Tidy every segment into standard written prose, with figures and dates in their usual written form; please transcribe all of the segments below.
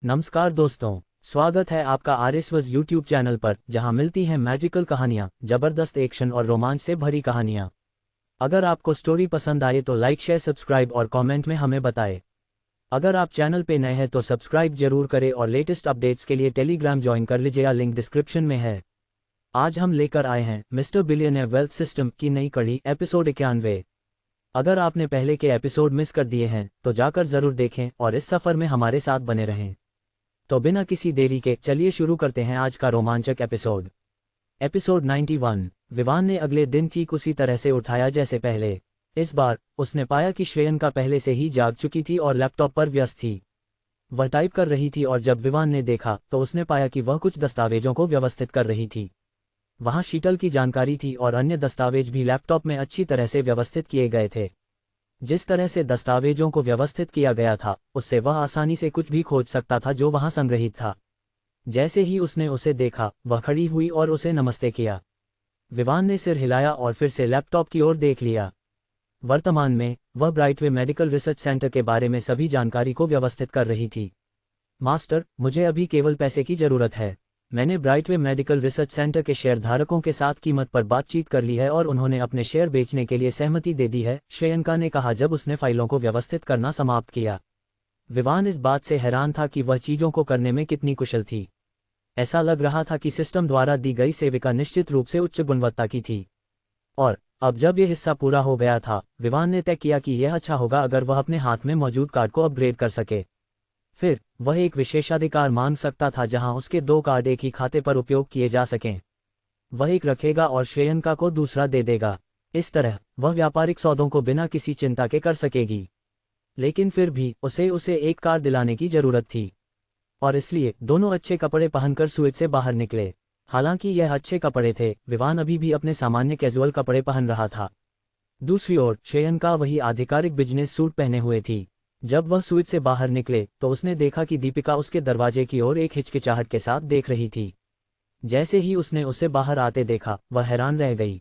नमस्कार दोस्तों, स्वागत है आपका आरएसवस यूट्यूब चैनल पर, जहां मिलती हैं मैजिकल कहानियां, जबरदस्त एक्शन और रोमांच से भरी कहानियां। अगर आपको स्टोरी पसंद आए तो लाइक, शेयर, सब्सक्राइब और कमेंट में हमें बताएं। अगर आप चैनल पे नए हैं तो सब्सक्राइब जरूर करें और लेटेस्ट अपडेट्स के लिए टेलीग्राम ज्वाइन कर लीजिए, लिंक डिस्क्रिप्शन में है। आज हम लेकर आए हैं मिस्टर बिलियनेयर वेल्थ सिस्टम की नई कड़ी, एपिसोड 91। अगर आपने पहले के एपिसोड मिस कर दिए हैं तो जाकर जरूर देखें और इस सफ़र में हमारे साथ बने रहें। तो बिना किसी देरी के चलिए शुरू करते हैं आज का रोमांचक एपिसोड। एपिसोड 91। विवान ने अगले दिन ठीक उसी तरह से उठाया जैसे पहले। इस बार उसने पाया कि श्रेयंका पहले से ही जाग चुकी थी और लैपटॉप पर व्यस्त थी। वह टाइप कर रही थी और जब विवान ने देखा तो उसने पाया कि वह कुछ दस्तावेजों को व्यवस्थित कर रही थी। वहाँ शीतल की जानकारी थी और अन्य दस्तावेज भी लैपटॉप में अच्छी तरह से व्यवस्थित किए गए थे। जिस तरह से दस्तावेजों को व्यवस्थित किया गया था उससे वह आसानी से कुछ भी खोज सकता था जो वहां संग्रहित था। जैसे ही उसने उसे देखा वह खड़ी हुई और उसे नमस्ते किया। विवान ने सिर हिलाया और फिर से लैपटॉप की ओर देख लिया। वर्तमान में वह ब्राइटवे मेडिकल रिसर्च सेंटर के बारे में सभी जानकारी को व्यवस्थित कर रही थी। मास्टर, मुझे अभी केवल पैसे की जरूरत है। मैंने ब्राइटवे मेडिकल रिसर्च सेंटर के शेयरधारकों के साथ कीमत पर बातचीत कर ली है और उन्होंने अपने शेयर बेचने के लिए सहमति दे दी है, श्रेयंका ने कहा जब उसने फाइलों को व्यवस्थित करना समाप्त किया। विवान इस बात से हैरान था कि वह चीज़ों को करने में कितनी कुशल थी। ऐसा लग रहा था कि सिस्टम द्वारा दी गई सेविका निश्चित रूप से उच्च गुणवत्ता की थी। और अब जब यह हिस्सा पूरा हो गया था, विवान ने तय किया कि यह अच्छा होगा अगर वह अपने हाथ में मौजूद कार्ड को अपग्रेड कर सके। फिर वह एक विशेषाधिकार मांग सकता था जहां उसके 2 कार्ड एक ही खाते पर उपयोग किए जा सकें। वह एक रखेगा और श्रेयंका को दूसरा दे देगा। इस तरह वह व्यापारिक सौदों को बिना किसी चिंता के कर सकेगी। लेकिन फिर भी उसे एक कार्ड दिलाने की जरूरत थी और इसलिए दोनों अच्छे कपड़े पहनकर स्वीट से बाहर निकले। हालांकि यह अच्छे कपड़े थे, विवान अभी भी अपने सामान्य कैजुअल कपड़े पहन रहा था। दूसरी ओर श्रेयंका वही आधिकारिक बिजनेस सूट पहने हुए थी। जब वह स्वीट से बाहर निकले तो उसने देखा कि दीपिका उसके दरवाजे की ओर एक हिचकिचाहट के साथ देख रही थी। जैसे ही उसने उसे बाहर आते देखा वह हैरान रह गई।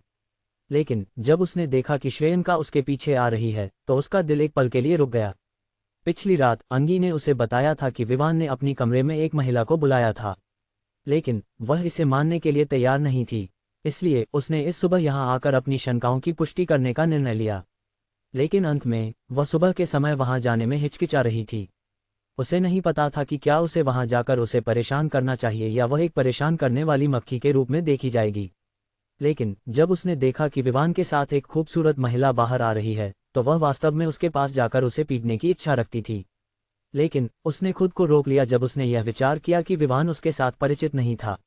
लेकिन जब उसने देखा कि श्रेयंका उसके पीछे आ रही है तो उसका दिल एक पल के लिए रुक गया। पिछली रात अंगी ने उसे बताया था कि विवान ने अपनी कमरे में एक महिला को बुलाया था, लेकिन वह इसे मानने के लिए तैयार नहीं थी। इसलिए उसने इस सुबह यहां आकर अपनी शंकाओं की पुष्टि करने का निर्णय लिया। लेकिन अंत में वह सुबह के समय वहां जाने में हिचकिचा रही थी। उसे नहीं पता था कि क्या उसे वहां जाकर उसे परेशान करना चाहिए या वह एक परेशान करने वाली मक्खी के रूप में देखी जाएगी। लेकिन जब उसने देखा कि विवान के साथ एक खूबसूरत महिला बाहर आ रही है तो वह वास्तव में उसके पास जाकर उसे पीटने की इच्छा रखती थी। लेकिन उसने खुद को रोक लिया जब उसने यह विचार किया कि विवान उसके साथ परिचित नहीं था।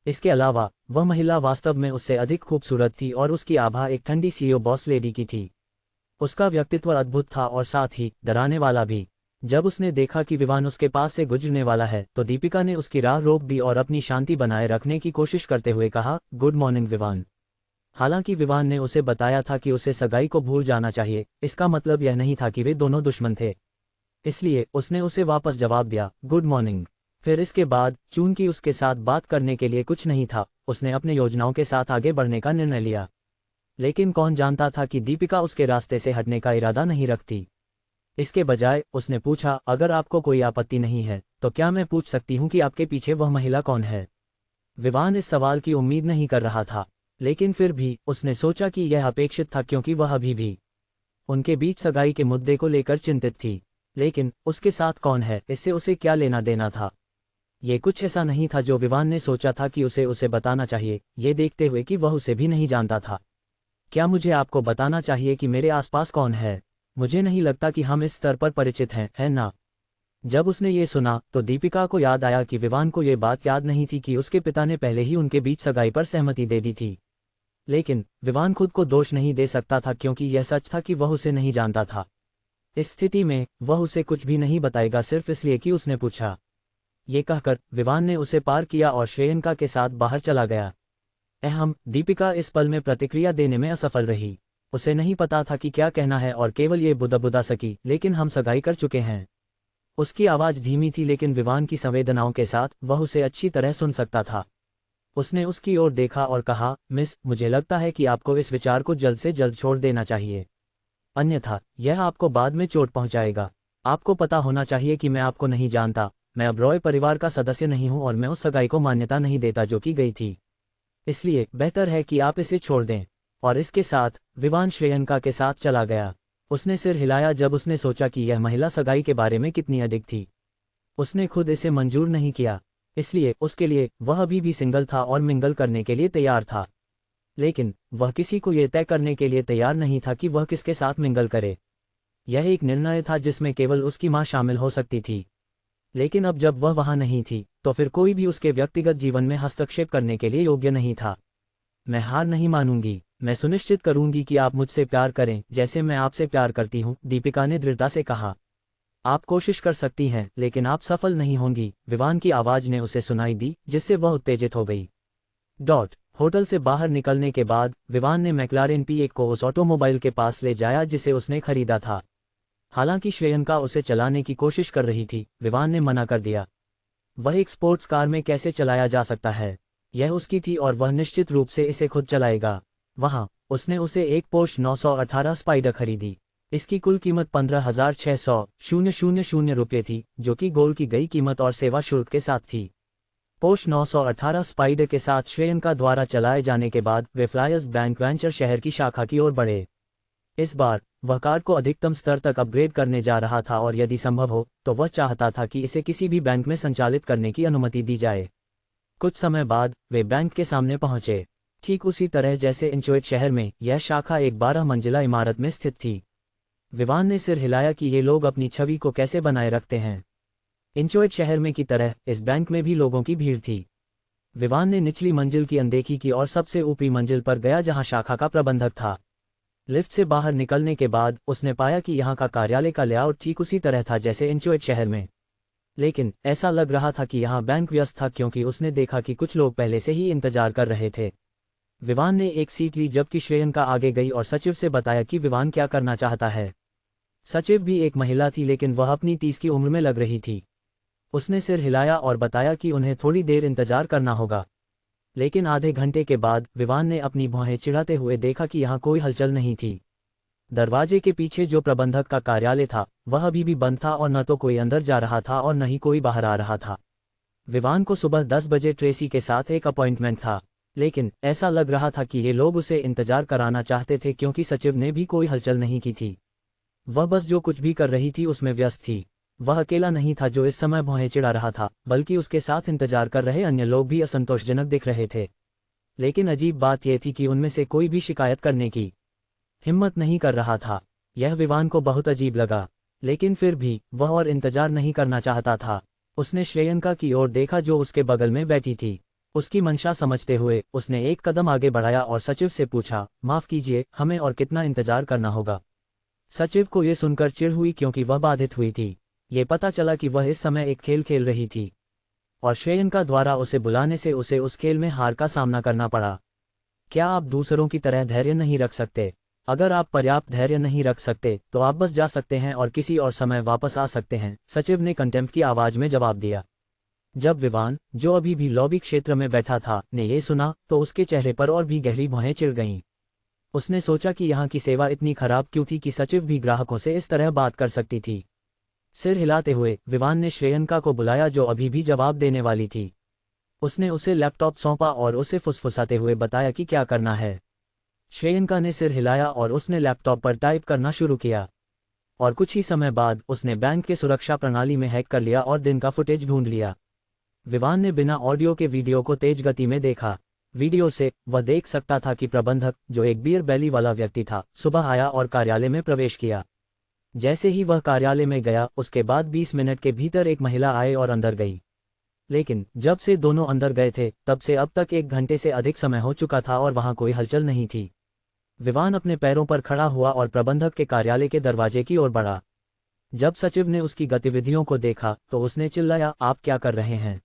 इसके अलावा वह महिला वास्तव में उससे अधिक खूबसूरत थी और उसकी आभा एक ठंडी सीईओ बॉस लेडी की थी। उसका व्यक्तित्व अद्भुत था और साथ ही डराने वाला भी। जब उसने देखा कि विवान उसके पास से गुजरने वाला है तो दीपिका ने उसकी राह रोक दी और अपनी शांति बनाए रखने की कोशिश करते हुए कहा, गुड मॉर्निंग विवान। हालांकि विवान ने उसे बताया था कि उसे सगाई को भूल जाना चाहिए, इसका मतलब यह नहीं था कि वे दोनों दुश्मन थे। इसलिए उसने उसे वापस जवाब दिया, गुड मॉर्निंग। फिर इसके बाद चूंकि उसके साथ बात करने के लिए कुछ नहीं था, उसने अपने योजनाओं के साथ आगे बढ़ने का निर्णय लिया। लेकिन कौन जानता था कि दीपिका उसके रास्ते से हटने का इरादा नहीं रखती। इसके बजाय उसने पूछा, अगर आपको कोई आपत्ति नहीं है तो क्या मैं पूछ सकती हूँ कि आपके पीछे वह महिला कौन है? विवान इस सवाल की उम्मीद नहीं कर रहा था, लेकिन फिर भी उसने सोचा कि यह अपेक्षित था क्योंकि वह अभी भी उनके बीच सगाई के मुद्दे को लेकर चिंतित थी। लेकिन उसके साथ कौन है, इससे उसे क्या लेना देना था? ये कुछ ऐसा नहीं था जो विवान ने सोचा था कि उसे बताना चाहिए, ये देखते हुए कि वह उसे भी नहीं जानता था। क्या मुझे आपको बताना चाहिए कि मेरे आसपास कौन है? मुझे नहीं लगता कि हम इस स्तर पर परिचित हैं, है ना? जब उसने ये सुना तो दीपिका को याद आया कि विवान को ये बात याद नहीं थी कि उसके पिता ने पहले ही उनके बीच सगाई पर सहमति दे दी थी। लेकिन विवान खुद को दोष नहीं दे सकता था क्योंकि यह सच था कि वह उसे नहीं जानता था। इस स्थिति में वह उसे कुछ भी नहीं बताएगा सिर्फ इसलिए कि उसने पूछा। ये कहकर विवान ने उसे पार किया और श्रेयंका के साथ बाहर चला गया। दीपिका इस पल में प्रतिक्रिया देने में असफल रही। उसे नहीं पता था कि क्या कहना है और केवल ये बुदा सकी, लेकिन हम सगाई कर चुके हैं। उसकी आवाज़ धीमी थी लेकिन विवान की संवेदनाओं के साथ वह उसे अच्छी तरह सुन सकता था। उसने उसकी ओर देखा और कहा, मिस, मुझे लगता है कि आपको इस विचार को जल्द से जल्द छोड़ देना चाहिए, अन्यथा यह आपको बाद में चोट पहुंचाएगा। आपको पता होना चाहिए कि मैं आपको नहीं जानता, मैं अब रॉय परिवार का सदस्य नहीं हूं और मैं उस सगाई को मान्यता नहीं देता जो की गई थी। इसलिए बेहतर है कि आप इसे छोड़ दें। और इसके साथ विवान श्रेयंका के साथ चला गया। उसने सिर हिलाया जब उसने सोचा कि यह महिला सगाई के बारे में कितनी अधिक थी। उसने खुद इसे मंजूर नहीं किया, इसलिए उसके लिए वह अभी भी सिंगल था और मिंगल करने के लिए तैयार था। लेकिन वह किसी को यह तय करने के लिए तैयार नहीं था कि वह किसके साथ मिंगल करे। यह एक निर्णय था जिसमें केवल उसकी मां शामिल हो सकती थी। लेकिन अब जब वह वहां नहीं थी तो फिर कोई भी उसके व्यक्तिगत जीवन में हस्तक्षेप करने के लिए योग्य नहीं था। मैं हार नहीं मानूंगी, मैं सुनिश्चित करूंगी कि आप मुझसे प्यार करें जैसे मैं आपसे प्यार करती हूं, दीपिका ने दृढ़ता से कहा। आप कोशिश कर सकती हैं लेकिन आप सफल नहीं होंगी, विवान की आवाज ने उसे सुनाई दी, जिससे वह उत्तेजित हो गई। होटल से बाहर निकलने के बाद विवान ने मैक्लारेन P1 को उस ऑटोमोबाइल के पास ले जाया जिसे उसने खरीदा था। हालांकि श्रेयंका उसे चलाने की कोशिश कर रही थी, विवान ने मना कर दिया। वह एक स्पोर्ट्स कार में कैसे चलाया जा सकता है? यह उसकी थी और वह निश्चित रूप से इसे खुद चलाएगा। वहां उसने उसे एक पोर्श 918 स्पाइडर खरीदी। इसकी कुल कीमत 15,600 रुपये थी, जो कि गोल की गई कीमत और सेवा शुल्क के साथ थी। पोर्श 918 स्पाइडर के साथ श्रेयंका द्वारा चलाए जाने के बाद वे फ्लायर्स बैंक वेंचर शहर की शाखा की ओर बढ़े। इस बार वह कार को अधिकतम स्तर तक अपग्रेड करने जा रहा था और यदि संभव हो तो वह चाहता था कि इसे किसी भी बैंक में संचालित करने की अनुमति दी जाए। कुछ समय बाद वे बैंक के सामने पहुंचे। ठीक उसी तरह जैसे इंचोएट शहर में यह शाखा एक 12 मंजिला इमारत में स्थित थी। विवान ने सिर हिलाया कि ये लोग अपनी छवि को कैसे बनाए रखते हैं। इंचोएट शहर में की तरह इस बैंक में भी लोगों की भीड़ थी। विवान ने निचली मंजिल की अनदेखी की और सबसे ऊपरी मंजिल पर गया जहां शाखा का प्रबंधक था। लिफ्ट से बाहर निकलने के बाद उसने पाया कि यहां का कार्यालय का लेआउट ठीक उसी तरह था जैसे इंचोएट शहर में। लेकिन ऐसा लग रहा था कि यहाँ बैंक व्यस्त था क्योंकि उसने देखा कि कुछ लोग पहले से ही इंतजार कर रहे थे। विवान ने एक सीट ली जबकि श्रेयंका आगे गई और सचिव से बताया कि विवान क्या करना चाहता है। सचिव भी एक महिला थी लेकिन वह अपनी 30 की उम्र में लग रही थी। उसने सिर हिलाया और बताया कि उन्हें थोड़ी देर इंतजार करना होगा। लेकिन आधे घंटे के बाद विवान ने अपनी भौहें चिढ़ाते हुए देखा कि यहाँ कोई हलचल नहीं थी। दरवाजे के पीछे जो प्रबंधक का कार्यालय था वह अभी भी बंद था और न तो कोई अंदर जा रहा था और न ही कोई बाहर आ रहा था। विवान को सुबह 10 बजे ट्रेसी के साथ एक अपॉइंटमेंट था, लेकिन ऐसा लग रहा था कि ये लोग उसे इंतजार कराना चाहते थे क्योंकि सचिव ने भी कोई हलचल नहीं की थी। वह बस जो कुछ भी कर रही थी उसमें व्यस्त थी। वह अकेला नहीं था जो इस समय भौहें चिढ़ा रहा था, बल्कि उसके साथ इंतजार कर रहे अन्य लोग भी असंतोषजनक दिख रहे थे। लेकिन अजीब बात यह थी कि उनमें से कोई भी शिकायत करने की हिम्मत नहीं कर रहा था। यह विवान को बहुत अजीब लगा, लेकिन फिर भी वह और इंतजार नहीं करना चाहता था। उसने श्रेयंका की ओर देखा जो उसके बगल में बैठी थी। उसकी मंशा समझते हुए उसने एक कदम आगे बढ़ाया और सचिव से पूछा, माफ कीजिए, हमें और कितना इंतजार करना होगा? सचिव को यह सुनकर चिढ़ हुई क्योंकि वह बाधित हुई थी। ये पता चला कि वह इस समय एक खेल खेल रही थी और श्रेयंका द्वारा उसे बुलाने से उसे उस खेल में हार का सामना करना पड़ा। क्या आप दूसरों की तरह धैर्य नहीं रख सकते? अगर आप पर्याप्त धैर्य नहीं रख सकते तो आप बस जा सकते हैं और किसी और समय वापस आ सकते हैं, सचिव ने कंटेम्प्ट की आवाज में जवाब दिया। जब विवान, जो अभी भी लॉबी क्षेत्र में बैठा था, ने ये सुना तो उसके चेहरे पर और भी गहरी भौहें चिढ़ गईं। उसने सोचा कि यहाँ की सेवा इतनी खराब क्यों थी कि सचिव भी ग्राहकों से इस तरह बात कर सकती थी। सिर हिलाते हुए विवान ने श्रेयंका को बुलाया जो अभी भी जवाब देने वाली थी। उसने उसे लैपटॉप सौंपा और उसे फुसफुसाते हुए बताया कि क्या करना है। श्रेयंका ने सिर हिलाया और उसने लैपटॉप पर टाइप करना शुरू किया। और कुछ ही समय बाद उसने बैंक के सुरक्षा प्रणाली में हैक कर लिया और दिन का फुटेज ढूंढ लिया। विवान ने बिना ऑडियो के वीडियो को तेज गति में देखा। वीडियो से वह देख सकता था कि प्रबंधक, जो एक बियर बैली वाला व्यक्ति था, सुबह आया और कार्यालय में प्रवेश किया। जैसे ही वह कार्यालय में गया उसके बाद 20 मिनट के भीतर एक महिला आए और अंदर गई। लेकिन जब से दोनों अंदर गए थे तब से अब तक 1 घंटे से अधिक समय हो चुका था और वहां कोई हलचल नहीं थी। विवान अपने पैरों पर खड़ा हुआ और प्रबंधक के कार्यालय के दरवाजे की ओर बढ़ा। जब सचिव ने उसकी गतिविधियों को देखा तो उसने चिल्लाया, आप क्या कर रहे हैं?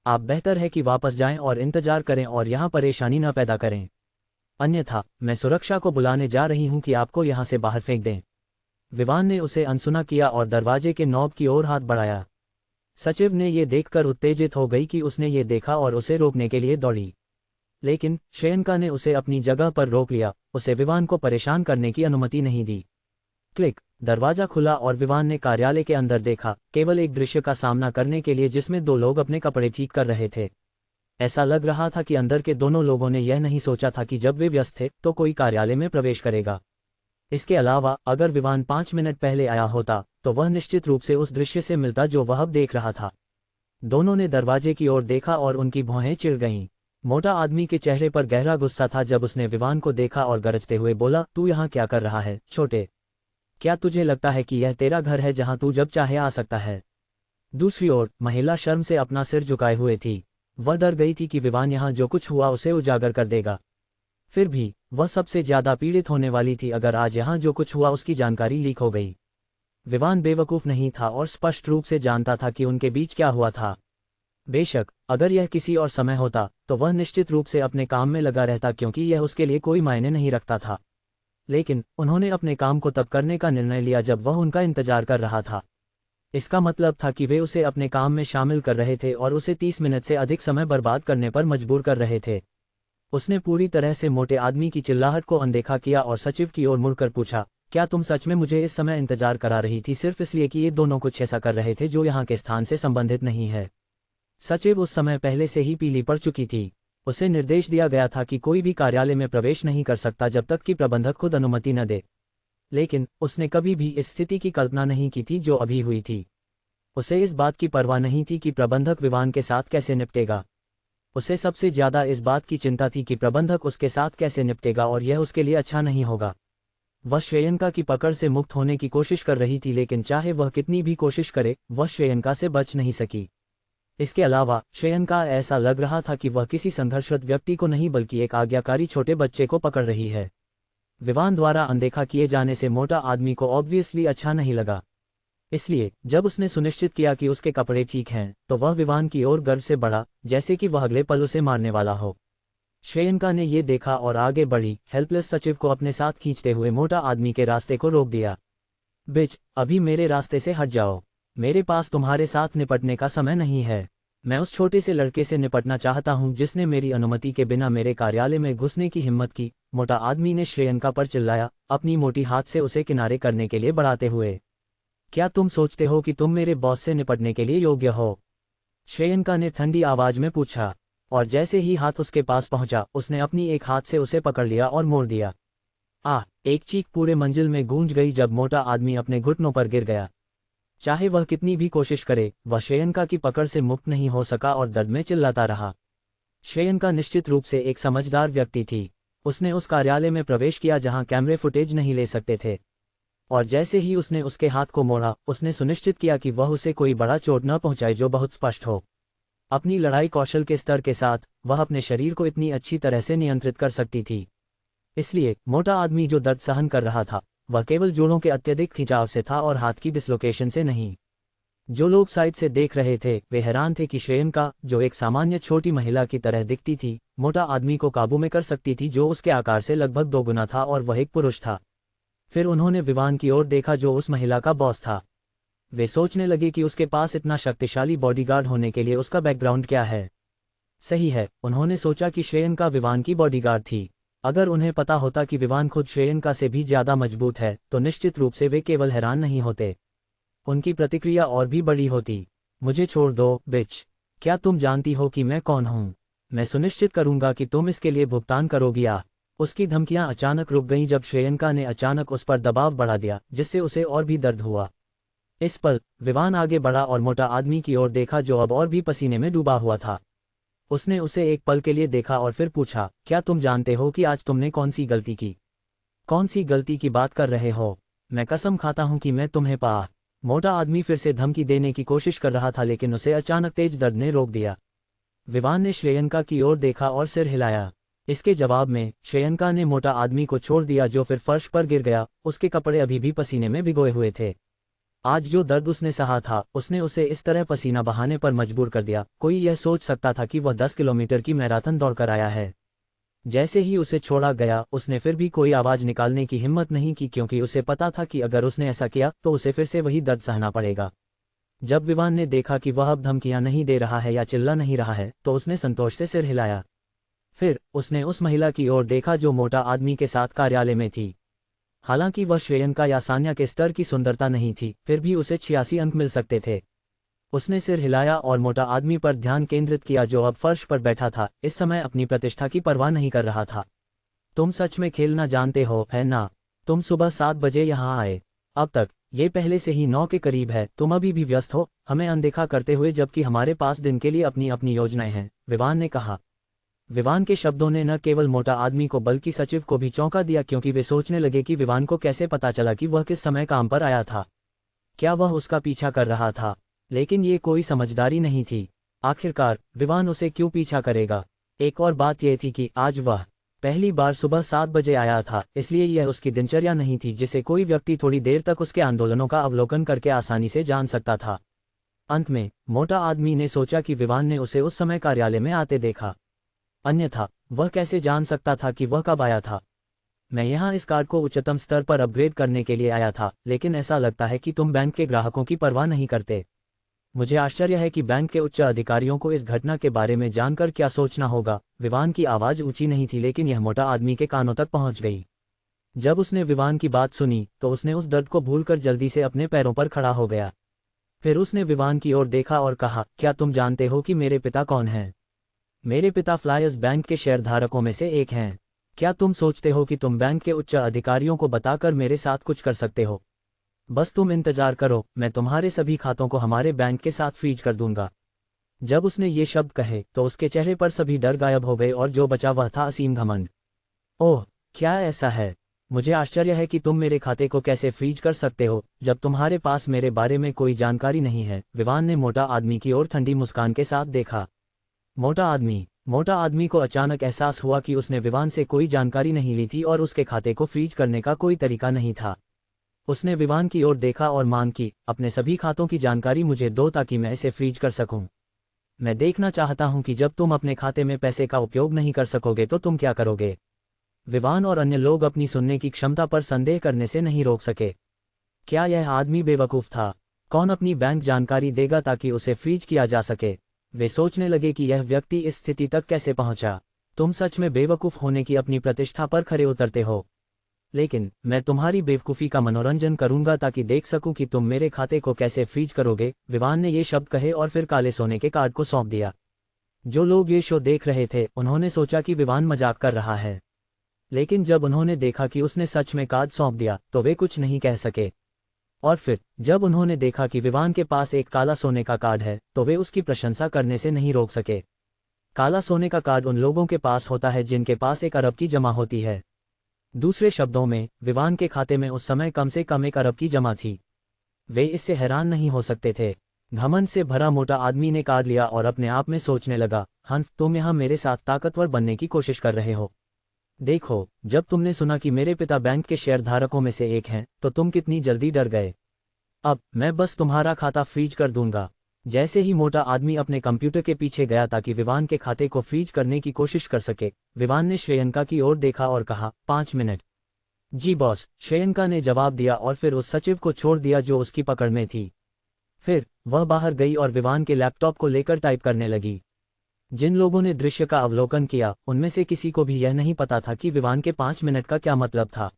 आप बेहतर है कि वापस जाएं और इंतजार करें और यहां परेशानी न पैदा करें। अन्यथा मैं सुरक्षा को बुलाने जा रही हूं कि आपको यहां से बाहर फेंक दें। विवान ने उसे अनसुना किया और दरवाजे के नॉब की ओर हाथ बढ़ाया। सचिव ने ये देखकर उत्तेजित हो गई कि उसने ये देखा और उसे रोकने के लिए दौड़ी। लेकिन श्रेयंका ने उसे अपनी जगह पर रोक लिया, उसे विवान को परेशान करने की अनुमति नहीं दी। क्लिक। दरवाजा खुला और विवान ने कार्यालय के अंदर देखा, केवल एक दृश्य का सामना करने के लिए जिसमें दो लोग अपने कपड़े ठीक कर रहे थे। ऐसा लग रहा था कि अंदर के दोनों लोगों ने यह नहीं सोचा था कि जब वे व्यस्त थे तो कोई कार्यालय में प्रवेश करेगा। इसके अलावा अगर विवान 5 मिनट पहले आया होता तो वह निश्चित रूप से उस दृश्य से मिलता जो वह अब देख रहा था। दोनों ने दरवाजे की ओर देखा और उनकी भौहें चिढ़ गईं। मोटा आदमी के चेहरे पर गहरा गुस्सा था जब उसने विवान को देखा और गरजते हुए बोला, तू यहाँ क्या कर रहा है छोटे? क्या तुझे लगता है कि यह तेरा घर है जहाँ तू जब चाहे आ सकता है? दूसरी ओर महिला शर्म से अपना सिर झुकाए हुए थी। वह डर गई थी कि विवान यहाँ जो कुछ हुआ उसे उजागर कर देगा। फिर भी वह सबसे ज्यादा पीड़ित होने वाली थी अगर आज यहाँ जो कुछ हुआ उसकी जानकारी लीक हो गई। विवान बेवकूफ नहीं था और स्पष्ट रूप से जानता था कि उनके बीच क्या हुआ था। बेशक अगर यह किसी और समय होता तो वह निश्चित रूप से अपने काम में लगा रहता क्योंकि यह उसके लिए कोई मायने नहीं रखता था। लेकिन उन्होंने अपने काम को तब करने का निर्णय लिया जब वह उनका इंतजार कर रहा था। इसका मतलब था कि वे उसे अपने काम में शामिल कर रहे थे और उसे 30 मिनट से अधिक समय बर्बाद करने पर मजबूर कर रहे थे। उसने पूरी तरह से मोटे आदमी की चिल्लाहट को अनदेखा किया और सचिव की ओर मुड़कर पूछा, क्या तुम सच में मुझे इस समय इंतजार करा रही थी सिर्फ इसलिए कि ये दोनों कुछ ऐसा कर रहे थे जो यहाँ के स्थान से संबंधित नहीं है? सचिव उस समय पहले से ही पीली पड़ चुकी थी। उसे निर्देश दिया गया था कि कोई भी कार्यालय में प्रवेश नहीं कर सकता जब तक कि प्रबंधक खुद अनुमति न दे। लेकिन उसने कभी भी इस स्थिति की कल्पना नहीं की थी जो अभी हुई थी। उसे इस बात की परवाह नहीं थी कि प्रबंधक विवान के साथ कैसे निपटेगा। उसे सबसे ज्यादा इस बात की चिंता थी कि प्रबंधक उसके साथ कैसे निपटेगा और यह उसके लिए अच्छा नहीं होगा। वह श्रेयंका की पकड़ से मुक्त होने की कोशिश कर रही थी लेकिन चाहे वह कितनी भी कोशिश करे वह श्रेयंका से बच नहीं सकी। इसके अलावा श्रेयंका ऐसा लग रहा था कि वह किसी संघर्षरत व्यक्ति को नहीं बल्कि एक आज्ञाकारी छोटे बच्चे को पकड़ रही है। विवान द्वारा अनदेखा किए जाने से मोटा आदमी को ऑब्वियसली अच्छा नहीं लगा। इसलिए जब उसने सुनिश्चित किया कि उसके कपड़े ठीक हैं तो वह विवान की ओर गर्व से बढ़ा जैसे कि वह अगले पल उसे मारने वाला हो। श्रेयंका ने ये देखा और आगे बढ़ी, हेल्पलेस सचिव को अपने साथ खींचते हुए मोटा आदमी के रास्ते को रोक दिया। बिच, अभी मेरे रास्ते से हट जाओ। मेरे पास तुम्हारे साथ निपटने का समय नहीं है। मैं उस छोटे से लड़के से निपटना चाहता हूं जिसने मेरी अनुमति के बिना मेरे कार्यालय में घुसने की हिम्मत की। मोटा आदमी ने श्रेयंका पर चिल्लाया, अपनी मोटी हाथ से उसे किनारे करने के लिए बढ़ाते हुए। क्या तुम सोचते हो कि तुम मेरे बॉस से निपटने के लिए योग्य हो? श्रेयंका ने ठंडी आवाज में पूछा। और जैसे ही हाथ उसके पास पहुंचा उसने अपनी एक हाथ से उसे पकड़ लिया और मोड़ दिया। एक चीख पूरे मंजिल में गूंज गई जब मोटा आदमी अपने घुटनों पर गिर गया। चाहे वह कितनी भी कोशिश करे वह श्रेयंका की पकड़ से मुक्त नहीं हो सका और दर्द में चिल्लाता रहा। श्रेयंका निश्चित रूप से एक समझदार व्यक्ति थी। उसने उस कार्यालय में प्रवेश किया जहां कैमरे फुटेज नहीं ले सकते थे। और जैसे ही उसने उसके हाथ को मोड़ा उसने सुनिश्चित किया कि वह उसे कोई बड़ा चोट न पहुंचाए जो बहुत स्पष्ट हो। अपनी लड़ाई कौशल के स्तर के साथ वह अपने शरीर को इतनी अच्छी तरह से नियंत्रित कर सकती थी। इसलिए मोटा आदमी जो दर्द सहन कर रहा था वह केवल जोड़ों के अत्यधिक खिंचाव से था और हाथ की डिसलोकेशन से नहीं। जो लोग साइड से देख रहे थे वे हैरान थे कि श्रेयंका, जो एक सामान्य छोटी महिला की तरह दिखती थी, मोटा आदमी को काबू में कर सकती थी जो उसके आकार से लगभग दोगुना था और वह एक पुरुष था। फिर उन्होंने विवान की ओर देखा जो उस महिला का बॉस था। वे सोचने लगे कि उसके पास इतना शक्तिशाली बॉडीगार्ड होने के लिए उसका बैकग्राउंड क्या है। सही है, उन्होंने सोचा कि श्रेयंका विवान की बॉडीगार्ड थी। अगर उन्हें पता होता कि विवान खुद श्रेयंका से भी ज्यादा मजबूत है तो निश्चित रूप से वे केवल हैरान नहीं होते, उनकी प्रतिक्रिया और भी बड़ी होती। मुझे छोड़ दो बिच। क्या तुम जानती हो कि मैं कौन हूं? मैं सुनिश्चित करूंगा कि तुम इसके लिए भुगतान करोगी। उसकी धमकियां अचानक रुक गईं जब श्रेयंका ने अचानक उस पर दबाव बढ़ा दिया जिससे उसे और भी दर्द हुआ। इस पल विवान आगे बढ़ा और मोटा आदमी की ओर देखा जो अब और भी पसीने में डूबा हुआ था। उसने उसे एक पल के लिए देखा और फिर पूछा, क्या तुम जानते हो कि आज तुमने कौन सी गलती की? कौन सी गलती की बात कर रहे हो? मैं कसम खाता हूं कि मैं तुम्हें मोटा आदमी फिर से धमकी देने की कोशिश कर रहा था लेकिन उसे अचानक तेज दर्द ने रोक दिया। विवान ने श्रेयंका की ओर देखा और सिर हिलाया। इसके जवाब में श्रेयंका ने मोटा आदमी को छोड़ दिया जो फिर फर्श पर गिर गया। उसके कपड़े अभी भी पसीने में भिगोए हुए थे। आज जो दर्द उसने सहा था उसने उसे इस तरह पसीना बहाने पर मजबूर कर दिया। कोई यह सोच सकता था कि वह 10 किलोमीटर की मैराथन दौड़कर आया है। जैसे ही उसे छोड़ा गया उसने फिर भी कोई आवाज निकालने की हिम्मत नहीं की क्योंकि उसे पता था कि अगर उसने ऐसा किया तो उसे फिर से वही दर्द सहना पड़ेगा। जब विवान ने देखा कि वह अब धमकियां नहीं दे रहा है या चिल्ला नहीं रहा है तो उसने संतोष से सिर हिलाया। फिर उसने उस महिला की ओर देखा जो मोटा आदमी के साथ कार्यालय में थी। हालांकि वह श्रेयंका या सान्या के स्तर की सुंदरता नहीं थी, फिर भी उसे 86 अंक मिल सकते थे। उसने सिर हिलाया और मोटा आदमी पर ध्यान केंद्रित किया जो अब फर्श पर बैठा था, इस समय अपनी प्रतिष्ठा की परवाह नहीं कर रहा था। तुम सच में खेलना जानते हो, है ना? तुम सुबह 7 बजे यहाँ आए। अब तक ये पहले से ही 9 के करीब है। तुम अभी भी व्यस्त हो, हमें अनदेखा करते हुए, जबकि हमारे पास दिन के लिए अपनी अपनी योजनाएं हैं, विवान ने कहा। विवान के शब्दों ने न केवल मोटा आदमी को बल्कि सचिव को भी चौंका दिया, क्योंकि वे सोचने लगे कि विवान को कैसे पता चला कि वह किस समय काम पर आया था। क्या वह उसका पीछा कर रहा था? लेकिन ये कोई समझदारी नहीं थी। आखिरकार विवान उसे क्यों पीछा करेगा? एक और बात यह थी कि आज वह पहली बार सुबह 7 बजे आया था, इसलिए यह उसकी दिनचर्या नहीं थी जिसे कोई व्यक्ति थोड़ी देर तक उसके आंदोलनों का अवलोकन करके आसानी से जान सकता था। अंत में मोटा आदमी ने सोचा कि विवान ने उसे उस समय कार्यालय में आते देखा, अन्यथा वह कैसे जान सकता था कि वह कब आया था। मैं यहाँ इस कार्ड को उच्चतम स्तर पर अपग्रेड करने के लिए आया था, लेकिन ऐसा लगता है कि तुम बैंक के ग्राहकों की परवाह नहीं करते। मुझे आश्चर्य है कि बैंक के उच्च अधिकारियों को इस घटना के बारे में जानकर क्या सोचना होगा। विवान की आवाज़ ऊंची नहीं थी, लेकिन यह मोटा आदमी के कानों तक पहुंच गई। जब उसने विवान की बात सुनी तो उसने उस दर्द को भूलकर जल्दी से अपने पैरों पर खड़ा हो गया। फिर उसने विवान की ओर देखा और कहा, क्या तुम जानते हो कि मेरे पिता कौन हैं? मेरे पिता फ्लायर्स बैंक के शेयरधारकों में से एक हैं। क्या तुम सोचते हो कि तुम बैंक के उच्च अधिकारियों को बताकर मेरे साथ कुछ कर सकते हो? बस तुम इंतजार करो, मैं तुम्हारे सभी खातों को हमारे बैंक के साथ फ्रीज कर दूंगा। जब उसने ये शब्द कहे तो उसके चेहरे पर सभी डर गायब हो गए और जो बचा वह था असीम घमंड। ओह, क्या ऐसा है? मुझे आश्चर्य है कि तुम मेरे खाते को कैसे फ्रीज कर सकते हो जब तुम्हारे पास मेरे बारे में कोई जानकारी नहीं है। विवान ने मोटा आदमी की ओर ठंडी मुस्कान के साथ देखा। मोटा आदमी को अचानक एहसास हुआ कि उसने विवान से कोई जानकारी नहीं ली थी और उसके खाते को फ्रीज करने का कोई तरीका नहीं था। उसने विवान की ओर देखा और मांग की, अपने सभी खातों की जानकारी मुझे दो ताकि मैं इसे फ्रीज कर सकूं। मैं देखना चाहता हूं कि जब तुम अपने खाते में पैसे का उपयोग नहीं कर सकोगे तो तुम क्या करोगे। विवान और अन्य लोग अपनी सुनने की क्षमता पर संदेह करने से नहीं रोक सके। क्या यह आदमी बेवकूफ़ था? कौन अपनी बैंक जानकारी देगा ताकि उसे फ्रीज किया जा सके? वे सोचने लगे कि यह व्यक्ति इस स्थिति तक कैसे पहुंचा। तुम सच में बेवकूफ़ होने की अपनी प्रतिष्ठा पर खरे उतरते हो, लेकिन मैं तुम्हारी बेवकूफ़ी का मनोरंजन करूंगा ताकि देख सकूं कि तुम मेरे खाते को कैसे फ्रीज करोगे। विवान ने ये शब्द कहे और फिर काले सोने के कार्ड को सौंप दिया। जो लोग ये शो देख रहे थे उन्होंने सोचा कि विवान मजाक कर रहा है, लेकिन जब उन्होंने देखा कि उसने सच में कार्ड सौंप दिया तो वे कुछ नहीं कह सके। और फिर जब उन्होंने देखा कि विवान के पास एक काला सोने का कार्ड है तो वे उसकी प्रशंसा करने से नहीं रोक सके। काला सोने का कार्ड उन लोगों के पास होता है जिनके पास 1 अरब की जमा होती है। दूसरे शब्दों में, विवान के खाते में उस समय कम से कम 1 अरब की जमा थी। वे इससे हैरान नहीं हो सकते थे। घमंड से भरा मोटा आदमी ने कार्ड लिया और अपने आप में सोचने लगा, हंफ, तुम यहाँ मेरे साथ ताकतवर बनने की कोशिश कर रहे हो। देखो, जब तुमने सुना कि मेरे पिता बैंक के शेयरधारकों में से एक हैं तो तुम कितनी जल्दी डर गए। अब मैं बस तुम्हारा खाता फ्रीज कर दूंगा। जैसे ही मोटा आदमी अपने कंप्यूटर के पीछे गया ताकि विवान के खाते को फ्रीज करने की कोशिश कर सके, विवान ने श्रेयंका की ओर देखा और कहा, 5 मिनट। जी बॉस, श्रेयंका ने जवाब दिया और फिर उस सचिव को छोड़ दिया जो उसकी पकड़ में थी। फिर वह बाहर गई और विवान के लैपटॉप को लेकर टाइप करने लगी। जिन लोगों ने दृश्य का अवलोकन किया उनमें से किसी को भी यह नहीं पता था कि विवान के 5 मिनट का क्या मतलब था।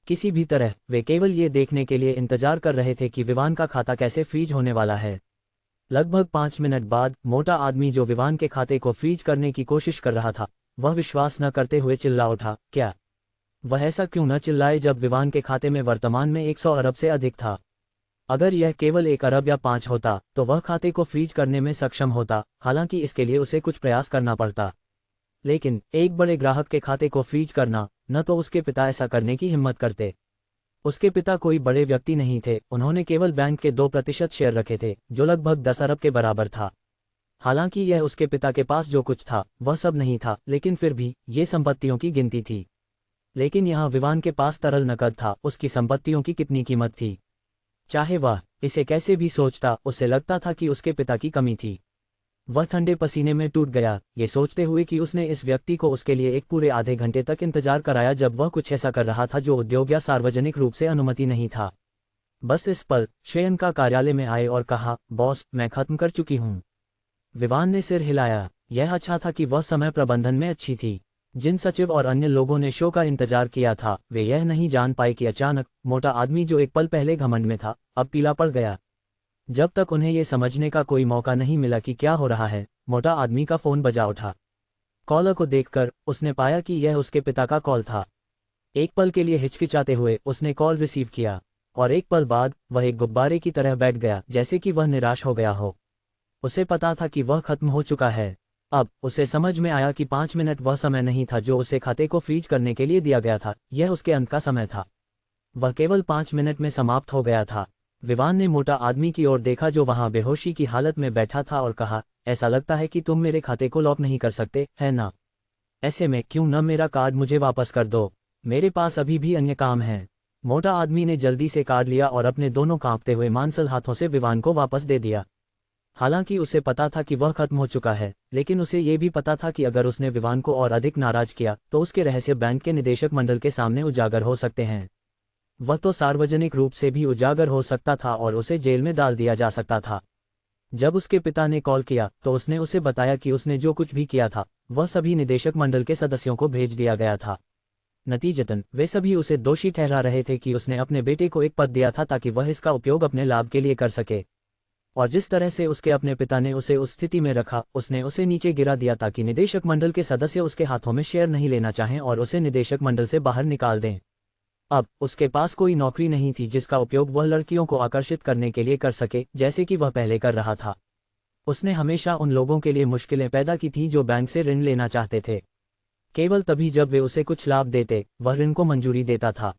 किसी भी तरह वे केवल ये देखने के लिए इंतजार कर रहे थे कि विवान का खाता कैसे फ्रीज होने वाला है। लगभग 5 मिनट बाद मोटा आदमी जो विवान के खाते को फ्रीज करने की कोशिश कर रहा था, वह विश्वास न करते हुए चिल्ला उठा। क्या? वह ऐसा क्यों न चिल्लाए जब विवान के खाते में वर्तमान में 100 अरब से अधिक था। अगर यह केवल 1 अरब या 5 होता तो वह खाते को फ्रीज करने में सक्षम होता, हालांकि इसके लिए उसे कुछ प्रयास करना पड़ता। लेकिन एक बड़े ग्राहक के खाते को फ्रीज करना, न तो उसके पिता ऐसा करने की हिम्मत करते। उसके पिता कोई बड़े व्यक्ति नहीं थे, उन्होंने केवल बैंक के 2% शेयर रखे थे जो लगभग 10 अरब के बराबर था। हालांकि यह उसके पिता के पास जो कुछ था वह सब नहीं था, लेकिन फिर भी ये संपत्तियों की गिनती थी। लेकिन यहाँ विवान के पास तरल नकद था, उसकी संपत्तियों की कितनी कीमत थी। चाहे वह इसे कैसे भी सोचता, उसे लगता था कि उसके पिता की कमी थी। वह ठंडे पसीने में टूट गया, ये सोचते हुए कि उसने इस व्यक्ति को उसके लिए एक पूरे आधे घंटे तक इंतजार कराया जब वह कुछ ऐसा कर रहा था जो उद्योग या सार्वजनिक रूप से अनुमति नहीं था। बस इस पल श्रेयंका कार्यालय में आए और कहा, बॉस, मैं खत्म कर चुकी हूँ। विवान ने सिर हिलाया। यह अच्छा था कि वह समय प्रबंधन में अच्छी थी। जिन सचिव और अन्य लोगों ने शो का इंतजार किया था वे यह नहीं जान पाए कि अचानक मोटा आदमी जो एक पल पहले घमंड में था अब पीला पड़ गया। जब तक उन्हें ये समझने का कोई मौका नहीं मिला कि क्या हो रहा है, मोटा आदमी का फोन बजा उठा। कॉलर को देखकर उसने पाया कि यह उसके पिता का कॉल था। एक पल के लिए हिचकिचाते हुए उसने कॉल रिसीव किया और एक पल बाद वह एक गुब्बारे की तरह बैठ गया, जैसे कि वह निराश हो गया हो। उसे पता था कि वह खत्म हो चुका है। अब उसे समझ में आया कि 5 मिनट वह समय नहीं था जो उसे खाते को फ्रीज करने के लिए दिया गया था, यह उसके अंत का समय था। वह केवल 5 मिनट में समाप्त हो गया था। विवान ने मोटा आदमी की ओर देखा जो वहां बेहोशी की हालत में बैठा था और कहा, ऐसा लगता है कि तुम मेरे खाते को लॉक नहीं कर सकते, है ना? ऐसे में क्यों न मेरा कार्ड मुझे वापस कर दो, मेरे पास अभी भी अन्य काम हैं। मोटा आदमी ने जल्दी से कार्ड लिया और अपने दोनों कांपते हुए मांसल हाथों से विवान को वापस दे दिया। हालांकि उसे पता था कि वह खत्म हो चुका है, लेकिन उसे ये भी पता था कि अगर उसने विवान को और अधिक नाराज किया तो उसके रहस्य बैंक के निदेशक मंडल के सामने उजागर हो सकते हैं। वह तो सार्वजनिक रूप से भी उजागर हो सकता था और उसे जेल में डाल दिया जा सकता था। जब उसके पिता ने कॉल किया तो उसने उसे बताया कि उसने जो कुछ भी किया था वह सभी निदेशक मंडल के सदस्यों को भेज दिया गया था। नतीजतन वे सभी उसे दोषी ठहरा रहे थे कि उसने अपने बेटे को एक पद दिया था ताकि वह इसका उपयोग अपने लाभ के लिए कर सके। और जिस तरह से उसके अपने पिता ने उसे उस स्थिति में रखा, उसने उसे नीचे गिरा दिया ताकि निदेशक मंडल के सदस्य उसके हाथों में शेयर नहीं लेना चाहें और उसे निदेशक मंडल से बाहर निकाल दें। अब उसके पास कोई नौकरी नहीं थी जिसका उपयोग वह लड़कियों को आकर्षित करने के लिए कर सके, जैसे कि वह पहले कर रहा था। उसने हमेशा उन लोगों के लिए मुश्किलें पैदा की थीं जो बैंक से ऋण लेना चाहते थे। केवल तभी जब वे उसे कुछ लाभ देते वह ऋण को मंजूरी देता था।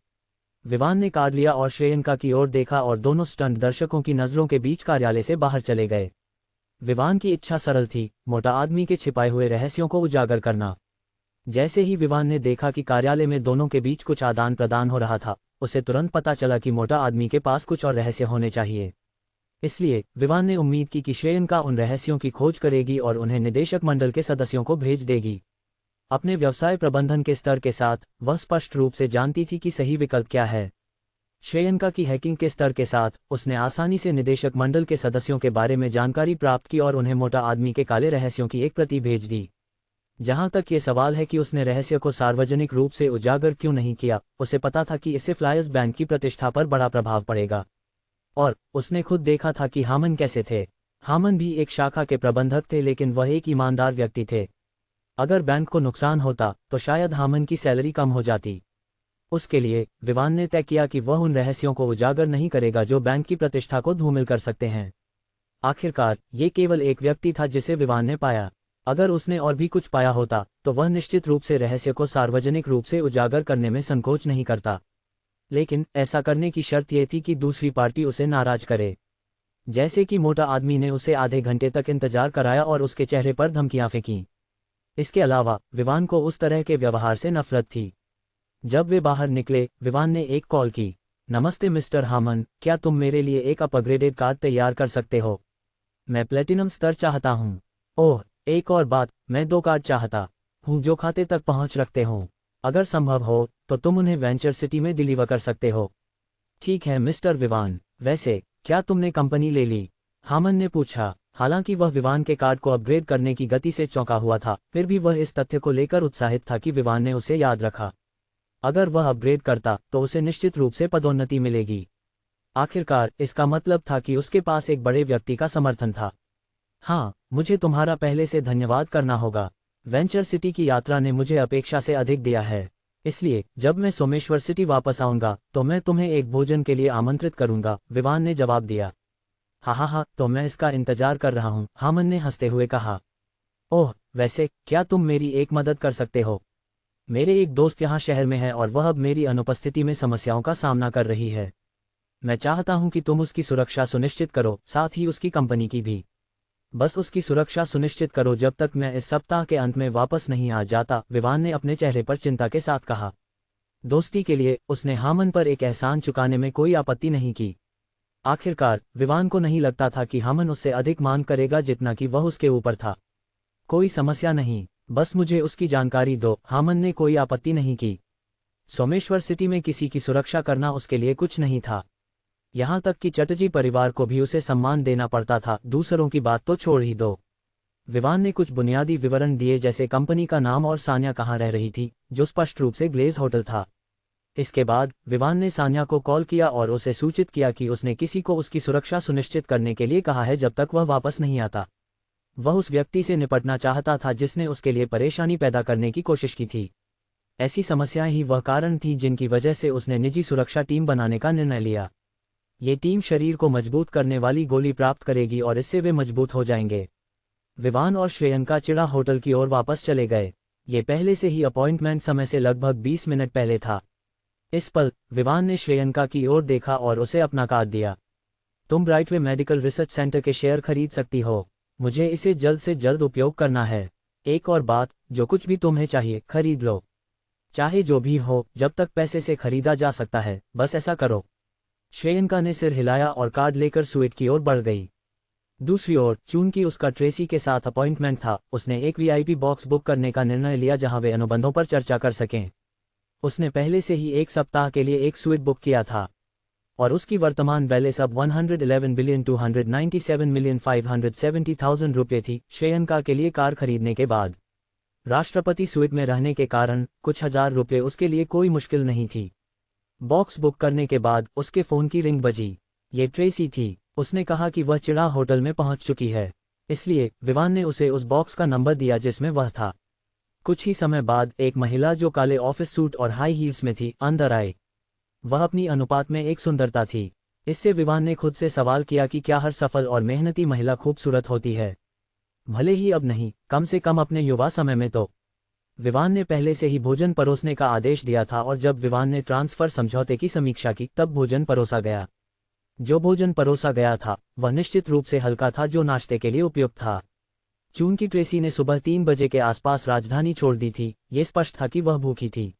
विवान ने कार्ड लिया और श्रेयंका की ओर देखा और दोनों स्टंट दर्शकों की नजरों के बीच कार्यालय से बाहर चले गए। विवान की इच्छा सरल थी, मोटा आदमी के छिपाए हुए रहस्यों को उजागर करना। जैसे ही विवान ने देखा कि कार्यालय में दोनों के बीच कुछ आदान प्रदान हो रहा था, उसे तुरंत पता चला कि मोटा आदमी के पास कुछ और रहस्य होने चाहिए। इसलिए विवान ने उम्मीद की कि श्रेयंका उन रहस्यों की खोज करेगी और उन्हें निदेशक मंडल के सदस्यों को भेज देगी। अपने व्यवसाय प्रबंधन के स्तर के साथ वह स्पष्ट रूप से जानती थी कि सही विकल्प क्या है। श्रेयंका की हैकिंग के स्तर के साथ उसने आसानी से निदेशक मंडल के सदस्यों के बारे में जानकारी प्राप्त की और उन्हें मोटा आदमी के काले रहस्यों की एक प्रति भेज दी। जहां तक ये सवाल है कि उसने रहस्य को सार्वजनिक रूप से उजागर क्यों नहीं किया, उसे पता था कि इससे फ्लायर्स बैंक की प्रतिष्ठा पर बड़ा प्रभाव पड़ेगा। और उसने खुद देखा था कि हामन कैसे थे। हामन भी एक शाखा के प्रबंधक थे, लेकिन वह एक ईमानदार व्यक्ति थे। अगर बैंक को नुकसान होता तो शायद हामन की सैलरी कम हो जाती। उसके लिए विवान ने तय किया कि वह उन रहस्यों को उजागर नहीं करेगा जो बैंक की प्रतिष्ठा को धूमिल कर सकते हैं। आखिरकार ये केवल एक व्यक्ति था जिसे विवान ने पाया। अगर उसने और भी कुछ पाया होता तो वह निश्चित रूप से रहस्य को सार्वजनिक रूप से उजागर करने में संकोच नहीं करता। लेकिन ऐसा करने की शर्त यह थी कि दूसरी पार्टी उसे नाराज करे। जैसे कि मोटा आदमी ने उसे आधे घंटे तक इंतजार कराया और उसके चेहरे पर धमकियां फेंकीं। इसके अलावा विवान को उस तरह के व्यवहार से नफरत थी। जब वे बाहर निकले, विवान ने एक कॉल की। नमस्ते मिस्टर हामन, क्या तुम मेरे लिए एक अपग्रेडेड कार्ड तैयार कर सकते हो? मैं प्लेटिनम स्तर चाहता हूँ। ओह, एक और बात, मैं 2 कार्ड चाहता हूँ जो खाते तक पहुँच रखते हों। अगर संभव हो तो तुम उन्हें वेंचर सिटी में डिलीवर कर सकते हो। ठीक है मिस्टर विवान, वैसे क्या तुमने कंपनी ले ली? हामन ने पूछा। हालांकि वह विवान के कार्ड को अपग्रेड करने की गति से चौंका हुआ था, फिर भी वह इस तथ्य को लेकर उत्साहित था कि विवान ने उसे याद रखा। अगर वह अपग्रेड करता तो उसे निश्चित रूप से पदोन्नति मिलेगी। आखिरकार इसका मतलब था कि उसके पास एक बड़े व्यक्ति का समर्थन था। हाँ, मुझे तुम्हारा पहले से धन्यवाद करना होगा। वेंचर सिटी की यात्रा ने मुझे अपेक्षा से अधिक दिया है, इसलिए जब मैं सोमेश्वर सिटी वापस आऊंगा तो मैं तुम्हें एक भोजन के लिए आमंत्रित करूंगा, विवान ने जवाब दिया। हाँ, तो मैं इसका इंतजार कर रहा हूँ, हामन ने हंसते हुए कहा। ओह, वैसे क्या तुम मेरी एक मदद कर सकते हो? मेरे एक दोस्त यहाँ शहर में है और वह अब मेरी अनुपस्थिति में समस्याओं का सामना कर रही है। मैं चाहता हूँ कि तुम उसकी सुरक्षा सुनिश्चित करो, साथ ही उसकी कंपनी की भी। बस उसकी सुरक्षा सुनिश्चित करो जब तक मैं इस सप्ताह के अंत में वापस नहीं आ जाता, विवान ने अपने चेहरे पर चिंता के साथ कहा। दोस्ती के लिए उसने हामन पर एक एहसान चुकाने में कोई आपत्ति नहीं की। आखिरकार विवान को नहीं लगता था कि हामन उससे अधिक मांग करेगा जितना कि वह उसके ऊपर था। कोई समस्या नहीं, बस मुझे उसकी जानकारी दो, हामन ने कोई आपत्ति नहीं की। सोमेश्वर सिटी में किसी की सुरक्षा करना उसके लिए कुछ नहीं था। यहाँ तक कि चटर्जी परिवार को भी उसे सम्मान देना पड़ता था, दूसरों की बात तो छोड़ ही दो। विवान ने कुछ बुनियादी विवरण दिए, जैसे कंपनी का नाम और सान्या कहाँ रह रही थी, जो स्पष्ट रूप से ग्लेज होटल था। इसके बाद विवान ने सान्या को कॉल किया और उसे सूचित किया कि उसने किसी को उसकी सुरक्षा सुनिश्चित करने के लिए कहा है जब तक वह वापस नहीं आता। वह उस व्यक्ति से निपटना चाहता था जिसने उसके लिए परेशानी पैदा करने की कोशिश की थी। ऐसी समस्याएं ही वह कारण थी जिनकी वजह से उसने निजी सुरक्षा टीम बनाने का निर्णय लिया। ये टीम शरीर को मजबूत करने वाली गोली प्राप्त करेगी और इससे वे मजबूत हो जाएंगे। विवान और श्रेयंका चिड़ा होटल की ओर वापस चले गए। ये पहले से ही अपॉइंटमेंट समय से लगभग 20 मिनट पहले था। इस पल विवान ने श्रेयंका की ओर देखा और उसे अपना कार्ड दिया। तुम ब्राइटवे मेडिकल रिसर्च सेंटर के शेयर खरीद सकती हो। मुझे इसे जल्द से जल्द उपयोग करना है। एक और बात, जो कुछ भी तुम्हें चाहिए खरीद लो, चाहे जो भी हो, जब तक पैसे से खरीदा जा सकता है, बस ऐसा करो। श्रेयंका ने सिर हिलाया और कार्ड लेकर स्वीट की ओर बढ़ गई। दूसरी ओर चूंकि उसका ट्रेसी के साथ अपॉइंटमेंट था, उसने एक वीआईपी बॉक्स बुक करने का निर्णय लिया जहां वे अनुबंधों पर चर्चा कर सकें। उसने पहले से ही एक सप्ताह के लिए एक स्वीट बुक किया था और उसकी वर्तमान बैलेंस अब 111,297,570,000 रुपये थी। श्रेयंका के लिए कार खरीदने के बाद राष्ट्रपति स्वीट में रहने के कारण कुछ हजार रुपये उसके लिए कोई मुश्किल नहीं थी। बॉक्स बुक करने के बाद उसके फ़ोन की रिंग बजी। ये ट्रेसी थी। उसने कहा कि वह चिड़ा होटल में पहुंच चुकी है, इसलिए विवान ने उसे उस बॉक्स का नंबर दिया जिसमें वह था। कुछ ही समय बाद एक महिला जो काले ऑफिस सूट और हाई हील्स में थी अंदर आई। वह अपनी अनुपात में एक सुंदरता थी। इससे विवान ने खुद से सवाल किया कि क्या हर सफल और मेहनती महिला खूबसूरत होती है? भले ही अब नहीं, कम से कम अपने युवा समय में तो। विवान ने पहले से ही भोजन परोसने का आदेश दिया था और जब विवान ने ट्रांसफर समझौते की समीक्षा की तब भोजन परोसा गया। जो भोजन परोसा गया था वह निश्चित रूप से हल्का था, जो नाश्ते के लिए उपयुक्त था। चूंकि ट्रेसी ने सुबह 3 बजे के आसपास राजधानी छोड़ दी थी, ये स्पष्ट था कि वह भूखी थी।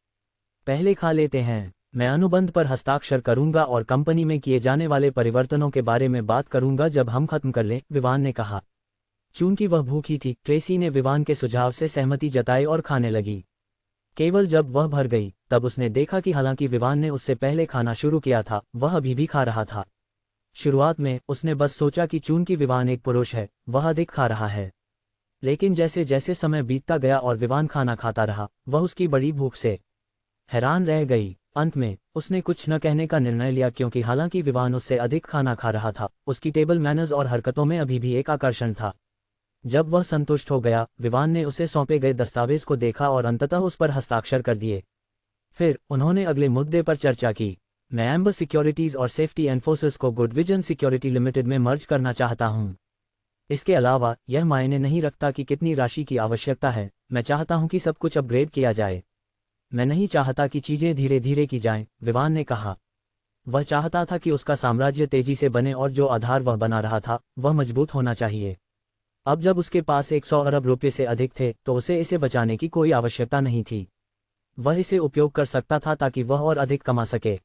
पहले खा लेते हैं। मैं अनुबंध पर हस्ताक्षर करूंगा और कंपनी में किए जाने वाले परिवर्तनों के बारे में बात करूंगा जब हम खत्म कर लें, विवान ने कहा। चूंकि वह भूखी थी, ट्रेसी ने विवान के सुझाव से सहमति जताई और खाने लगी। केवल जब वह भर गई तब उसने देखा कि हालांकि विवान ने उससे पहले खाना शुरू किया था, वह अभी भी खा रहा था। शुरुआत में उसने बस सोचा कि चूंकि विवान एक पुरुष है, वह अधिक खा रहा है। लेकिन जैसे जैसे समय बीतता गया और विवान खाना खाता रहा, वह उसकी बड़ी भूख से हैरान रह गई। अंत में उसने कुछ न कहने का निर्णय लिया, क्योंकि हालांकि विवान उससे अधिक खाना खा रहा था, उसकी टेबल मैनर्स और हरकतों में अभी भी एक आकर्षण था। जब वह संतुष्ट हो गया, विवान ने उसे सौंपे गए दस्तावेज को देखा और अंततः उस पर हस्ताक्षर कर दिए। फिर उन्होंने अगले मुद्दे पर चर्चा की। मैं एम्बर सिक्योरिटीज और सेफ्टी एनफोर्सेस को गुड विजन सिक्योरिटी लिमिटेड में मर्ज करना चाहता हूं। इसके अलावा यह मायने नहीं रखता कि कितनी राशि की आवश्यकता है, मैं चाहता हूं कि सब कुछ अपग्रेड किया जाए। मैं नहीं चाहता कि चीजें धीरे धीरे की जाएं, विवान ने कहा। वह चाहता था कि उसका साम्राज्य तेजी से बने और जो आधार वह बना रहा था वह मजबूत होना चाहिए। अब जब उसके पास 100 अरब रुपये से अधिक थे तो उसे इसे बचाने की कोई आवश्यकता नहीं थी। वह इसे उपयोग कर सकता था ताकि वह और अधिक कमा सके।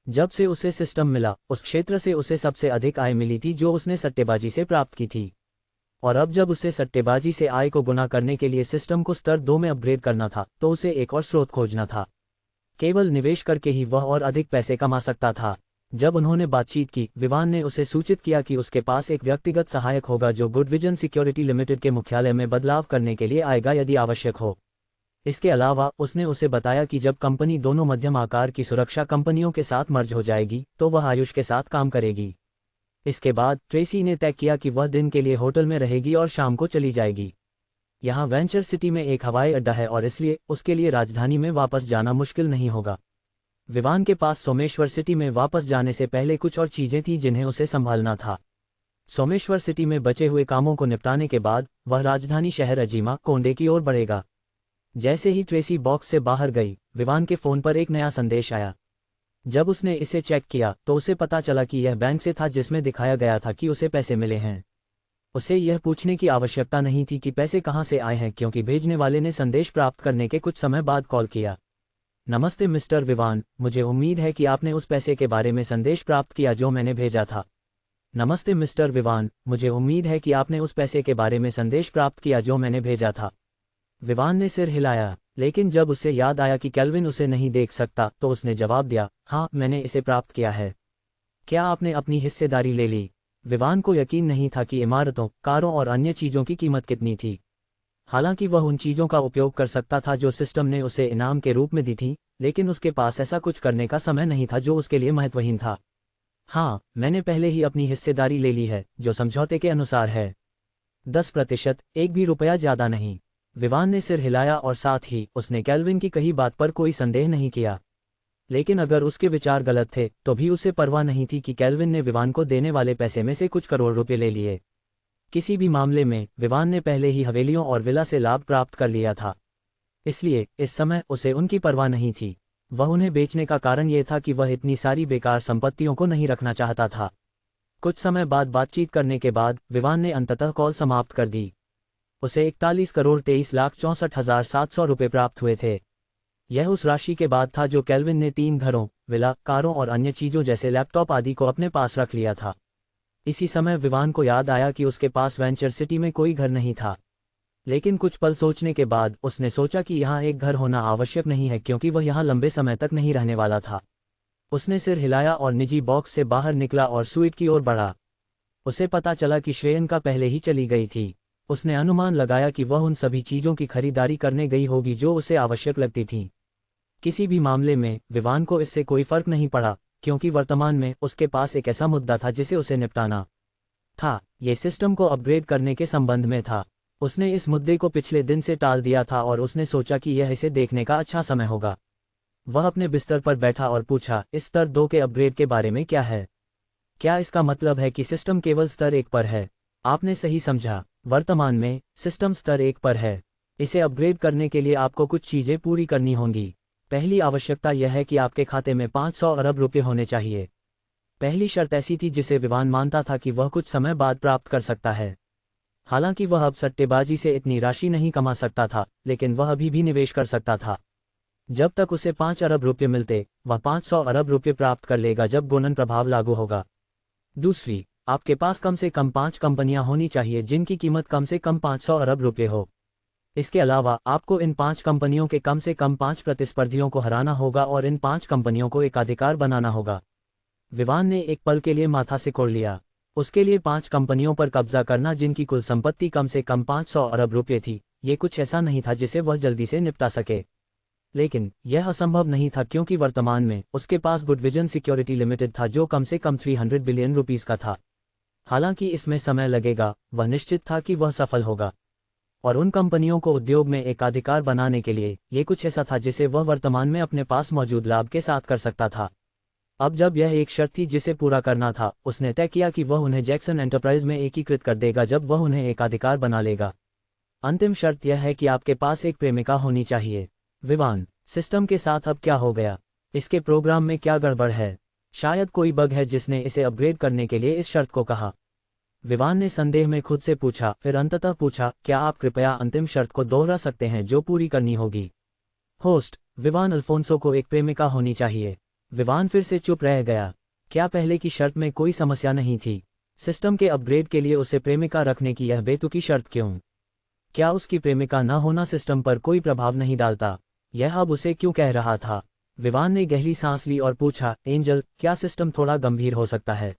जब से उसे सिस्टम मिला, उस क्षेत्र से उसे सबसे अधिक आय मिली थी जो उसने सट्टेबाजी से प्राप्त की थी। और अब जब उसे सट्टेबाजी से आय को गुना करने के लिए सिस्टम को स्तर 2 में अपग्रेड करना था, तो उसे एक और स्रोत खोजना था। केवल निवेश करके ही वह और अधिक पैसे कमा सकता था। जब उन्होंने बातचीत की, विवान ने उसे सूचित किया कि उसके पास एक व्यक्तिगत सहायक होगा जो गुड विजन सिक्योरिटी लिमिटेड के मुख्यालय में बदलाव करने के लिए आएगा यदि आवश्यक हो। इसके अलावा उसने उसे बताया कि जब कंपनी दोनों मध्यम आकार की सुरक्षा कंपनियों के साथ मर्ज हो जाएगी तो वह आयुष के साथ काम करेगी। इसके बाद ट्रेसी ने तय किया कि वह दिन के लिए होटल में रहेगी और शाम को चली जाएगी। यहाँ वेंचर सिटी में एक हवाई अड्डा है और इसलिए उसके लिए राजधानी में वापस जाना मुश्किल नहीं होगा। विवान के पास सोमेश्वर सिटी में वापस जाने से पहले कुछ और चीजें थीं जिन्हें उसे संभालना था। सोमेश्वर सिटी में बचे हुए कामों को निपटाने के बाद वह राजधानी शहर अजीमा कोंडे की ओर बढ़ेगा। जैसे ही ट्रेसी बॉक्स से बाहर गई, विवान के फोन पर एक नया संदेश आया। जब उसने इसे चेक किया तो उसे पता चला कि यह बैंक से था जिसमें दिखाया गया था कि उसे पैसे मिले हैं। उसे यह पूछने की आवश्यकता नहीं थी कि पैसे कहां से आए हैं, क्योंकि भेजने वाले ने संदेश प्राप्त करने के कुछ समय बाद कॉल किया। नमस्ते मिस्टर विवान, मुझे उम्मीद है कि आपने उस पैसे के बारे में संदेश प्राप्त किया जो मैंने भेजा था। नमस्ते मिस्टर विवान, मुझे उम्मीद है कि आपने उस पैसे के बारे में संदेश प्राप्त किया जो मैंने भेजा था। विवान ने सिर हिलाया, लेकिन जब उसे याद आया कि केल्विन उसे नहीं देख सकता तो उसने जवाब दिया, हाँ, मैंने इसे प्राप्त किया है। क्या आपने अपनी हिस्सेदारी ले ली? विवान को यकीन नहीं था कि इमारतों, कारों और अन्य चीज़ों की कीमत कितनी थी। हालांकि वह उन चीज़ों का उपयोग कर सकता था जो सिस्टम ने उसे इनाम के रूप में दी थी, लेकिन उसके पास ऐसा कुछ करने का समय नहीं था जो उसके लिए महत्वहीन था। हाँ, मैंने पहले ही अपनी हिस्सेदारी ले ली है, जो समझौते के अनुसार है। 10%, एक भी रुपया ज़्यादा नहीं। विवान ने सिर हिलाया और साथ ही उसने केल्विन की कही बात पर कोई संदेह नहीं किया। लेकिन अगर उसके विचार गलत थे तो भी उसे परवाह नहीं थी कि केल्विन ने विवान को देने वाले पैसे में से कुछ करोड़ रुपये ले लिए। किसी भी मामले में विवान ने पहले ही हवेलियों और विला से लाभ प्राप्त कर लिया था, इसलिए इस समय उसे उनकी परवाह नहीं थी। वह उन्हें बेचने का कारण ये था कि वह इतनी सारी बेकार संपत्तियों को नहीं रखना चाहता था। कुछ समय बाद बातचीत करने के बाद विवान ने अंततः कॉल समाप्त कर दी। उसे 41,23,64,700 रुपये प्राप्त हुए थे। यह उस राशि के बाद था जो केल्विन ने 3 घरों, विला, कारों और अन्य चीज़ों जैसे लैपटॉप आदि को अपने पास रख लिया था। इसी समय विवान को याद आया कि उसके पास वेंचर सिटी में कोई घर नहीं था। लेकिन कुछ पल सोचने के बाद उसने सोचा कि यहाँ एक घर होना आवश्यक नहीं है क्योंकि वह यहाँ लंबे समय तक नहीं रहने वाला था। उसने सिर हिलाया और निजी बॉक्स से बाहर निकला और स्वीट की ओर बढ़ा। उसे पता चला कि श्रेयनका पहले ही चली गई थी। उसने अनुमान लगाया कि वह उन सभी चीज़ों की खरीदारी करने गई होगी जो उसे आवश्यक लगती थीं। किसी भी मामले में विवान को इससे कोई फर्क नहीं पड़ा, क्योंकि वर्तमान में उसके पास एक ऐसा मुद्दा था जिसे उसे निपटाना था। ये सिस्टम को अपग्रेड करने के संबंध में था। उसने इस मुद्दे को पिछले दिन से टाल दिया था और उसने सोचा कि यह इसे देखने का अच्छा समय होगा। वह अपने बिस्तर पर बैठा और पूछा, इस स्तर 2 के अपग्रेड के बारे में क्या है? क्या इसका मतलब है कि सिस्टम केवल स्तर 1 पर है? आपने सही समझा। वर्तमान में सिस्टम स्तर 1 पर है। इसे अपग्रेड करने के लिए आपको कुछ चीज़ें पूरी करनी होंगी। पहली आवश्यकता यह है कि आपके खाते में 500 अरब रुपये होने चाहिए। पहली शर्त ऐसी थी जिसे विवान मानता था कि वह कुछ समय बाद प्राप्त कर सकता है। हालांकि वह अब सट्टेबाजी से इतनी राशि नहीं कमा सकता था, लेकिन वह अभी भी निवेश कर सकता था। जब तक उसे 5 अरब रुपये मिलते, वह 500 अरब रुपये प्राप्त कर लेगा जब गुणन प्रभाव लागू होगा। दूसरी, आपके पास कम से कम 5 कंपनियां होनी चाहिए जिनकी कीमत कम से कम 500 अरब रुपये हो। इसके अलावा आपको इन 5 कंपनियों के कम से कम 5 प्रतिस्पर्धियों को हराना होगा और इन 5 कंपनियों को एकाधिकार बनाना होगा। विवान ने एक पल के लिए माथा सिकोड़ लिया। उसके लिए 5 कंपनियों पर कब्जा करना जिनकी कुल संपत्ति कम से कम 500 अरब रुपये थी, ये कुछ ऐसा नहीं था जिसे वह जल्दी से निपटा सके। लेकिन यह असंभव नहीं था क्योंकि वर्तमान में उसके पास गुडविजन सिक्योरिटी लिमिटेड था जो कम से कम 300 बिलियन रुपीस का था। हालांकि इसमें समय लगेगा, वह निश्चित था कि वह सफल होगा। और उन कंपनियों को उद्योग में एकाधिकार बनाने के लिए ये कुछ ऐसा था जिसे वह वर्तमान में अपने पास मौजूद लाभ के साथ कर सकता था। अब जब यह एक शर्त थी जिसे पूरा करना था, उसने तय किया कि वह उन्हें जैक्सन एंटरप्राइज में एकीकृत कर देगा जब वह उन्हें एकाधिकार बना लेगा। अंतिम शर्त यह है कि आपके पास एक प्रेमिका होनी चाहिए। विवान, सिस्टम के साथ अब क्या हो गया? इसके प्रोग्राम में क्या गड़बड़ है? शायद कोई बग है जिसने इसे अपग्रेड करने के लिए इस शर्त को कहा। विवान ने संदेह में खुद से पूछा, फिर अंततः पूछा, क्या आप कृपया अंतिम शर्त को दोहरा सकते हैं जो पूरी करनी होगी? होस्ट, विवान अल्फोंसो को एक प्रेमिका होनी चाहिए। विवान फिर से चुप रह गया। क्या पहले की शर्त में कोई समस्या नहीं थी? सिस्टम के अपग्रेड के लिए उसे प्रेमिका रखने की यह बेतुकी शर्त क्यों? क्या उसकी प्रेमिका न होना सिस्टम पर कोई प्रभाव नहीं डालता? यह अब उसे क्यों कह रहा था? विवान ने गहरी सांस ली और पूछा, एंजल, क्या सिस्टम थोड़ा गंभीर हो सकता है?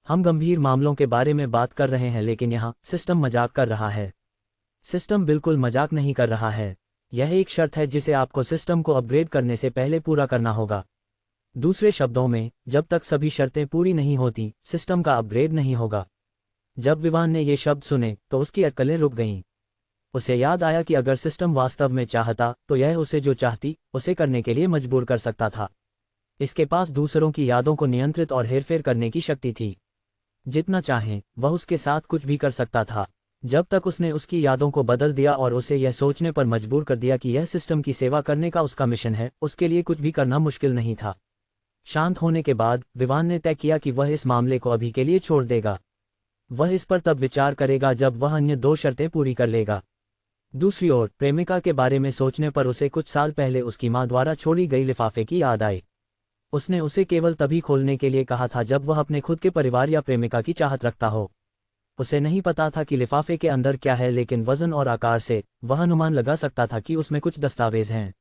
हम गंभीर मामलों के बारे में बात कर रहे हैं लेकिन यहाँ सिस्टम मजाक कर रहा है। सिस्टम बिल्कुल मजाक नहीं कर रहा है। यह एक शर्त है जिसे आपको सिस्टम को अपग्रेड करने से पहले पूरा करना होगा। दूसरे शब्दों में, जब तक सभी शर्तें पूरी नहीं होती, सिस्टम का अपग्रेड नहीं होगा। जब विवान ने ये शब्द सुने तो उसकी अटकलें रुक गईं। उसे याद आया कि अगर सिस्टम वास्तव में चाहता तो यह उसे जो चाहती उसे करने के लिए मजबूर कर सकता था। इसके पास दूसरों की यादों को नियंत्रित और हेरफेर करने की शक्ति थी। जितना चाहें वह उसके साथ कुछ भी कर सकता था। जब तक उसने उसकी यादों को बदल दिया और उसे यह सोचने पर मजबूर कर दिया कि यह सिस्टम की सेवा करने का उसका मिशन है, उसके लिए कुछ भी करना मुश्किल नहीं था। शांत होने के बाद विवान ने तय किया कि वह इस मामले को अभी के लिए छोड़ देगा। वह इस पर तब विचार करेगा जब वह अन्य 2 शर्तें पूरी कर लेगा। दूसरी ओर प्रेमिका के बारे में सोचने पर उसे कुछ साल पहले उसकी मां द्वारा छोड़ी गई लिफाफे की याद आई। उसने उसे केवल तभी खोलने के लिए कहा था जब वह अपने खुद के परिवार या प्रेमिका की चाहत रखता हो। उसे नहीं पता था कि लिफाफे के अंदर क्या है, लेकिन वजन और आकार से वह अनुमान लगा सकता था कि उसमें कुछ दस्तावेज हैं।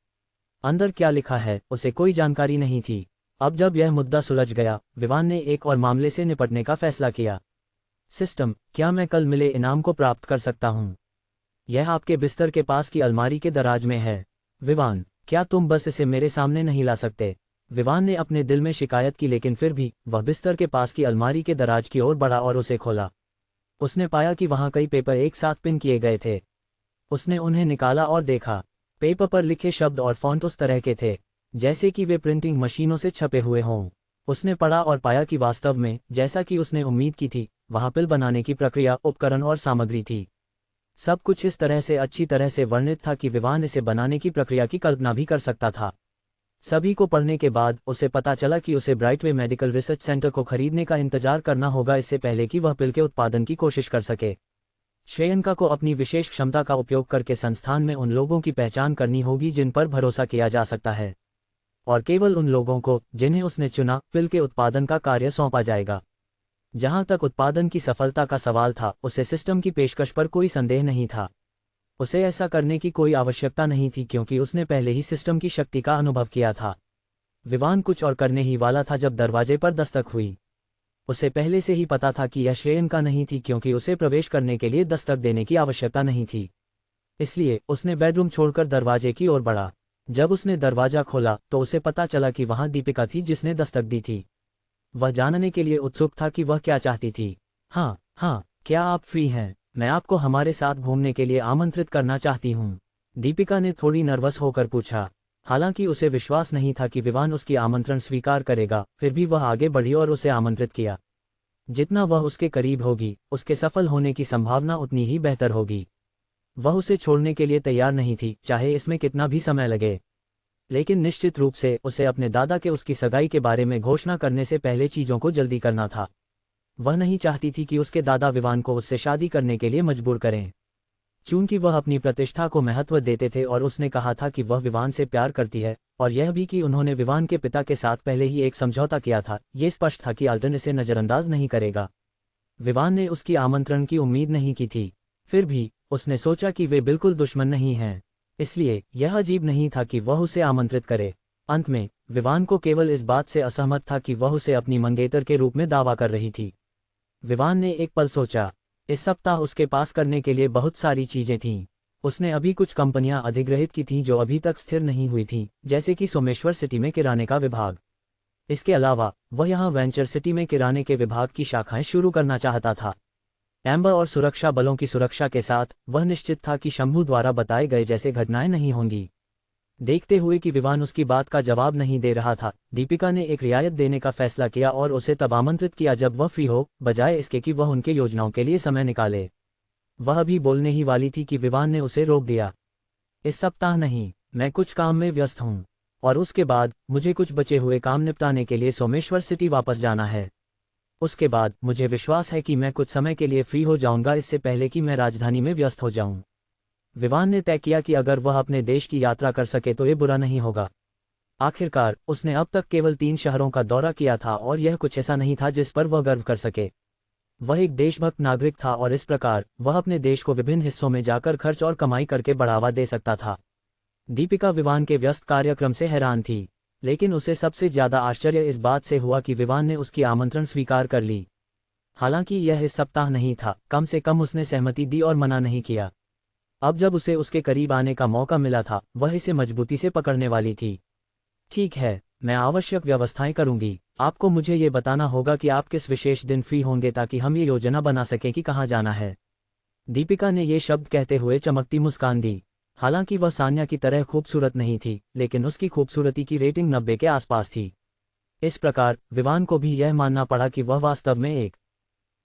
अंदर क्या लिखा है उसे कोई जानकारी नहीं थी। अब जब यह मुद्दा सुलझ गया, विवान ने एक और मामले से निपटने का फैसला किया। सिस्टम, क्या मैं कल मिले इनाम को प्राप्त कर सकता हूँ? यह आपके बिस्तर के पास की अलमारी के दराज में है। विवान, क्या तुम बस इसे मेरे सामने नहीं ला सकते? विवान ने अपने दिल में शिकायत की, लेकिन फिर भी वह बिस्तर के पास की अलमारी के दराज की ओर बढ़ा और उसे खोला। उसने पाया कि वहाँ कई पेपर एक साथ पिन किए गए थे। उसने उन्हें निकाला और देखा। पेपर पर लिखे शब्द और फॉन्ट उस तरह के थे जैसे कि वे प्रिंटिंग मशीनों से छपे हुए हों। उसने पढ़ा और पाया कि वास्तव में, जैसा कि उसने उम्मीद की थी, वहाँ पिल बनाने की प्रक्रिया, उपकरण और सामग्री थी। सब कुछ इस तरह से अच्छी तरह से वर्णित था कि विवान इसे बनाने की प्रक्रिया की कल्पना भी कर सकता था। सभी को पढ़ने के बाद उसे पता चला कि उसे ब्राइटवे मेडिकल रिसर्च सेंटर को खरीदने का इंतजार करना होगा, इससे पहले कि वह पिल के उत्पादन की कोशिश कर सके। श्रेयंका को अपनी विशेष क्षमता का उपयोग करके संस्थान में उन लोगों की पहचान करनी होगी जिन पर भरोसा किया जा सकता है, और केवल उन लोगों को जिन्हें उसने चुना पिल के उत्पादन का कार्य सौंपा जाएगा। जहां तक उत्पादन की सफलता का सवाल था, उसे सिस्टम की पेशकश पर कोई संदेह नहीं था। उसे ऐसा करने की कोई आवश्यकता नहीं थी क्योंकि उसने पहले ही सिस्टम की शक्ति का अनुभव किया था। विवान कुछ और करने ही वाला था जब दरवाजे पर दस्तक हुई। उसे पहले से ही पता था कि यह श्रेयंका नहीं थी क्योंकि उसे प्रवेश करने के लिए दस्तक देने की आवश्यकता नहीं थी। इसलिए उसने बेडरूम छोड़कर दरवाजे की ओर बढ़ा। जब उसने दरवाजा खोला तो उसे पता चला कि वहां दीपिका थी जिसने दस्तक दी थी। वह जानने के लिए उत्सुक था कि वह क्या चाहती थी। हाँ, क्या आप फ्री हैं? मैं आपको हमारे साथ घूमने के लिए आमंत्रित करना चाहती हूँ, दीपिका ने थोड़ी नर्वस होकर पूछा। हालांकि उसे विश्वास नहीं था कि विवान उसकी आमंत्रण स्वीकार करेगा, फिर भी वह आगे बढ़ी और उसे आमंत्रित किया। जितना वह उसके करीब होगी, उसके सफल होने की संभावना उतनी ही बेहतर होगी। वह उसे छोड़ने के लिए तैयार नहीं थी, चाहे इसमें कितना भी समय लगे। लेकिन निश्चित रूप से उसे अपने दादा के उसकी सगाई के बारे में घोषणा करने से पहले चीजों को जल्दी करना था। वह नहीं चाहती थी कि उसके दादा विवान को उससे शादी करने के लिए मजबूर करें। चूंकि वह अपनी प्रतिष्ठा को महत्व देते थे और उसने कहा था कि वह विवान से प्यार करती है, और यह भी कि उन्होंने विवान के पिता के साथ पहले ही एक समझौता किया था, ये स्पष्ट था कि आल्टन इसे नजरअंदाज नहीं करेगा। विवान ने उसकी आमंत्रण की उम्मीद नहीं की थी, फिर भी उसने सोचा कि वे बिल्कुल दुश्मन नहीं हैं, इसलिए यह अजीब नहीं था कि वह उसे आमंत्रित करे। अंत में विवान को केवल इस बात से असहमत था कि वह उसे अपनी मंगेतर के रूप में दावा कर रही थी। विवान ने एक पल सोचा। इस सप्ताह उसके पास करने के लिए बहुत सारी चीजें थीं। उसने अभी कुछ कंपनियां अधिग्रहित की थीं जो अभी तक स्थिर नहीं हुई थीं, जैसे कि सोमेश्वर सिटी में किराने का विभाग। इसके अलावा वह यहां वेंचर सिटी में किराने के विभाग की शाखाएं शुरू करना चाहता था। एम्बर और सुरक्षा बलों की सुरक्षा के साथ वह निश्चित था कि शंभू द्वारा बताए गए जैसे घटनाएं नहीं होंगी। देखते हुए कि विवान उसकी बात का जवाब नहीं दे रहा था, दीपिका ने एक रियायत देने का फैसला किया और उसे तब आमंत्रित किया जब वह फ्री हो, बजाय इसके कि वह उनके योजनाओं के लिए समय निकाले। वह भी बोलने ही वाली थी कि विवान ने उसे रोक दिया। इस सप्ताह नहीं, मैं कुछ काम में व्यस्त हूँ, और उसके बाद मुझे कुछ बचे हुए काम निपटाने के लिए सोमेश्वर सिटी वापस जाना है। उसके बाद मुझे विश्वास है कि मैं कुछ समय के लिए फ्री हो जाऊंगा, इससे पहले कि मैं राजधानी में व्यस्त हो जाऊं। विवान ने तय किया कि अगर वह अपने देश की यात्रा कर सके तो ये बुरा नहीं होगा। आखिरकार उसने अब तक केवल 3 शहरों का दौरा किया था और यह कुछ ऐसा नहीं था जिस पर वह गर्व कर सके। वह एक देशभक्त नागरिक था और इस प्रकार वह अपने देश को विभिन्न हिस्सों में जाकर खर्च और कमाई करके बढ़ावा दे सकता था। दीपिका विवान के व्यस्त कार्यक्रम से हैरान थी, लेकिन उसे सबसे ज्यादा आश्चर्य इस बात से हुआ कि विवान ने उसकी आमंत्रण स्वीकार कर ली। हालांकि यह इस सप्ताह नहीं था, कम से कम उसने सहमति दी और मना नहीं किया। अब जब उसे उसके करीब आने का मौका मिला था, वह इसे मजबूती से पकड़ने वाली थी। ठीक है, मैं आवश्यक व्यवस्थाएं करूंगी। आपको मुझे ये बताना होगा कि आप किस विशेष दिन फ्री होंगे ताकि हम ये योजना बना सकें कि कहाँ जाना है। दीपिका ने ये शब्द कहते हुए चमकती मुस्कान दी। हालांकि वह सान्या की तरह खूबसूरत नहीं थी, लेकिन उसकी खूबसूरती की रेटिंग 90 के आसपास थी। इस प्रकार विवान को भी यह मानना पड़ा कि वह वास्तव में एक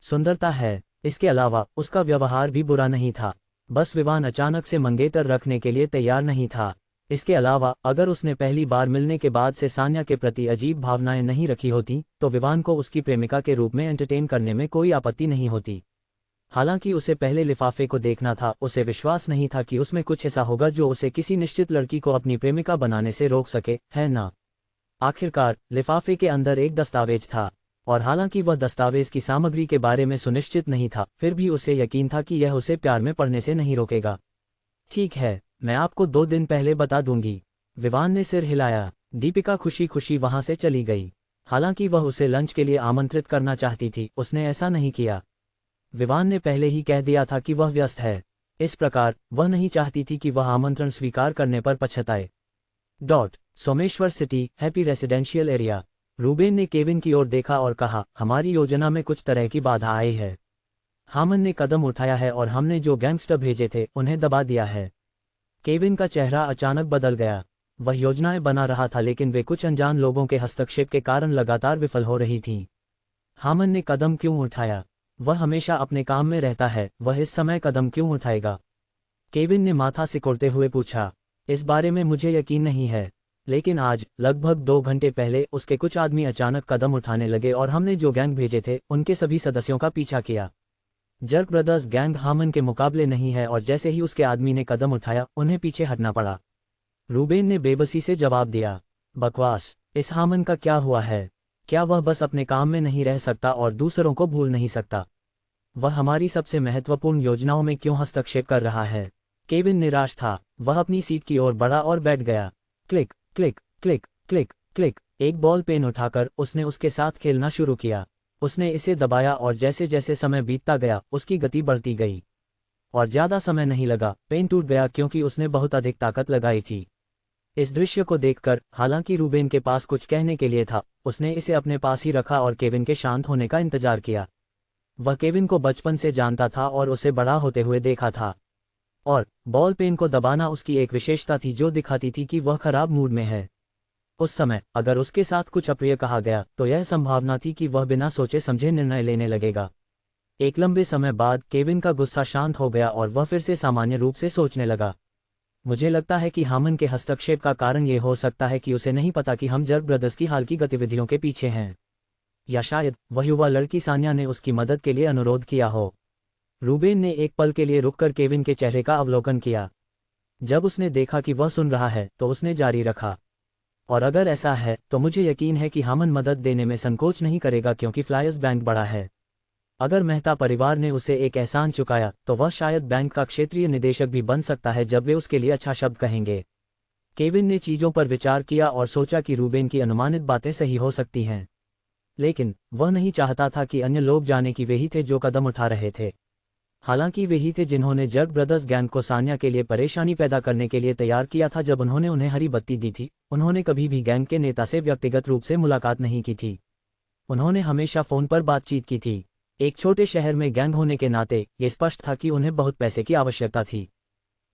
सुंदरता है। इसके अलावा उसका व्यवहार भी बुरा नहीं था, बस विवान अचानक से मंगेतर रखने के लिए तैयार नहीं था। इसके अलावा अगर उसने पहली बार मिलने के बाद से सान्या के प्रति अजीब भावनाएं नहीं रखी होती, तो विवान को उसकी प्रेमिका के रूप में एंटरटेन करने में कोई आपत्ति नहीं होती। हालांकि उसे पहले लिफाफे को देखना था, उसे विश्वास नहीं था कि उसमें कुछ ऐसा होगा जो उसे किसी निश्चित लड़की को अपनी प्रेमिका बनाने से रोक सके, है ना? आखिरकार लिफाफे के अंदर एक दस्तावेज था, और हालांकि वह दस्तावेज की सामग्री के बारे में सुनिश्चित नहीं था, फिर भी उसे यकीन था कि यह उसे प्यार में पड़ने से नहीं रोकेगा। ठीक है, मैं आपको 2 दिन पहले बता दूंगी। विवान ने सिर हिलाया। दीपिका खुशी खुशी वहां से चली गई। हालांकि वह उसे लंच के लिए आमंत्रित करना चाहती थी, उसने ऐसा नहीं किया। विवान ने पहले ही कह दिया था कि वह व्यस्त है। इस प्रकार वह नहीं चाहती थी कि वह आमंत्रण स्वीकार करने पर पछताए। Someshwar city, happy residential area. Ruben ने केविन की ओर देखा और कहा, हमारी योजना में कुछ तरह की बाधा आई है। हामन ने कदम उठाया है और हमने जो गैंगस्टर भेजे थे उन्हें दबा दिया है। केविन का चेहरा अचानक बदल गया। वह योजनाएं बना रहा था लेकिन वे कुछ अनजान लोगों के हस्तक्षेप के कारण लगातार विफल हो रही थीं। हामन ने कदम क्यों उठाया? वह हमेशा अपने काम में रहता है, वह इस समय कदम क्यों उठाएगा? केविन ने माथा सिकोड़ते हुए पूछा। इस बारे में मुझे यकीन नहीं है, लेकिन आज लगभग 2 घंटे पहले उसके कुछ आदमी अचानक कदम उठाने लगे और हमने जो गैंग भेजे थे उनके सभी सदस्यों का पीछा किया। जर्क ब्रदर्स गैंग हामन के मुकाबले नहीं है और जैसे ही उसके आदमी ने कदम उठाया उन्हें पीछे हटना पड़ा। रूबेन ने बेबसी से जवाब दिया, बकवास। इस हामन का क्या हुआ है? क्या वह बस अपने काम में नहीं रह सकता और दूसरों को भूल नहीं सकता? वह हमारी सबसे महत्वपूर्ण योजनाओं में क्यों हस्तक्षेप कर रहा है? केविन निराश था। वह अपनी सीट की ओर बढ़ा और बैठ गया। Click click click click click. एक बॉल पेन उठाकर उसने उसके साथ खेलना शुरू किया। उसने इसे दबाया और जैसे जैसे समय बीतता गया उसकी गति बढ़ती गई। और ज़्यादा समय नहीं लगा, पेन टूट गया क्योंकि उसने बहुत अधिक ताकत लगाई थी। इस दृश्य को देखकर, हालांकि रूबेन के पास कुछ कहने के लिए था, उसने इसे अपने पास ही रखा और केविन के शांत होने का इंतजार किया। वह केविन को बचपन से जानता था और उसे बड़ा होते हुए देखा था। और बॉल पेन को दबाना उसकी एक विशेषता थी जो दिखाती थी कि वह खराब मूड में है। उस समय अगर उसके साथ कुछ अप्रिय कहा गया तो यह संभावना थी कि वह बिना सोचे समझे निर्णय लेने लगेगा। एक लंबे समय बाद केविन का गुस्सा शांत हो गया और वह फिर से सामान्य रूप से सोचने लगा। मुझे लगता है कि हामन के हस्तक्षेप का कारण ये हो सकता है कि उसे नहीं पता कि हम जर्क ब्रदर्स की हाल की गतिविधियों के पीछे हैं। या शायद वह युवा लड़की सान्या ने उसकी मदद के लिए अनुरोध किया हो। रूबेन ने एक पल के लिए रुककर केविन के चेहरे का अवलोकन किया। जब उसने देखा कि वह सुन रहा है तो उसने जारी रखा, और अगर ऐसा है तो मुझे यकीन है कि हामन मदद देने में संकोच नहीं करेगा क्योंकि फ्लायर्स बैंक बड़ा है। अगर मेहता परिवार ने उसे एक एहसान चुकाया तो वह शायद बैंक का क्षेत्रीय निदेशक भी बन सकता है जब वे उसके लिए अच्छा शब्द कहेंगे। केविन ने चीज़ों पर विचार किया और सोचा कि रूबेन की अनुमानित बातें सही हो सकती हैं, लेकिन वह नहीं चाहता था कि अन्य लोग जाने कि वे ही थे जो कदम उठा रहे थे। हालांकि वे ही थे जिन्होंने जर्क ब्रदर्स गैंग को सान्या के लिए परेशानी पैदा करने के लिए तैयार किया था। जब उन्होंने उन्हें हरी बत्ती दी थी, उन्होंने कभी भी गैंग के नेता से व्यक्तिगत रूप से मुलाकात नहीं की थी। उन्होंने हमेशा फ़ोन पर बातचीत की थी। एक छोटे शहर में गैंग होने के नाते ये स्पष्ट था कि उन्हें बहुत पैसे की आवश्यकता थी,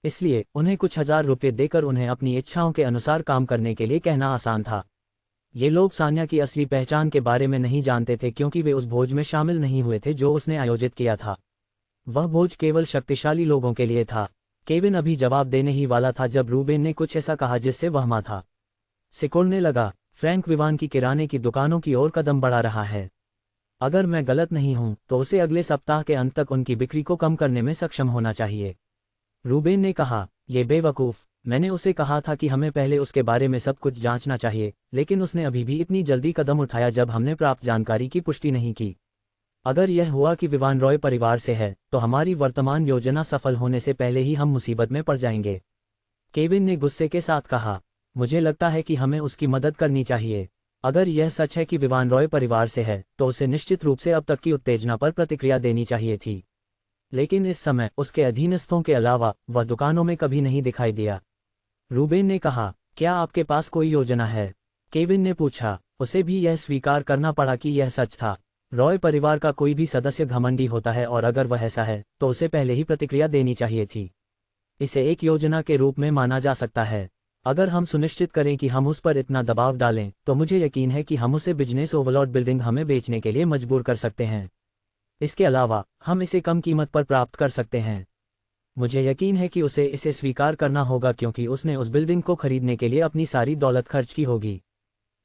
इसलिए उन्हें कुछ हजार रुपये देकर उन्हें अपनी इच्छाओं के अनुसार काम करने के लिए कहना आसान था। ये लोग सान्या की असली पहचान के बारे में नहीं जानते थे क्योंकि वे उस भोज में शामिल नहीं हुए थे जो उसने आयोजित किया था। वह भोज केवल शक्तिशाली लोगों के लिए था। केविन अभी जवाब देने ही वाला था जब रूबेन ने कुछ ऐसा कहा जिससे वह माथा सिकोड़ने लगा। फ्रैंक विवान की किराने की दुकानों की ओर कदम बढ़ा रहा है। अगर मैं गलत नहीं हूं तो उसे अगले सप्ताह के अंत तक उनकी बिक्री को कम करने में सक्षम होना चाहिए। रूबेन ने कहा, ये बेवकूफ़। मैंने उसे कहा था कि हमें पहले उसके बारे में सब कुछ जांचना चाहिए, लेकिन उसने अभी भी इतनी जल्दी कदम उठाया जब हमने प्राप्त जानकारी की पुष्टि नहीं की। अगर यह हुआ कि विवान रॉय परिवार से है तो हमारी वर्तमान योजना सफल होने से पहले ही हम मुसीबत में पड़ जाएंगे। केविन ने गुस्से के साथ कहा, मुझे लगता है कि हमें उसकी मदद करनी चाहिए। अगर यह सच है कि विवान रॉय परिवार से है तो उसे निश्चित रूप से अब तक की उत्तेजना पर प्रतिक्रिया देनी चाहिए थी, लेकिन इस समय उसके अधीनस्थों के अलावा वह दुकानों में कभी नहीं दिखाई दिया। रूबेन ने कहा, क्या आपके पास कोई योजना है? केविन ने पूछा। उसे भी यह स्वीकार करना पड़ा कि यह सच था। रॉय परिवार का कोई भी सदस्य घमंडी होता है और अगर वह ऐसा है तो उसे पहले ही प्रतिक्रिया देनी चाहिए थी। इसे एक योजना के रूप में माना जा सकता है। अगर हम सुनिश्चित करें कि हम उस पर इतना दबाव डालें तो मुझे यकीन है कि हम उसे बिजनेस ओवरलॉट बिल्डिंग हमें बेचने के लिए मजबूर कर सकते हैं। इसके अलावा हम इसे कम कीमत पर प्राप्त कर सकते हैं। मुझे यकीन है कि उसे इसे स्वीकार करना होगा क्योंकि उसने उस बिल्डिंग को खरीदने के लिए अपनी सारी दौलत खर्च की होगी।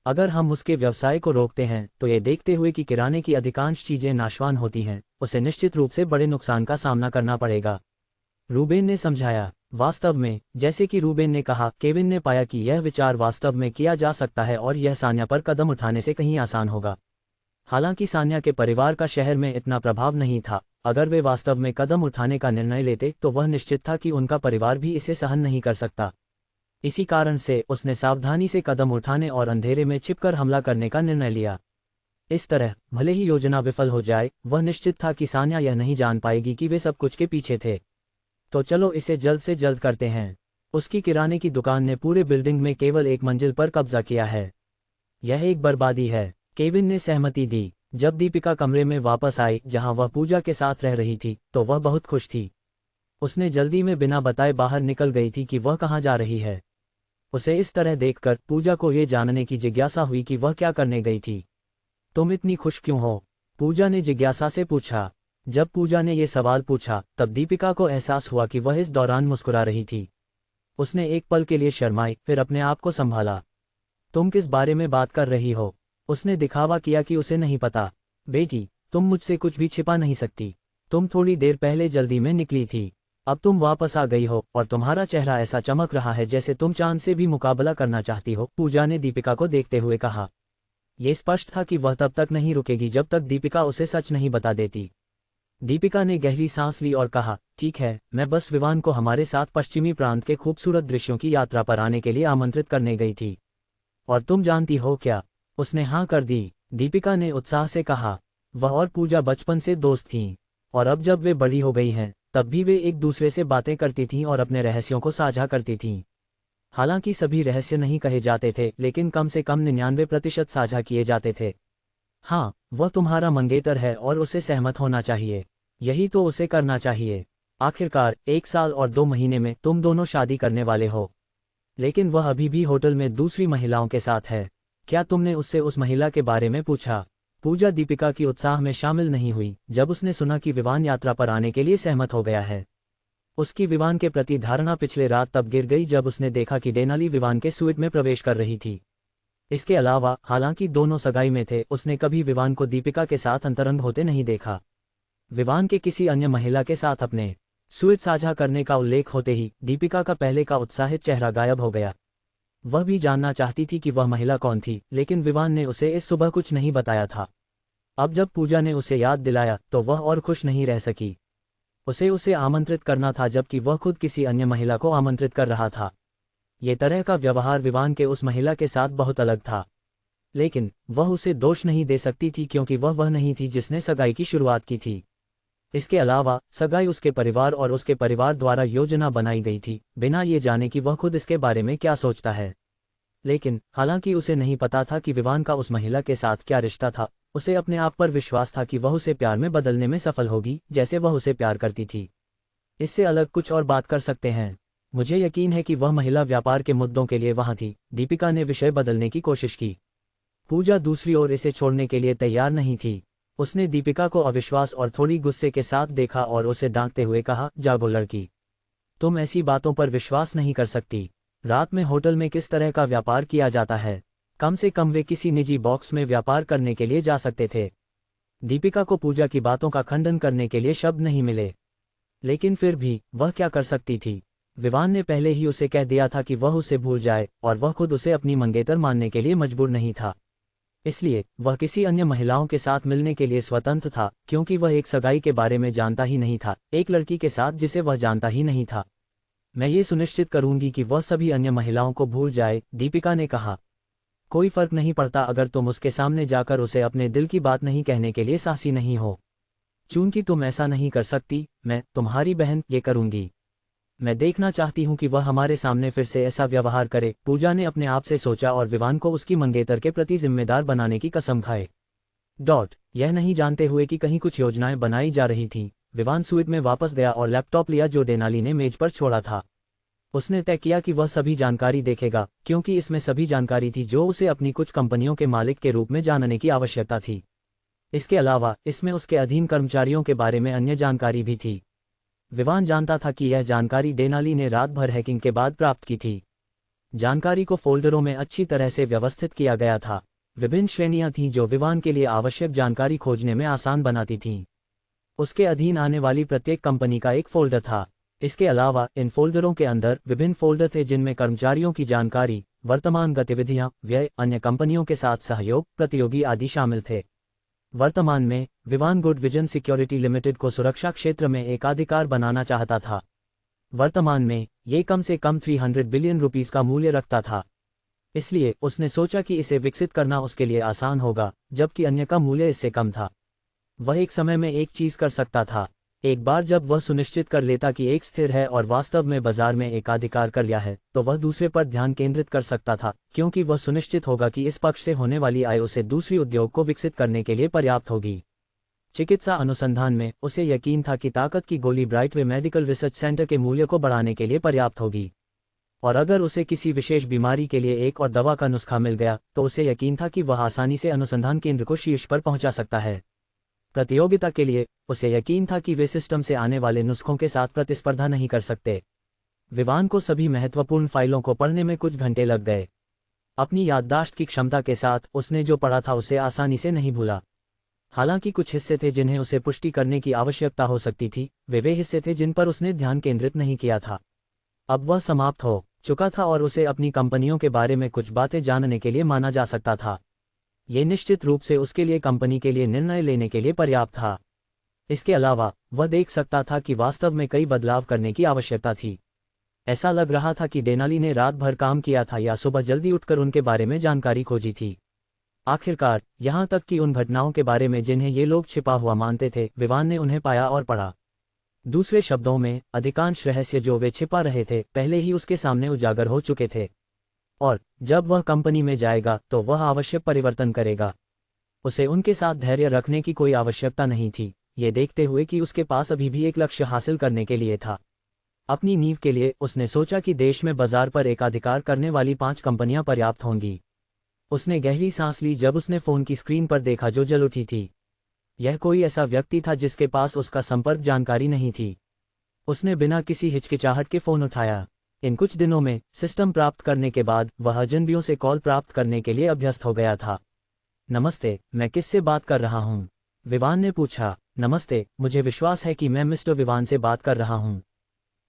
अगर हम उसके व्यवसाय को रोकते हैं तो ये देखते हुए कि किराने की अधिकांश चीज़ें नाशवान होती हैं, उसे निश्चित रूप से बड़े नुकसान का सामना करना पड़ेगा। रूबेन ने समझाया। वास्तव में, जैसे कि रूबेन ने कहा, केविन ने पाया कि यह विचार वास्तव में किया जा सकता है और यह सान्या पर कदम उठाने से कहीं आसान होगा। हालांकि सान्या के परिवार का शहर में इतना प्रभाव नहीं था। अगर वे वास्तव में कदम उठाने का निर्णय लेते तो वह निश्चित था कि उनका परिवार भी इसे सहन नहीं कर सकता। इसी कारण से उसने सावधानी से कदम उठाने और अंधेरे में छिपकर हमला करने का निर्णय लिया। इस तरह भले ही योजना विफल हो जाए, वह निश्चित था कि सान्या यह नहीं जान पाएगी कि वे सब कुछ के पीछे थे। तो चलो इसे जल्द से जल्द करते हैं। उसकी किराने की दुकान ने पूरे बिल्डिंग में केवल एक मंजिल पर कब्जा किया है। यह एक बर्बादी है। केविन ने सहमति दी। जब दीपिका कमरे में वापस आई जहां वह पूजा के साथ रह रही थी, तो वह बहुत खुश थी। उसने जल्दी में बिना बताए बाहर निकल गई थी कि वह कहाँ जा रही है। उसे इस तरह देखकर पूजा को ये जानने की जिज्ञासा हुई कि वह क्या करने गई थी। तुम इतनी खुश क्यों हो? पूजा ने जिज्ञासा से पूछा। जब पूजा ने ये सवाल पूछा तब दीपिका को एहसास हुआ कि वह इस दौरान मुस्कुरा रही थी। उसने एक पल के लिए शर्माई, फिर अपने आप को संभाला। तुम किस बारे में बात कर रही हो? उसने दिखावा किया कि उसे नहीं पता। बेटी, तुम मुझसे कुछ भी छिपा नहीं सकती। तुम थोड़ी देर पहले जल्दी में निकली थी, अब तुम वापस आ गई हो और तुम्हारा चेहरा ऐसा चमक रहा है जैसे तुम चांद से भी मुकाबला करना चाहती हो, पूजा ने दीपिका को देखते हुए कहा। यह स्पष्ट था कि वह तब तक नहीं रुकेगी जब तक दीपिका उसे सच नहीं बता देती। दीपिका ने गहरी सांस ली और कहा, ठीक है, मैं बस विवान को हमारे साथ पश्चिमी प्रांत के खूबसूरत दृश्यों की यात्रा पर आने के लिए आमंत्रित करने गई थी। और तुम जानती हो क्या? उसने हाँ कर दी। दीपिका ने उत्साह से कहा। वह और पूजा बचपन से दोस्त थीं, और अब जब वे बड़ी हो गई हैं तब भी वे एक दूसरे से बातें करती थीं और अपने रहस्यों को साझा करती थीं। हालांकि सभी रहस्य नहीं कहे जाते थे, लेकिन कम से कम 99% साझा किए जाते थे। हाँ, वह तुम्हारा मंगेतर है और उसे सहमत होना चाहिए। यही तो उसे करना चाहिए। आखिरकार 1 साल और 2 महीने में तुम दोनों शादी करने वाले हो। लेकिन वह अभी भी होटल में दूसरी महिलाओं के साथ है। क्या तुमने उससे उस महिला के बारे में पूछा? पूजा दीपिका की उत्साह में शामिल नहीं हुई जब उसने सुना कि विवान यात्रा पर आने के लिए सहमत हो गया है। उसकी विवान के प्रति धारणा पिछले रात तब गिर गई जब उसने देखा कि डेनाली विवान के स्वीट में प्रवेश कर रही थी। इसके अलावा, हालांकि दोनों सगाई में थे, उसने कभी विवान को दीपिका के साथ अंतरंग होते नहीं देखा। विवान के किसी अन्य महिला के साथ अपने स्वीट साझा करने का उल्लेख होते ही दीपिका का पहले का उत्साहित चेहरा गायब हो गया। वह भी जानना चाहती थी कि वह महिला कौन थी, लेकिन विवान ने उसे इस सुबह कुछ नहीं बताया था। अब जब पूजा ने उसे याद दिलाया तो वह और खुश नहीं रह सकी। उसे आमंत्रित करना था जबकि वह खुद किसी अन्य महिला को आमंत्रित कर रहा था। ये तरह का व्यवहार विवान के उस महिला के साथ बहुत अलग था। लेकिन वह उसे दोष नहीं दे सकती थी क्योंकि वह नहीं थी जिसने सगाई की शुरुआत की थी। इसके अलावा, सगाई उसके परिवार और उसके परिवार द्वारा योजना बनाई गई थी, बिना ये जाने कि वह खुद इसके बारे में क्या सोचता है। लेकिन हालांकि उसे नहीं पता था कि विवान का उस महिला के साथ क्या रिश्ता था, उसे अपने आप पर विश्वास था कि वह उसे प्यार में बदलने में सफल होगी जैसे वह उसे प्यार करती थी। इससे अलग कुछ और बात कर सकते हैं। मुझे यकीन है कि वह महिला व्यापार के मुद्दों के लिए वहां थी। दीपिका ने विषय बदलने की कोशिश की। पूजा दूसरी ओर इसे छोड़ने के लिए तैयार नहीं थी। उसने दीपिका को अविश्वास और थोड़ी गुस्से के साथ देखा और उसे डांटते हुए कहा, जागो लड़की, तुम ऐसी बातों पर विश्वास नहीं कर सकती। रात में होटल में किस तरह का व्यापार किया जाता है? कम से कम वे किसी निजी बॉक्स में व्यापार करने के लिए जा सकते थे। दीपिका को पूजा की बातों का खंडन करने के लिए शब्द नहीं मिले, लेकिन फिर भी वह क्या कर सकती थी? विवान ने पहले ही उसे कह दिया था कि वह उसे भूल जाए और वह खुद उसे अपनी मंगेतर मानने के लिए मजबूर नहीं था। इसलिए वह किसी अन्य महिलाओं के साथ मिलने के लिए स्वतंत्र था, क्योंकि वह एक सगाई के बारे में जानता ही नहीं था, एक लड़की के साथ जिसे वह जानता ही नहीं था। मैं ये सुनिश्चित करूंगी कि वह सभी अन्य महिलाओं को भूल जाए, दीपिका ने कहा। कोई फर्क नहीं पड़ता अगर तुम उसके सामने जाकर उसे अपने दिल की बात नहीं कहने के लिए साहसी नहीं हो। चूंकि तुम ऐसा नहीं कर सकती, मैं, तुम्हारी बहन, ये करूंगी। मैं देखना चाहती हूं कि वह हमारे सामने फिर से ऐसा व्यवहार करे। पूजा ने अपने आप से सोचा और विवान को उसकी मंगेतर के प्रति जिम्मेदार बनाने की कसम खाए। यह नहीं जानते हुए कि कहीं कुछ योजनाएं बनाई जा रही थीं, विवान स्वीट में वापस गया और लैपटॉप लिया जो डेनाली ने मेज पर छोड़ा था। उसने तय किया कि वह सभी जानकारी देखेगा, क्योंकि इसमें सभी जानकारी थी जो उसे अपनी कुछ कंपनियों के मालिक के रूप में जानने की आवश्यकता थी। इसके अलावा इसमें उसके अधीन कर्मचारियों के बारे में अन्य जानकारी भी थी। विवान जानता था कि यह जानकारी डेनाली ने रात भर हैकिंग के बाद प्राप्त की थी। जानकारी को फोल्डरों में अच्छी तरह से व्यवस्थित किया गया था। विभिन्न श्रेणियां थीं जो विवान के लिए आवश्यक जानकारी खोजने में आसान बनाती थीं। उसके अधीन आने वाली प्रत्येक कंपनी का एक फोल्डर था। इसके अलावा इन फोल्डरों के अंदर विभिन्न फोल्डर थे जिनमें कर्मचारियों की जानकारी, वर्तमान गतिविधियां, व्यय, अन्य कंपनियों के साथ सहयोग, प्रतियोगी आदि शामिल थे। वर्तमान में Vivaan good vision security limited को सुरक्षा क्षेत्र में एकाधिकार बनाना चाहता था। वर्तमान में ये कम से कम 300 बिलियन रुपीस का मूल्य रखता था। इसलिए उसने सोचा कि इसे विकसित करना उसके लिए आसान होगा, जबकि अन्य का मूल्य इससे कम था। वह एक समय में एक चीज कर सकता था। एक बार जब वह सुनिश्चित कर लेता कि एक स्थिर है और वास्तव में बाजार में एकाधिकार कर लिया है, तो वह दूसरे पर ध्यान केंद्रित कर सकता था, क्योंकि वह सुनिश्चित होगा कि इस पक्ष से होने वाली आय उसे दूसरी उद्योग को विकसित करने के लिए पर्याप्त होगी। चिकित्सा अनुसंधान में उसे यकीन था कि ताकत की गोली ब्राइटवे मेडिकल रिसर्च सेंटर के मूल्य को बढ़ाने के लिए पर्याप्त होगी। और अगर उसे किसी विशेष बीमारी के लिए एक और दवा का नुस्खा मिल गया, तो उसे यकीन था कि वह आसानी से अनुसंधान केंद्र को शीर्ष पर पहुंचा सकता है। प्रतियोगिता के लिए उसे यकीन था कि वे सिस्टम से आने वाले नुस्खों के साथ प्रतिस्पर्धा नहीं कर सकते। विवान को सभी महत्वपूर्ण फाइलों को पढ़ने में कुछ घंटे लग गए। अपनी याददाश्त की क्षमता के साथ उसने जो पढ़ा था उसे आसानी से नहीं भूला। हालांकि कुछ हिस्से थे जिन्हें उसे पुष्टि करने की आवश्यकता हो सकती थी, वे हिस्से थे जिन पर उसने ध्यान केंद्रित नहीं किया था। अब वह समाप्त हो चुका था और उसे अपनी कंपनियों के बारे में कुछ बातें जानने के लिए माना जा सकता था। ये निश्चित रूप से उसके लिए कंपनी के लिए निर्णय लेने के लिए पर्याप्त था। इसके अलावा वह देख सकता था कि वास्तव में कई बदलाव करने की आवश्यकता थी। ऐसा लग रहा था कि डेनाली ने रात भर काम किया था या सुबह जल्दी उठकर उनके बारे में जानकारी खोजी थी। आखिरकार यहाँ तक कि उन घटनाओं के बारे में जिन्हें ये लोग छिपा हुआ मानते थे, विवान ने उन्हें पाया और पढ़ा। दूसरे शब्दों में, अधिकांश रहस्य जो वे छिपा रहे थे पहले ही उसके सामने उजागर हो चुके थे। और जब वह कंपनी में जाएगा तो वह आवश्यक परिवर्तन करेगा। उसे उनके साथ धैर्य रखने की कोई आवश्यकता नहीं थी, ये देखते हुए कि उसके पास अभी भी एक लक्ष्य हासिल करने के लिए था। अपनी नींव के लिए उसने सोचा कि देश में बाजार पर एकाधिकार करने वाली 5 कंपनियां पर्याप्त होंगी। उसने गहरी सांस ली जब उसने फोन की स्क्रीन पर देखा जो जल उठी थी। यह कोई ऐसा व्यक्ति था जिसके पास उसका संपर्क जानकारी नहीं थी। उसने बिना किसी हिचकिचाहट के फोन उठाया। इन कुछ दिनों में सिस्टम प्राप्त करने के बाद वह अजनबियों से कॉल प्राप्त करने के लिए अभ्यस्त हो गया था। नमस्ते, मैं किससे बात कर रहा हूँ? विवान ने पूछा। नमस्ते, मुझे विश्वास है कि मैं मिस्टर विवान से बात कर रहा हूँ,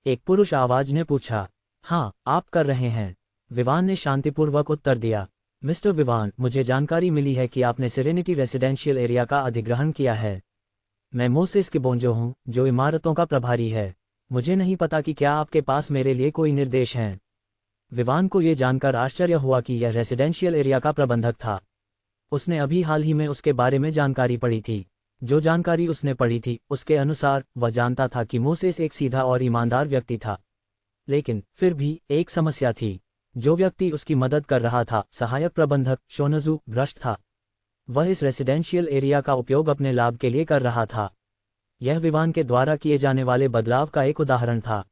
एक पुरुष आवाज ने पूछा। हाँ, आप कर रहे हैं, विवान ने शांतिपूर्वक उत्तर दिया। मिस्टर विवान, मुझे जानकारी मिली है कि आपने सेरेनिटी रेसिडेंशियल एरिया का अधिग्रहण किया है। मैं मोसेस किबोंजो हूँ, जो इमारतों का प्रभारी है। मुझे नहीं पता कि क्या आपके पास मेरे लिए कोई निर्देश हैं। विवान को ये जानकर आश्चर्य हुआ कि यह रेसिडेंशियल एरिया का प्रबंधक था। उसने अभी हाल ही में उसके बारे में जानकारी पढ़ी थी। जो जानकारी उसने पढ़ी थी उसके अनुसार वह जानता था कि मोसेस एक सीधा और ईमानदार व्यक्ति था। लेकिन फिर भी एक समस्या थी। जो व्यक्ति उसकी मदद कर रहा था, सहायक प्रबंधक शोनजू, भ्रष्ट था। वह इस रेसिडेंशियल एरिया का उपयोग अपने लाभ के लिए कर रहा था। यह विवान के द्वारा किए जाने वाले बदलाव का एक उदाहरण था।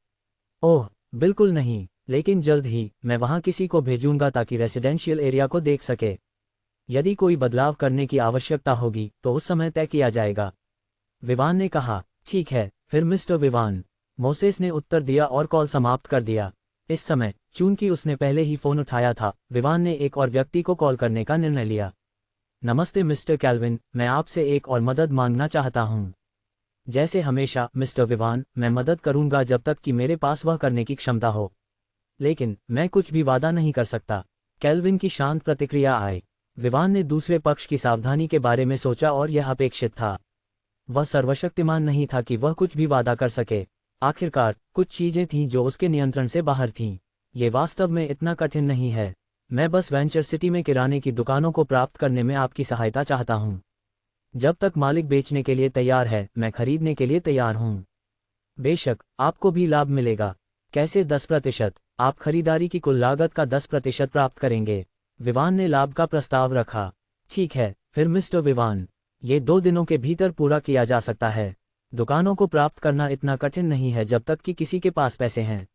ओह, बिल्कुल नहीं, लेकिन जल्द ही मैं वहां किसी को भेजूंगा ताकि रेसिडेंशियल एरिया को देख सके। यदि कोई बदलाव करने की आवश्यकता होगी तो उस समय तय किया जाएगा। विवान ने कहा। ठीक है, फिर मिस्टर विवान, मोसेस ने उत्तर दिया और कॉल समाप्त कर दिया। इस समय, चूंकि उसने पहले ही फोन उठाया था, विवान ने एक और व्यक्ति को कॉल करने का निर्णय लिया। नमस्ते मिस्टर कैल्विन, मैं आपसे एक और मदद मांगना चाहता हूँ। जैसे हमेशा मिस्टर विवान, मैं मदद करूंगा जब तक कि मेरे पास वह करने की क्षमता हो, लेकिन मैं कुछ भी वादा नहीं कर सकता। कैल्विन की शांत प्रतिक्रिया आई। विवान ने दूसरे पक्ष की सावधानी के बारे में सोचा और यह अपेक्षित था। वह सर्वशक्तिमान नहीं था कि वह कुछ भी वादा कर सके। आखिरकार कुछ चीजें थीं जो उसके नियंत्रण से बाहर थीं। ये वास्तव में इतना कठिन नहीं है। मैं बस वेंचर सिटी में किराने की दुकानों को प्राप्त करने में आपकी सहायता चाहता हूँ। जब तक मालिक बेचने के लिए तैयार है, मैं खरीदने के लिए तैयार हूँ। बेशक, आपको भी लाभ मिलेगा। कैसे 10%? आप खरीदारी की कुल लागत का 10% प्राप्त करेंगे। विवान ने लाभ का प्रस्ताव रखा। ठीक है, फिर मिस्टर विवान, ये 2 दिनों के भीतर पूरा किया जा सकता है। दुकानों को प्राप्त करना इतना कठिन नहीं है जब तक कि किसी के पास पैसे हैं।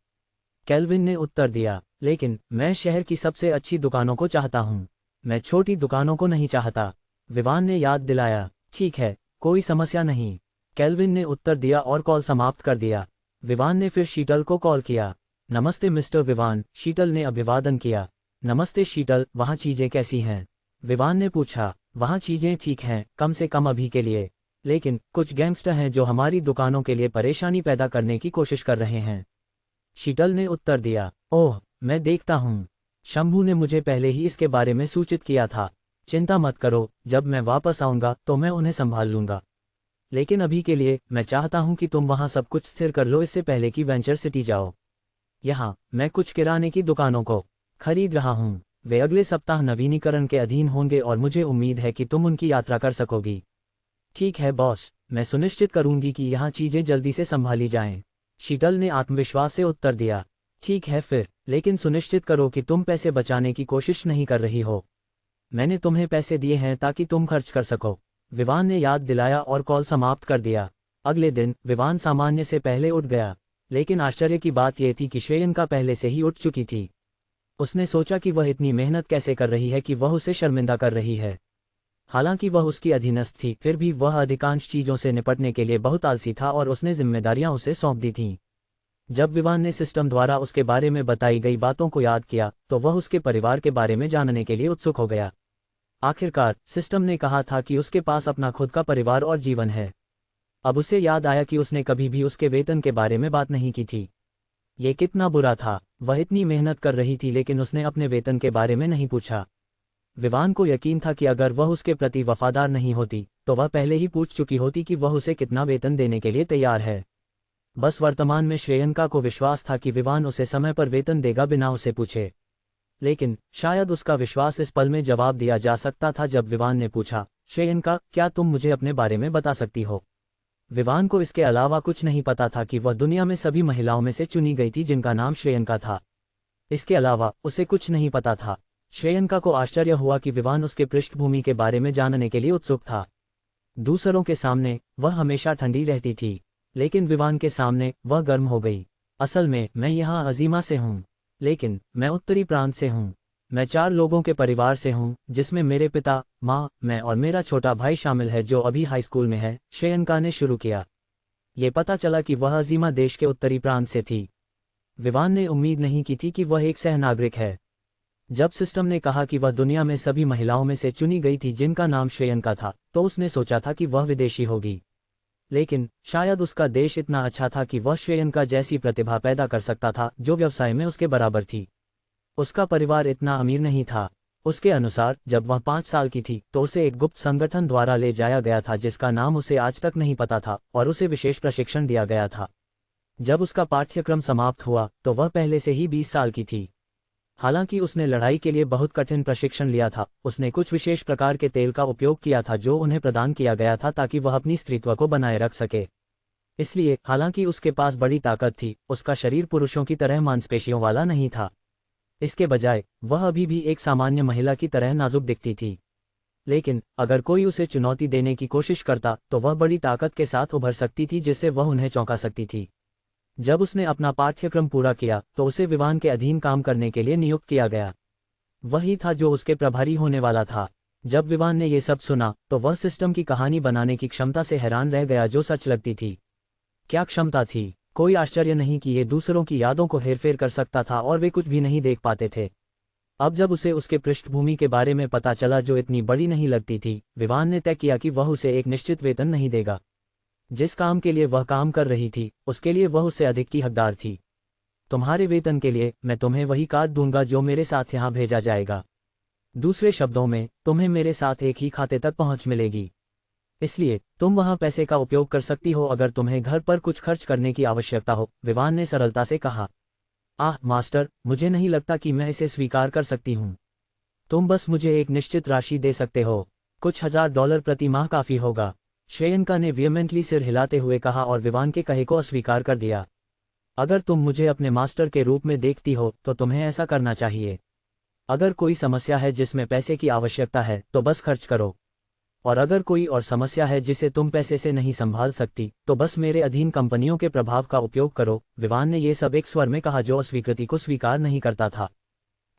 कैल्विन ने उत्तर दिया। लेकिन मैं शहर की सबसे अच्छी दुकानों को चाहता हूँ, मैं छोटी दुकानों को नहीं चाहता, विवान ने याद दिलाया। ठीक है, कोई समस्या नहीं, कैल्विन ने उत्तर दिया और कॉल समाप्त कर दिया। विवान ने फिर शीतल को कॉल किया। नमस्ते मिस्टर विवान, शीतल ने अभिवादन किया। नमस्ते शीतल, वहाँ चीजें कैसी हैं? विवान ने पूछा। वहाँ चीजें ठीक हैं, कम से कम अभी के लिए, लेकिन कुछ गैंगस्टर हैं जो हमारी दुकानों के लिए परेशानी पैदा करने की कोशिश कर रहे हैं, शीतल ने उत्तर दिया। ओह, मैं देखता हूँ, शंभू ने मुझे पहले ही इसके बारे में सूचित किया था। चिंता मत करो, जब मैं वापस आऊँगा तो मैं उन्हें संभाल लूँगा। लेकिन अभी के लिए मैं चाहता हूँ कि तुम वहाँ सब कुछ स्थिर कर लो इससे पहले कि वेंचर सिटी जाओ। यहाँ मैं कुछ किराने की दुकानों को खरीद रहा हूँ। वे अगले सप्ताह नवीनीकरण के अधीन होंगे और मुझे उम्मीद है कि तुम उनकी यात्रा कर सकोगी। ठीक है बॉस, मैं सुनिश्चित करूंगी कि यहाँ चीजें जल्दी से संभाली जाएं। शीतल ने आत्मविश्वास से उत्तर दिया। ठीक है फिर, लेकिन सुनिश्चित करो कि तुम पैसे बचाने की कोशिश नहीं कर रही हो। मैंने तुम्हें पैसे दिए हैं ताकि तुम खर्च कर सको, विवान ने याद दिलाया और कॉल समाप्त कर दिया। अगले दिन विवान सामान्य से पहले उठ गया, लेकिन आश्चर्य की बात यह थी कि श्रेयंका पहले से ही उठ चुकी थी। उसने सोचा कि वह इतनी मेहनत कैसे कर रही है कि वह उसे शर्मिंदा कर रही है। हालांकि वह उसकी अधीनस्थ थी, फिर भी वह अधिकांश चीजों से निपटने के लिए बहुत आलसी था और उसने जिम्मेदारियां उसे सौंप दी थीं। जब विवान ने सिस्टम द्वारा उसके बारे में बताई गई बातों को याद किया तो वह उसके परिवार के बारे में जानने के लिए उत्सुक हो गया। आखिरकार सिस्टम ने कहा था कि उसके पास अपना खुद का परिवार और जीवन है। अब उसे याद आया कि उसने कभी भी उसके वेतन के बारे में बात नहीं की थी। ये कितना बुरा था, वह इतनी मेहनत कर रही थी लेकिन उसने अपने वेतन के बारे में नहीं पूछा। विवान को यकीन था कि अगर वह उसके प्रति वफादार नहीं होती तो वह पहले ही पूछ चुकी होती कि वह उसे कितना वेतन देने के लिए तैयार है। बस वर्तमान में श्रेयंका को विश्वास था कि विवान उसे समय पर वेतन देगा बिना उसे पूछे। लेकिन शायद उसका विश्वास इस पल में जवाब दिया जा सकता था जब विवान ने पूछा, श्रेयंका, क्या तुम मुझे अपने बारे में बता सकती हो? विवान को इसके अलावा कुछ नहीं पता था कि वह दुनिया में सभी महिलाओं में से चुनी गई थी जिनका नाम श्रेयंका था। इसके अलावा उसे कुछ नहीं पता था। श्रेयंका को आश्चर्य हुआ कि विवान उसके पृष्ठभूमि के बारे में जानने के लिए उत्सुक था। दूसरों के सामने वह हमेशा ठंडी रहती थी, लेकिन विवान के सामने वह गर्म हो गई। असल में मैं यहाँ अजीमा से हूँ, लेकिन मैं उत्तरी प्रांत से हूँ। मैं 4 लोगों के परिवार से हूँ, जिसमें मेरे पिता, माँ, मैं और मेरा छोटा भाई शामिल है जो अभी हाई स्कूल में है, श्रेयंका ने शुरू किया। ये पता चला कि वह अजीमा देश के उत्तरी प्रांत से थी। विवान ने उम्मीद नहीं की थी कि वह एक सहनागरिक है। जब सिस्टम ने कहा कि वह दुनिया में सभी महिलाओं में से चुनी गई थी जिनका नाम श्रेयंका था, तो उसने सोचा था कि वह विदेशी होगी। लेकिन शायद उसका देश इतना अच्छा था कि वह श्रेयंका जैसी प्रतिभा पैदा कर सकता था जो व्यवसाय में उसके बराबर थी। उसका परिवार इतना अमीर नहीं था। उसके अनुसार जब वह 5 साल की थी तो उसे एक गुप्त संगठन द्वारा ले जाया गया था जिसका नाम उसे आज तक नहीं पता था और उसे विशेष प्रशिक्षण दिया गया था। जब उसका पाठ्यक्रम समाप्त हुआ तो वह पहले से ही 20 साल की थी। हालांकि उसने लड़ाई के लिए बहुत कठिन प्रशिक्षण लिया था। उसने कुछ विशेष प्रकार के तेल का उपयोग किया था जो उन्हें प्रदान किया गया था ताकि वह अपनी स्त्रीत्व को बनाए रख सके। इसलिए हालांकि उसके पास बड़ी ताकत थी, उसका शरीर पुरुषों की तरह मांसपेशियों वाला नहीं था। इसके बजाय वह अभी भी एक सामान्य महिला की तरह नाजुक दिखती थी। लेकिन अगर कोई उसे चुनौती देने की कोशिश करता तो वह बड़ी ताकत के साथ उभर सकती थी जिससे वह उन्हें चौंका सकती थी। जब उसने अपना पाठ्यक्रम पूरा किया तो उसे विवान के अधीन काम करने के लिए नियुक्त किया गया। वही था जो उसके प्रभारी होने वाला था। जब विवान ने ये सब सुना तो वह सिस्टम की कहानी बनाने की क्षमता से हैरान रह गया जो सच लगती थी। क्या क्षमता थी! कोई आश्चर्य नहीं कि ये दूसरों की यादों को हेरफेर कर सकता था और वे कुछ भी नहीं देख पाते थे। अब जब उसे उसके पृष्ठभूमि के बारे में पता चला जो इतनी बड़ी नहीं लगती थी, विवान ने तय किया कि वह उसे एक निश्चित वेतन नहीं देगा। जिस काम के लिए वह काम कर रही थी उसके लिए वह उससे अधिक की हकदार थी। तुम्हारे वेतन के लिए मैं तुम्हें वही कार्ड दूंगा जो मेरे साथ यहाँ भेजा जाएगा। दूसरे शब्दों में, तुम्हें मेरे साथ एक ही खाते तक पहुँच मिलेगी। इसलिए तुम वहाँ पैसे का उपयोग कर सकती हो अगर तुम्हें घर पर कुछ खर्च करने की आवश्यकता हो, विवान ने सरलता से कहा। आह मास्टर, मुझे नहीं लगता कि मैं इसे स्वीकार कर सकती हूँ। तुम बस मुझे एक निश्चित राशि दे सकते हो। कुछ $1000 प्रति माह काफ़ी होगा, श्रेयंका ने वियमेंटली सिर हिलाते हुए कहा और विवान के कहे को अस्वीकार कर दिया। अगर तुम मुझे अपने मास्टर के रूप में देखती हो तो तुम्हें ऐसा करना चाहिए। अगर कोई समस्या है जिसमें पैसे की आवश्यकता है तो बस खर्च करो, और अगर कोई और समस्या है जिसे तुम पैसे से नहीं संभाल सकती तो बस मेरे अधीन कंपनियों के प्रभाव का उपयोग करो। विवान ने ये सब एक स्वर में कहा जो अस्वीकृति को स्वीकार नहीं करता था।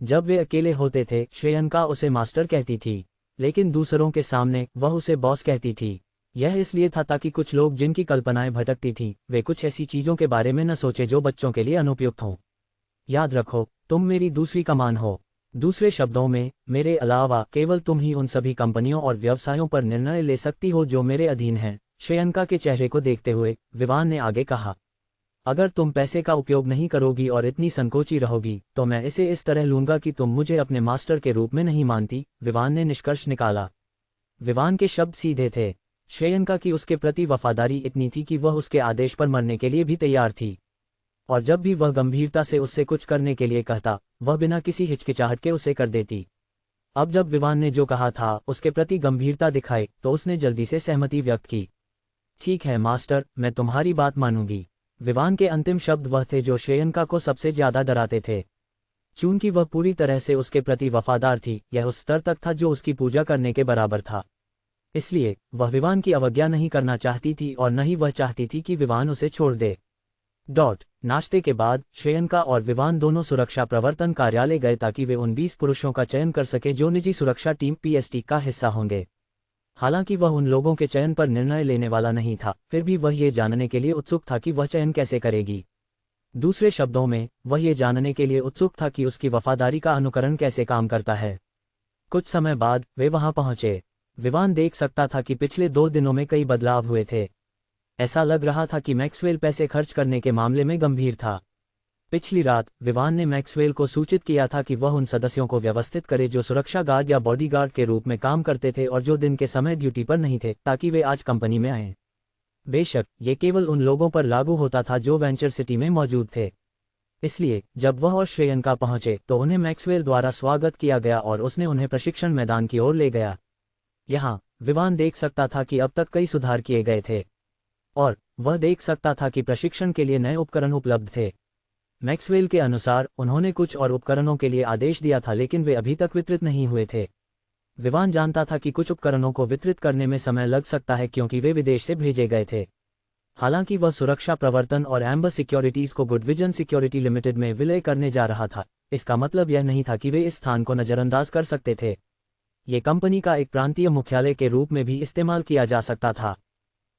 जब वे अकेले होते थे श्रेयंका उसे मास्टर कहती थी, लेकिन दूसरों के सामने वह उसे बॉस कहती थी। यह इसलिए था ताकि कुछ लोग जिनकी कल्पनाएं भटकती थीं वे कुछ ऐसी चीज़ों के बारे में न सोचे जो बच्चों के लिए अनुपयुक्त हों। याद रखो, तुम मेरी दूसरी कमान हो। दूसरे शब्दों में, मेरे अलावा केवल तुम ही उन सभी कंपनियों और व्यवसायों पर निर्णय ले सकती हो जो मेरे अधीन हैं। श्रेयंका के चेहरे को देखते हुए विवान ने आगे कहा, अगर तुम पैसे का उपयोग नहीं करोगी और इतनी संकोची रहोगी तो मैं इसे इस तरह लूंगा कि तुम मुझे अपने मास्टर के रूप में नहीं मानती, विवान ने निष्कर्ष निकाला। विवान के शब्द सीधे थे। श्रेयंका की उसके प्रति वफादारी इतनी थी कि वह उसके आदेश पर मरने के लिए भी तैयार थी। और जब भी वह गंभीरता से उससे कुछ करने के लिए कहता, वह बिना किसी हिचकिचाहट के उसे कर देती। अब जब विवान ने जो कहा था उसके प्रति गंभीरता दिखाई तो उसने जल्दी से सहमति व्यक्त की। ठीक है मास्टर, मैं तुम्हारी बात मानूंगी। विवान के अंतिम शब्द वह थे जो श्रेयंका को सबसे ज्यादा डराते थे। चूंकि वह पूरी तरह से उसके प्रति वफादार थी, यह उस स्तर तक था जो उसकी पूजा करने के बराबर था। इसलिए वह विवान की अवज्ञा नहीं करना चाहती थी और न ही वह चाहती थी कि विवान उसे छोड़ दे। नाश्ते के बाद श्रेयंका और विवान दोनों सुरक्षा प्रवर्तन कार्यालय गए ताकि वे उन 20 पुरुषों का चयन कर सके जो निजी सुरक्षा टीम PST का हिस्सा होंगे। हालांकि वह उन लोगों के चयन पर निर्णय लेने वाला नहीं था, फिर भी वह ये जानने के लिए उत्सुक था कि वह चयन कैसे करेगी। दूसरे शब्दों में, वह ये जानने के लिए उत्सुक था कि उसकी वफादारी का अनुकरण कैसे काम करता है। कुछ समय बाद वे वहां पहुंचे। विवान देख सकता था कि पिछले 2 दिनों में कई बदलाव हुए थे। ऐसा लग रहा था कि मैक्सवेल पैसे खर्च करने के मामले में गंभीर था। पिछली रात विवान ने मैक्सवेल को सूचित किया था कि वह उन सदस्यों को व्यवस्थित करे जो सुरक्षा गार्ड या बॉडीगार्ड के रूप में काम करते थे और जो दिन के समय ड्यूटी पर नहीं थे, ताकि वे आज कंपनी में आएं। बेशक ये केवल उन लोगों पर लागू होता था जो वेंचर सिटी में मौजूद थे। इसलिए जब वह और श्रेयंका पहुंचे तो उन्हें मैक्सवेल द्वारा स्वागत किया गया और उसने उन्हें प्रशिक्षण मैदान की ओर ले गया। यहाँ विवान देख सकता था कि अब तक कई सुधार किए गए थे और वह देख सकता था कि प्रशिक्षण के लिए नए उपकरण उपलब्ध थे। मैक्सवेल के अनुसार उन्होंने कुछ और उपकरणों के लिए आदेश दिया था, लेकिन वे अभी तक वितरित नहीं हुए थे। विवान जानता था कि कुछ उपकरणों को वितरित करने में समय लग सकता है क्योंकि वे विदेश से भेजे गए थे। हालांकि वह सुरक्षा प्रवर्तन और एम्बर सिक्योरिटीज को गुड विजन सिक्योरिटी लिमिटेड में विलय करने जा रहा था, इसका मतलब यह नहीं था कि वे इस स्थान को नजरअंदाज कर सकते थे। ये कंपनी का एक प्रांतीय मुख्यालय के रूप में भी इस्तेमाल किया जा सकता था।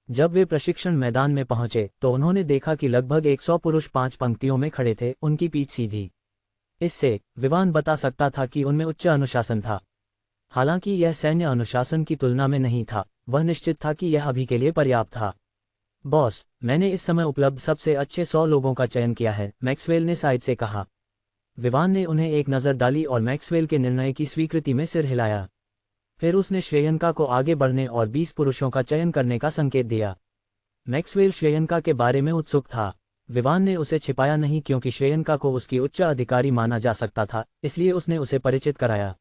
जब वे प्रशिक्षण मैदान में पहुंचे तो उन्होंने देखा कि लगभग 100 पुरुष 5 पंक्तियों में खड़े थे, उनकी पीठ सीधी। इससे विवान बता सकता था कि उनमें उच्च अनुशासन था। हालांकि यह सैन्य अनुशासन की तुलना में नहीं था, वह निश्चित था कि यह अभी के लिए पर्याप्त था। बॉस, मैंने इस समय उपलब्ध सबसे अच्छे 100 लोगों का चयन किया है, मैक्सवेल ने साइड से कहा। विवान ने उन्हें एक नज़र डाली और मैक्सवेल के निर्णय की स्वीकृति में सिर हिलाया। फिर उसने श्रेयंका को आगे बढ़ने और 20 पुरुषों का चयन करने का संकेत दिया। मैक्सवेल श्रेयंका के बारे में उत्सुक था। विवान ने उसे छिपाया नहीं क्योंकि श्रेयंका को उसकी उच्च अधिकारी माना जा सकता था, इसलिए उसने उसे परिचित कराया।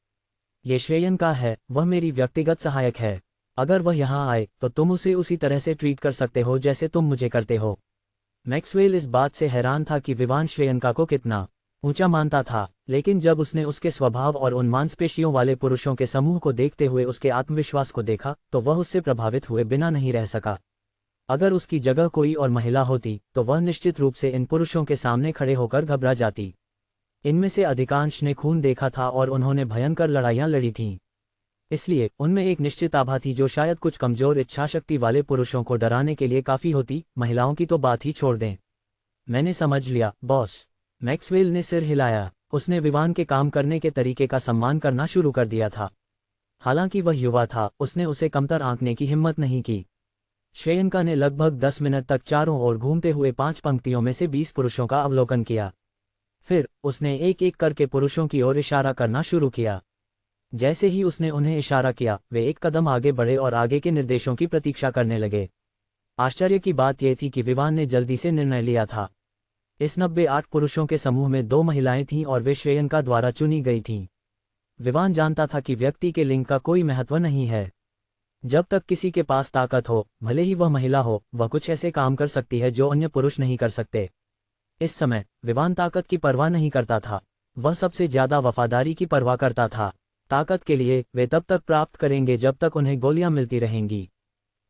ये श्रेयंका है, वह मेरी व्यक्तिगत सहायक है। अगर वह यहाँ आए तो तुम उसे उसी तरह से ट्रीट कर सकते हो जैसे तुम मुझे करते हो। मैक्सवेल इस बात से हैरान था कि विवान श्रेयंका को कितना ऊंचा मानता था, लेकिन जब उसने उसके स्वभाव और उन मांसपेशियों वाले पुरुषों के समूह को देखते हुए उसके आत्मविश्वास को देखा तो वह उससे प्रभावित हुए बिना नहीं रह सका। अगर उसकी जगह कोई और महिला होती तो वह निश्चित रूप से इन पुरुषों के सामने खड़े होकर घबरा जाती। इनमें से अधिकांश ने खून देखा था और उन्होंने भयंकर लड़ाइयां लड़ी थीं। इसलिए उनमें एक निश्चित आभा थी जो शायद कुछ कमजोर इच्छाशक्ति वाले पुरुषों को डराने के लिए काफी होती। महिलाओं की तो बात ही छोड़ दें। मैंने समझ लिया बॉस, मैक्सवेल ने सिर हिलाया। उसने विवान के काम करने के तरीके का सम्मान करना शुरू कर दिया था। हालांकि वह युवा था, उसने उसे कमतर आंकने की हिम्मत नहीं की। श्रेयंका ने लगभग 10 मिनट तक चारों ओर घूमते हुए 5 पंक्तियों में से 20 पुरुषों का अवलोकन किया। फिर उसने एक एक करके पुरुषों की ओर इशारा करना शुरू किया। जैसे ही उसने उन्हें इशारा किया, वे एक कदम आगे बढ़े और आगे के निर्देशों की प्रतीक्षा करने लगे। आश्चर्य की बात यह थी कि विवान ने जल्दी से निर्णय लिया था। इस 98 पुरुषों के समूह में 2 महिलाएं थीं और वे श्रेयंका द्वारा चुनी गई थीं। विवान जानता था कि व्यक्ति के लिंग का कोई महत्व नहीं है। जब तक किसी के पास ताकत हो, भले ही वह महिला हो, वह कुछ ऐसे काम कर सकती है जो अन्य पुरुष नहीं कर सकते। इस समय विवान ताकत की परवाह नहीं करता था, वह सबसे ज्यादा वफादारी की परवाह करता था। ताकत के लिए वे तब तक प्राप्त करेंगे जब तक उन्हें गोलियां मिलती रहेंगी।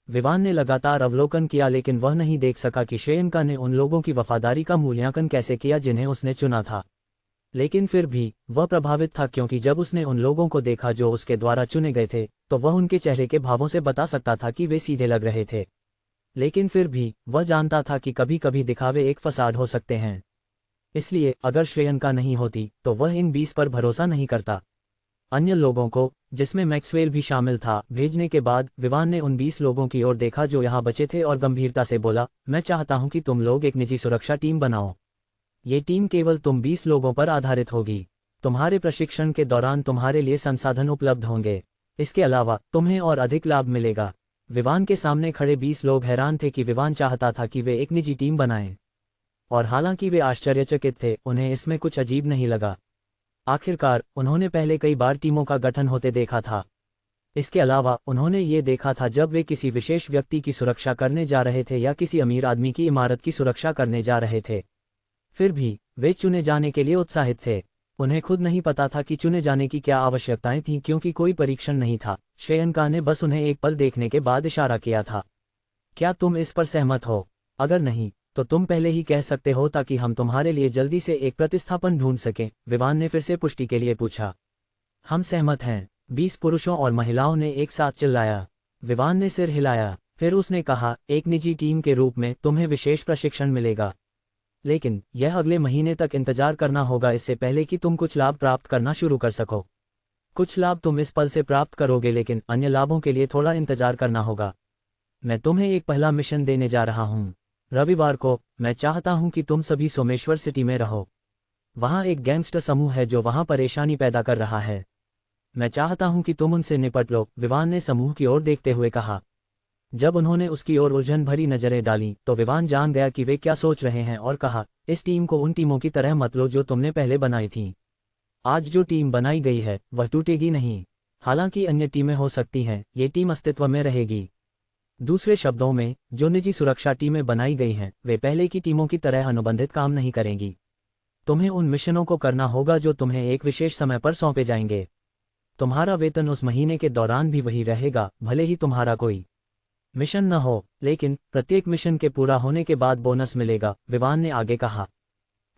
विवान ने लगातार अवलोकन किया, लेकिन वह नहीं देख सका कि श्रेयंका ने उन लोगों की वफादारी का मूल्यांकन कैसे किया जिन्हें उसने चुना था। लेकिन फिर भी वह प्रभावित था क्योंकि जब उसने उन लोगों को देखा जो उसके द्वारा चुने गए थे तो वह उनके चेहरे के भावों से बता सकता था कि वे सीधे लग रहे थे। लेकिन फिर भी वह जानता था कि कभी कभी दिखावे एक फसाद हो सकते हैं। इसलिए अगर श्रेयंका नहीं होती तो वह इन 20 पर भरोसा नहीं करता। अन्य लोगों को, जिसमें मैक्सवेल भी शामिल था, भेजने के बाद विवान ने उन 20 लोगों की ओर देखा जो यहाँ बचे थे और गंभीरता से बोला, मैं चाहता हूं कि तुम लोग एक निजी सुरक्षा टीम बनाओ। ये टीम केवल तुम 20 लोगों पर आधारित होगी। तुम्हारे प्रशिक्षण के दौरान तुम्हारे लिए संसाधन उपलब्ध होंगे। इसके अलावा तुम्हें और अधिक लाभ मिलेगा। विवान के सामने खड़े 20 लोग हैरान थे कि विवान चाहता था कि वे एक निजी टीम बनाएं। और हालांकि वे आश्चर्यचकित थे, उन्हें इसमें कुछ अजीब नहीं लगा। आखिरकार उन्होंने पहले कई बार टीमों का गठन होते देखा था। इसके अलावा उन्होंने ये देखा था जब वे किसी विशेष व्यक्ति की सुरक्षा करने जा रहे थे या किसी अमीर आदमी की इमारत की सुरक्षा करने जा रहे थे। फिर भी वे चुने जाने के लिए उत्साहित थे। उन्हें खुद नहीं पता था कि चुने जाने की क्या आवश्यकताएं थीं, क्योंकि कोई परीक्षण नहीं था। श्रेयंका ने बस उन्हें एक पल देखने के बाद इशारा किया था। क्या तुम इस पर सहमत हो? अगर नहीं तो तुम पहले ही कह सकते हो ताकि हम तुम्हारे लिए जल्दी से एक प्रतिस्थापन ढूंढ सकें, विवान ने फिर से पुष्टि के लिए पूछा। हम सहमत हैं, 20 पुरुषों और महिलाओं ने एक साथ चिल्लाया। विवान ने सिर हिलाया। फिर उसने कहा, एक निजी टीम के रूप में तुम्हें विशेष प्रशिक्षण मिलेगा, लेकिन यह अगले महीने तक इंतजार करना होगा, इससे पहले कि तुम कुछ लाभ प्राप्त करना शुरू कर सको। कुछ लाभ तुम इस पल से प्राप्त करोगे, लेकिन अन्य लाभों के लिए थोड़ा इंतजार करना होगा। मैं तुम्हें एक पहला मिशन देने जा रहा हूँ। रविवार को मैं चाहता हूँ कि तुम सभी सोमेश्वर सिटी में रहो। वहाँ एक गैंगस्टर समूह है जो वहाँ परेशानी पैदा कर रहा है। मैं चाहता हूँ कि तुम उनसे निपट लो, विवान ने समूह की ओर देखते हुए कहा। जब उन्होंने उसकी ओर उलझन भरी नजरें डालीं तो विवान जान गया कि वे क्या सोच रहे हैं और कहा, इस टीम को उन टीमों की तरह मत लो जो तुमने पहले बनाई थीं। आज जो टीम बनाई गई है वह टूटेगी नहीं। हालांकि अन्य टीमें हो सकती हैं, ये टीम अस्तित्व में रहेगी। दूसरे शब्दों में, जो निजी सुरक्षा टीमें बनाई गई हैं वे पहले की टीमों की तरह अनुबंधित काम नहीं करेंगी। तुम्हें उन मिशनों को करना होगा जो तुम्हें एक विशेष समय पर सौंपे जाएंगे। तुम्हारा वेतन उस महीने के दौरान भी वही रहेगा, भले ही तुम्हारा कोई मिशन न हो, लेकिन प्रत्येक मिशन के पूरा होने के बाद बोनस मिलेगा, विवान ने आगे कहा।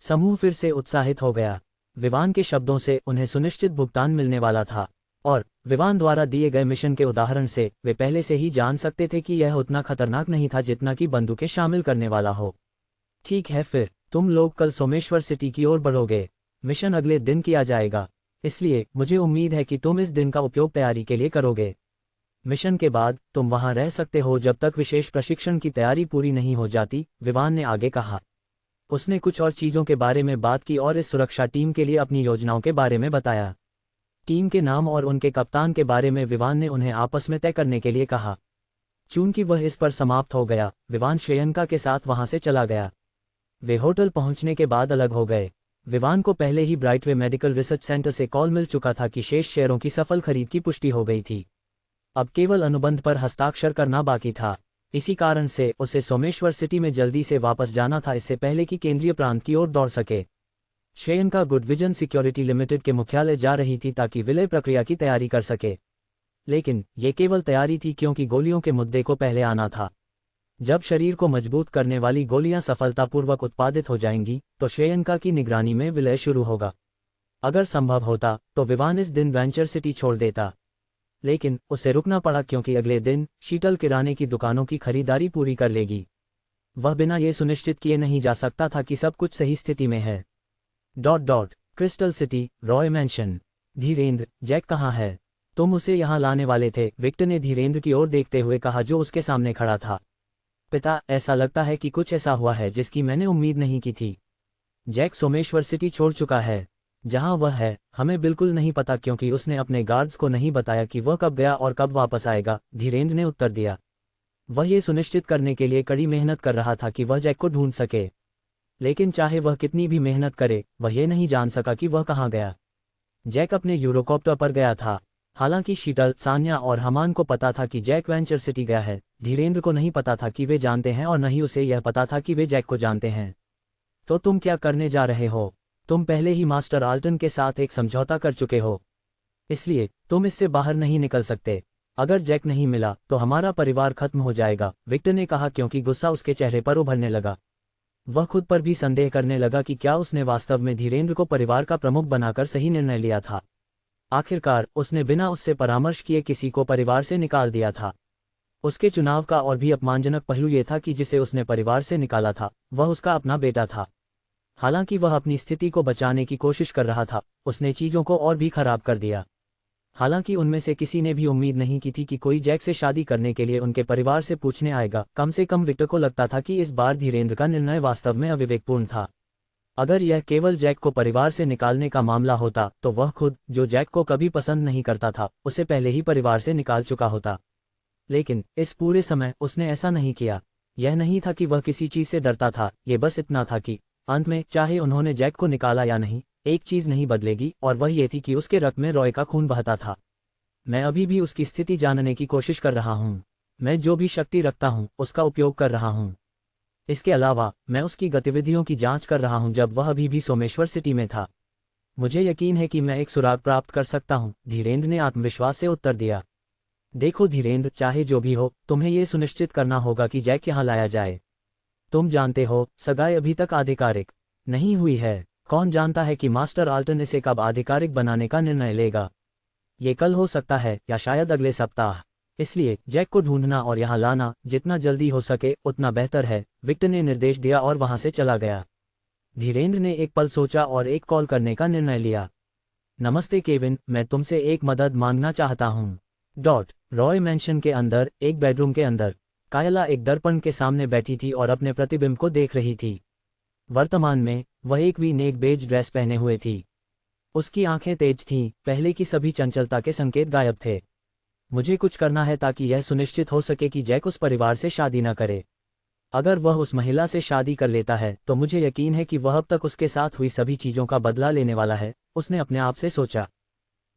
समूह फिर से उत्साहित हो गया। विवान के शब्दों से उन्हें सुनिश्चित भुगतान मिलने वाला था, और विवान द्वारा दिए गए मिशन के उदाहरण से वे पहले से ही जान सकते थे कि यह उतना खतरनाक नहीं था जितना कि बंदूकें शामिल करने वाला हो। ठीक है, फिर तुम लोग कल सोमेश्वर सिटी की ओर बढ़ोगे। मिशन अगले दिन किया जाएगा, इसलिए मुझे उम्मीद है कि तुम इस दिन का उपयोग तैयारी के लिए करोगे। मिशन के बाद तुम वहां रह सकते हो जब तक विशेष प्रशिक्षण की तैयारी पूरी नहीं हो जाती, विवान ने आगे कहा। उसने कुछ और चीजों के बारे में बात की और इस सुरक्षा टीम के लिए अपनी योजनाओं के बारे में बताया। टीम के नाम और उनके कप्तान के बारे में विवान ने उन्हें आपस में तय करने के लिए कहा। चूंकि वह इस पर समाप्त हो गया, विवान श्रेयंका के साथ वहां से चला गया। वे होटल पहुंचने के बाद अलग हो गए। विवान को पहले ही ब्राइटवे मेडिकल रिसर्च सेंटर से कॉल मिल चुका था कि शेष शेयरों की सफल खरीद की पुष्टि हो गई थी। अब केवल अनुबंध पर हस्ताक्षर करना बाकी था। इसी कारण से उसे सोमेश्वर सिटी में जल्दी से वापस जाना था, इससे पहले कि केंद्रीय प्रांत की ओर दौड़ सके। Shreyanka good vision security limited के मुख्यालय जा रही थी ताकि विलय प्रक्रिया की तैयारी कर सके, लेकिन ये केवल तैयारी थी क्योंकि गोलियों के मुद्दे को पहले आना था। जब शरीर को मजबूत करने वाली गोलियां सफलतापूर्वक उत्पादित हो जाएंगी तो श्रेयंका की निगरानी में विलय शुरू होगा। अगर संभव होता तो विवान इस दिन वेंचर सिटी छोड़ देता, लेकिन उसे रुकना पड़ा क्योंकि अगले दिन शीतल किराने की दुकानों की खरीदारी पूरी कर लेगी। वह बिना ये सुनिश्चित किए नहीं जा सकता था कि सब कुछ सही स्थिति में है। Crystal city, Roy mansion. Dhirendra, Jack कहाँ है? तुम उसे यहाँ लाने वाले थे, विक्टर ने धीरेंद्र की ओर देखते हुए कहा जो उसके सामने खड़ा था। पिता, ऐसा लगता है कि कुछ ऐसा हुआ है जिसकी मैंने उम्मीद नहीं की थी। जैक सोमेश्वर सिटी छोड़ चुका है। जहां वह है हमें बिल्कुल नहीं पता क्योंकि उसने अपने गार्ड्स को नहीं बताया कि वह कब गया और कब वापस आएगा, धीरेंद्र ने उत्तर दिया। वह ये सुनिश्चित करने के लिए कड़ी मेहनत कर रहा था कि वह जैक को ढूंढ सके, लेकिन चाहे वह कितनी भी मेहनत करे वह ये नहीं जान सका कि वह कहाँ गया। जैक अपने यूरोकॉप्टर पर गया था। हालांकि शीतल, सान्या और हमान को पता था कि जैक वेंचर सिटी गया है, धीरेंद्र को नहीं पता था कि वे जानते हैं और न ही उसे यह पता था कि वे जैक को जानते हैं। तो तुम क्या करने जा रहे हो? तुम पहले ही मास्टर आल्टन के साथ एक समझौता कर चुके हो, इसलिए तुम इससे बाहर नहीं निकल सकते। अगर जैक नहीं मिला तो हमारा परिवार खत्म हो जाएगा, विक्टर ने कहा क्योंकि गुस्सा उसके चेहरे पर उभरने लगा। वह खुद पर भी संदेह करने लगा कि क्या उसने वास्तव में धीरेंद्र को परिवार का प्रमुख बनाकर सही निर्णय लिया था। आखिरकार उसने बिना उससे परामर्श किए किसी को परिवार से निकाल दिया था। उसके चुनाव का और भी अपमानजनक पहलू ये था कि जिसे उसने परिवार से निकाला था वह उसका अपना बेटा था। हालांकि वह अपनी स्थिति को बचाने की कोशिश कर रहा था, उसने चीजों को और भी खराब कर दिया। हालांकि उनमें से किसी ने भी उम्मीद नहीं की थी कि कोई जैक से शादी करने के लिए उनके परिवार से पूछने आएगा। कम से कम विक्टर को लगता था कि इस बार धीरेंद्र का निर्णय वास्तव में अविवेकपूर्ण था। अगर यह केवल जैक को परिवार से निकालने का मामला होता तो वह खुद, जो जैक को कभी पसंद नहीं करता था, उसे पहले ही परिवार से निकाल चुका होता। लेकिन इस पूरे समय उसने ऐसा नहीं किया। यह नहीं था कि वह किसी चीज से डरता था, ये बस इतना था कि अंत में चाहे उन्होंने जैक को निकाला या नहीं, एक चीज नहीं बदलेगी, और वह ये थी कि उसके रक्त में रॉय का खून बहता था। मैं अभी भी उसकी स्थिति जानने की कोशिश कर रहा हूँ। मैं जो भी शक्ति रखता हूँ उसका उपयोग कर रहा हूँ। इसके अलावा मैं उसकी गतिविधियों की जांच कर रहा हूँ जब वह अभी भी सोमेश्वर सिटी में था। मुझे यकीन है कि मैं एक सुराग प्राप्त कर सकता हूँ, धीरेन्द्र ने आत्मविश्वास से उत्तर दिया। देखो धीरेन्द्र, चाहे जो भी हो, तुम्हें यह सुनिश्चित करना होगा कि जैक यहाँ लाया जाए। तुम जानते हो, सगाई अभी तक आधिकारिक नहीं हुई है। कौन जानता है कि मास्टर आल्टन इसे कब आधिकारिक बनाने का निर्णय लेगा। ये कल हो सकता है या शायद अगले सप्ताह। इसलिए जैक को ढूंढना और यहाँ लाना जितना जल्दी हो सके उतना बेहतर है, विक्टर ने निर्देश दिया और वहां से चला गया। धीरेन्द्र ने एक पल सोचा और एक कॉल करने का निर्णय लिया। नमस्ते केविन, मैं तुमसे एक मदद मांगना चाहता हूँ। रॉय मैंशन के अंदर एक बेडरूम के अंदर कायला एक दर्पण के सामने बैठी थी और अपने प्रतिबिंब को देख रही थी। वर्तमान में वह एक वी नेक बेज ड्रेस पहने हुए थी। उसकी आंखें तेज थीं, पहले की सभी चंचलता के संकेत गायब थे। मुझे कुछ करना है ताकि यह सुनिश्चित हो सके कि जैक उस परिवार से शादी न करे। अगर वह उस महिला से शादी कर लेता है तो मुझे यकीन है कि वह अब तक उसके साथ हुई सभी चीजों का बदला लेने वाला है, उसने अपने आप से सोचा।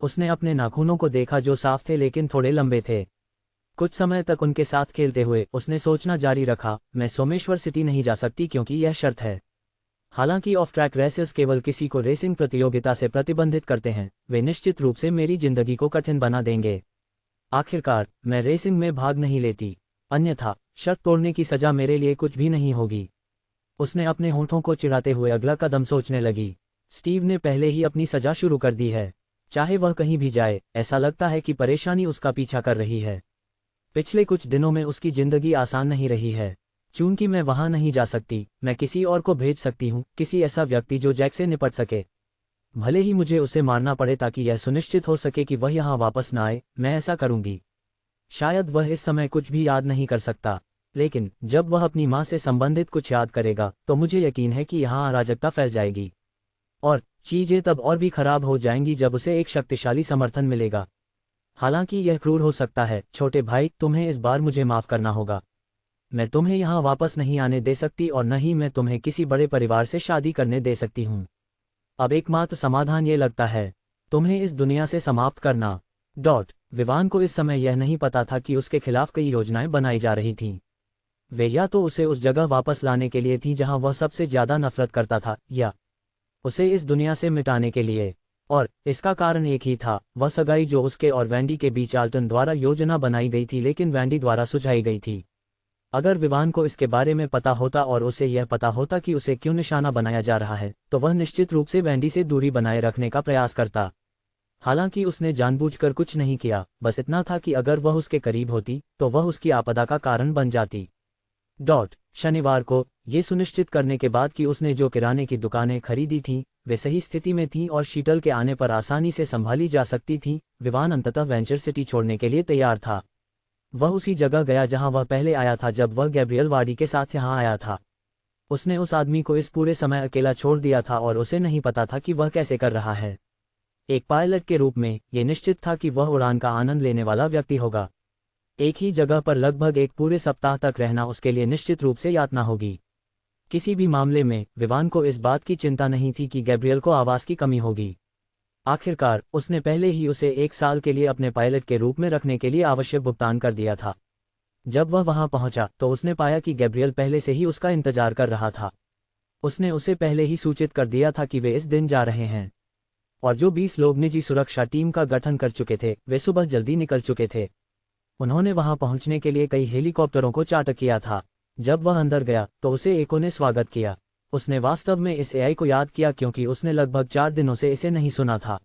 उसने अपने नाखूनों को देखा जो साफ थे लेकिन थोड़े लंबे थे। कुछ समय तक उनके साथ खेलते हुए उसने सोचना जारी रखा, मैं सोमेश्वर सिटी नहीं जा सकती क्योंकि यह शर्त है। हालांकि ऑफ ट्रैक रेसेस केवल किसी को रेसिंग प्रतियोगिता से प्रतिबंधित करते हैं, वे निश्चित रूप से मेरी जिंदगी को कठिन बना देंगे। आखिरकार मैं रेसिंग में भाग नहीं लेती, अन्यथा शर्त तोड़ने की सजा मेरे लिए कुछ भी नहीं होगी। उसने अपने होंठों को चिढ़ाते हुए अगला कदम सोचने लगी। स्टीव ने पहले ही अपनी सजा शुरू कर दी है। चाहे वह कहीं भी जाए, ऐसा लगता है कि परेशानी उसका पीछा कर रही है। पिछले कुछ दिनों में उसकी जिंदगी आसान नहीं रही है। चूंकि मैं वहां नहीं जा सकती, मैं किसी और को भेज सकती हूँ, किसी ऐसा व्यक्ति जो जैक से निपट सके। भले ही मुझे उसे मारना पड़े ताकि यह सुनिश्चित हो सके कि वह यहाँ वापस न आए, मैं ऐसा करूंगी। शायद वह इस समय कुछ भी याद नहीं कर सकता, लेकिन जब वह अपनी माँ से संबंधित कुछ याद करेगा तो मुझे यकीन है कि यहाँ अराजकता फैल जाएगी और चीजें तब और भी खराब हो जाएंगी जब उसे एक शक्तिशाली समर्थन मिलेगा। हालांकि यह क्रूर हो सकता है, छोटे भाई, तुम्हें इस बार मुझे माफ करना होगा। मैं तुम्हें यहाँ वापस नहीं आने दे सकती और न ही मैं तुम्हें किसी बड़े परिवार से शादी करने दे सकती हूँ। अब एकमात्र समाधान ये लगता है, तुम्हें इस दुनिया से समाप्त करना। विवान को इस समय यह नहीं पता था कि उसके खिलाफ कई योजनाएं बनाई जा रही थीं। वे या तो उसे उस जगह वापस लाने के लिए थीं जहां वह सबसे ज्यादा नफरत करता था, या उसे इस दुनिया से मिटाने के लिए। और इसका कारण एक ही था, वह सगाई जो उसके और वैंडी के बीच आल्टन द्वारा योजना बनाई गई थी लेकिन वैंडी द्वारा सुझाई गई थी। अगर विवान को इसके बारे में पता होता और उसे यह पता होता कि उसे क्यों निशाना बनाया जा रहा है, तो वह निश्चित रूप से वैंडी से दूरी बनाए रखने का प्रयास करता। हालांकि उसने जानबूझकर कुछ नहीं किया, बस इतना था कि अगर वह उसके करीब होती तो वह उसकी आपदा का कारण बन जाती। शनिवार को ये सुनिश्चित करने के बाद कि उसने जो किराने की दुकानें खरीदी थीं वे सही स्थिति में थीं और शीतल के आने पर आसानी से संभाली जा सकती थीं, विवान अंततः वेंचर सिटी छोड़ने के लिए तैयार था। वह उसी जगह गया जहां वह पहले आया था जब वह गैब्रियल वार्डी के साथ यहां आया था। उसने उस आदमी को इस पूरे समय अकेला छोड़ दिया था और उसे नहीं पता था कि वह कैसे कर रहा है। एक पायलट के रूप में यह निश्चित था कि वह उड़ान का आनंद लेने वाला व्यक्ति होगा। एक ही जगह पर लगभग एक पूरे सप्ताह तक रहना उसके लिए निश्चित रूप से यातना होगी। किसी भी मामले में विवान को इस बात की चिंता नहीं थी कि गैब्रियल को आवास की कमी होगी। आखिरकार उसने पहले ही उसे 1 साल के लिए अपने पायलट के रूप में रखने के लिए आवश्यक भुगतान कर दिया था। जब वह वहां पहुंचा तो उसने पाया कि गैब्रियल पहले से ही उसका इंतजार कर रहा था। उसने उसे पहले ही सूचित कर दिया था कि वे इस दिन जा रहे हैं, और जो 20 लोग निजी सुरक्षा टीम का गठन कर चुके थे वे सुबह जल्दी निकल चुके थे। उन्होंने वहां पहुंचने के लिए कई हेलीकॉप्टरों को चार्टर किया था। जब वह अंदर गया तो उसे एको ने स्वागत किया। उसने वास्तव में इस एआई को याद किया क्योंकि उसने लगभग 4 दिनों से इसे नहीं सुना था।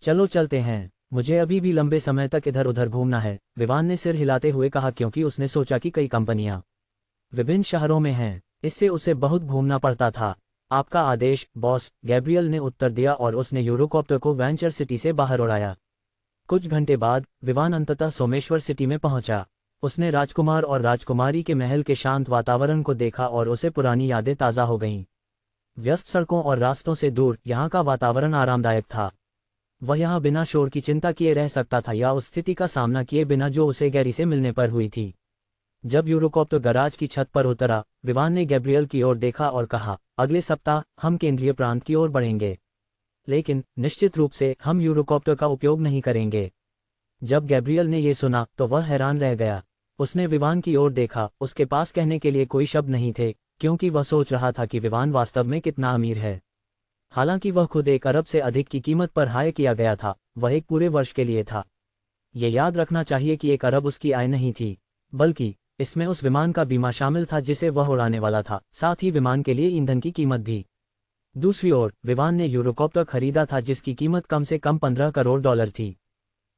चलो चलते हैं, मुझे अभी भी लंबे समय तक इधर उधर घूमना है, विवान ने सिर हिलाते हुए कहा क्योंकि उसने सोचा कि कई कंपनियां विभिन्न शहरों में हैं, इससे उसे बहुत घूमना पड़ता था। आपका आदेश बॉस, गैब्रियल ने उत्तर दिया और उसने यूरोकॉप्टर को वेंचर सिटी से बाहर उड़ाया। कुछ घंटे बाद विवान अंततः सोमेश्वर सिटी में पहुंचा। उसने राजकुमार और राजकुमारी के महल के शांत वातावरण को देखा और उसे पुरानी यादें ताज़ा हो गईं। व्यस्त सड़कों और रास्तों से दूर यहाँ का वातावरण आरामदायक था। वह यहाँ बिना शोर की चिंता किए रह सकता था या उस स्थिति का सामना किए बिना जो उसे गैरी से मिलने पर हुई थी। जब यूरोकॉप्टर गराज की छत पर उतरा, विवान ने गैब्रियल की ओर देखा और कहा, अगले सप्ताह हम केंद्रीय प्रांत की ओर बढ़ेंगे, लेकिन निश्चित रूप से हम यूरोकॉप्टर का उपयोग नहीं करेंगे। जब गैब्रियल ने यह सुना तो वह हैरान रह गया। उसने विवान की ओर देखा, उसके पास कहने के लिए कोई शब्द नहीं थे, क्योंकि वह सोच रहा था कि विवान वास्तव में कितना अमीर है। हालांकि वह खुद 1 अरब से अधिक की कीमत पर हायर किया गया था, वह एक पूरे वर्ष के लिए था। ये याद रखना चाहिए कि 1 अरब उसकी आय नहीं थी, बल्कि इसमें उस विमान का बीमा शामिल था जिसे वह उड़ाने वाला था, साथ ही विमान के लिए ईंधन की कीमत भी। दूसरी ओर विवान ने यूरोकॉप्टर खरीदा था जिसकी कीमत कम से कम $15 करोड़ थी।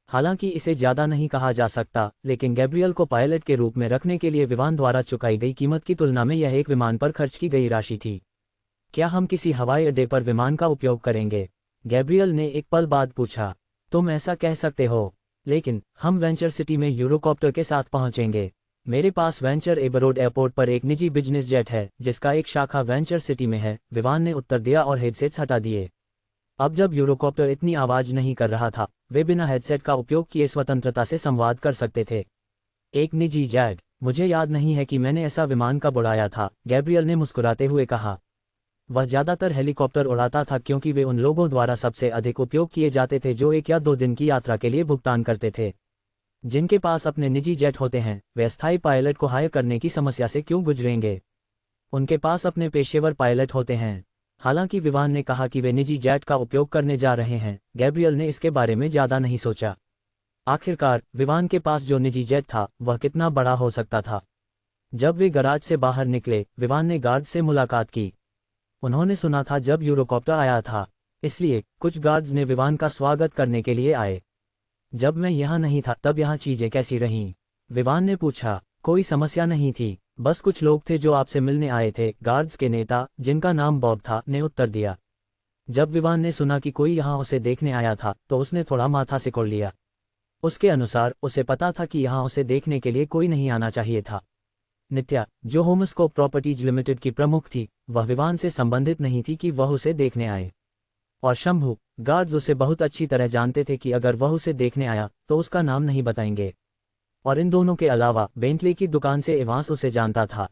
हालांकि इसे ज़्यादा नहीं कहा जा सकता, लेकिन गैब्रियल को पायलट के रूप में रखने के लिए विवान द्वारा चुकाई गई कीमत की तुलना में यह एक विमान पर खर्च की गई राशि थी। क्या हम किसी हवाई अड्डे पर विमान का उपयोग करेंगे? गैब्रियल ने एक पल बाद पूछा। तुम ऐसा कह सकते हो, लेकिन हम वेंचर सिटी में यूरोकॉप्टर के साथ पहुंचेंगे। मेरे पास वेंचर एबरोड एयरपोर्ट पर एक निजी बिजनेस जेट है जिसका एक शाखा वेंचर सिटी में है, विवान ने उत्तर दिया और हेडसेट्स हटा दिए। अब जब यूरोकॉप्टर इतनी आवाज नहीं कर रहा था, वे बिना हेडसेट का उपयोग किए स्वतंत्रता से संवाद कर सकते थे। एक निजी जेट? मुझे याद नहीं है कि मैंने ऐसा विमान कब उड़ाया था, गैब्रियल ने मुस्कुराते हुए कहा। वह ज़्यादातर हेलीकॉप्टर उड़ाता था क्योंकि वे उन लोगों द्वारा सबसे अधिक उपयोग किए जाते थे जो 1 या 2 दिन की यात्रा के लिए भुगतान करते थे। जिनके पास अपने निजी जेट होते हैं, वे अस्थायी पायलट को हायर करने की समस्या से क्यों गुजरेंगे? उनके पास अपने पेशेवर पायलट होते हैं। हालांकि विवान ने कहा कि वे निजी जेट का उपयोग करने जा रहे हैं, गैब्रियल ने इसके बारे में ज़्यादा नहीं सोचा। आखिरकार विवान के पास जो निजी जेट था वह कितना बड़ा हो सकता था? जब वे गराज से बाहर निकले, विवान ने गार्ड से मुलाकात की। उन्होंने सुना था जब यूरोकॉप्टर आया था, इसलिए कुछ गार्ड्स ने विवान का स्वागत करने के लिए आए। जब मैं यहाँ नहीं था तब यहाँ चीजें कैसी रहीं? विवान ने पूछा। कोई समस्या नहीं थी, बस कुछ लोग थे जो आपसे मिलने आए थे, गार्ड्स के नेता, जिनका नाम बॉब था, ने उत्तर दिया। जब विवान ने सुना कि कोई यहाँ उसे देखने आया था तो उसने थोड़ा माथा सिकोड़ लिया। उसके अनुसार उसे पता था कि यहाँ उसे देखने के लिए कोई नहीं आना चाहिए था। नित्या, जो होमस्कोप प्रॉपर्टीज लिमिटेड की प्रमुख थी, वह विवान से संबंधित नहीं थी कि वह उसे देखने आए। और शंभू, गार्ड्स उसे बहुत अच्छी तरह जानते थे कि अगर वह उसे देखने आया तो उसका नाम नहीं बताएंगे। और इन दोनों के अलावा बेंटली की दुकान से एवांस उसे जानता था।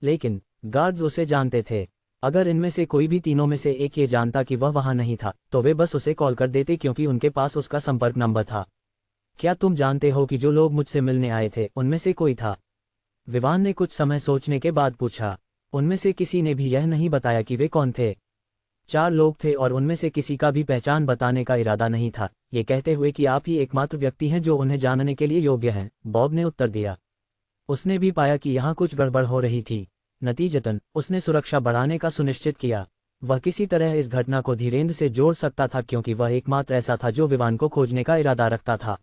लेकिन गार्ड्स उसे जानते थे। अगर इनमें से कोई भी तीनों में से एक ये जानता कि वह वहां नहीं था तो वे बस उसे कॉल कर देते क्योंकि उनके पास उसका संपर्क नंबर था। क्या तुम जानते हो कि जो लोग मुझसे मिलने आए थे उनमें से कोई था? विवान ने कुछ समय सोचने के बाद पूछा। उनमें से किसी ने भी यह नहीं बताया कि वे कौन थे। 4 लोग थे और उनमें से किसी का भी पहचान बताने का इरादा नहीं था, ये कहते हुए कि आप ही एकमात्र व्यक्ति हैं जो उन्हें जानने के लिए योग्य हैं, बॉब ने उत्तर दिया। उसने भी पाया कि यहाँ कुछ गड़बड़ हो रही थी। नतीजतन उसने सुरक्षा बढ़ाने का सुनिश्चित किया। वह किसी तरह इस घटना को धीरेन्द्र से जोड़ सकता था क्योंकि वह एकमात्र ऐसा था जो विवान को खोजने का इरादा रखता था।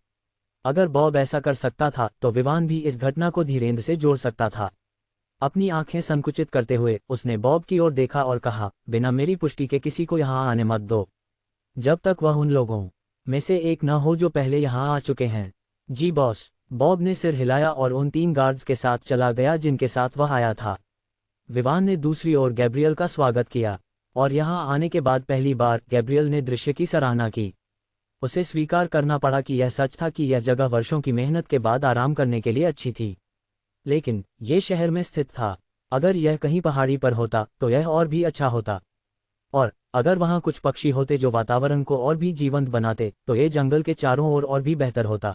अगर बॉब ऐसा कर सकता था तो विवान भी इस घटना को धीरेन्द्र से जोड़ सकता था। अपनी आंखें संकुचित करते हुए उसने बॉब की ओर देखा और कहा, बिना मेरी पुष्टि के किसी को यहाँ आने मत दो, जब तक वह उन लोगों में से एक न हो जो पहले यहाँ आ चुके हैं। जी बॉस, बॉब ने सिर हिलाया और उन 3 गार्ड्स के साथ चला गया जिनके साथ वह आया था। विवान ने दूसरी ओर गैब्रियल का स्वागत किया, और यहाँ आने के बाद पहली बार गैब्रियल ने दृश्य की सराहना की। उसे स्वीकार करना पड़ा कि यह सच था कि यह जगह वर्षों की मेहनत के बाद आराम करने के लिए अच्छी थी। लेकिन ये शहर में स्थित था। अगर यह कहीं पहाड़ी पर होता तो यह और भी अच्छा होता। और अगर वहाँ कुछ पक्षी होते जो वातावरण को और भी जीवंत बनाते तो ये जंगल के चारों ओर और भी बेहतर होता।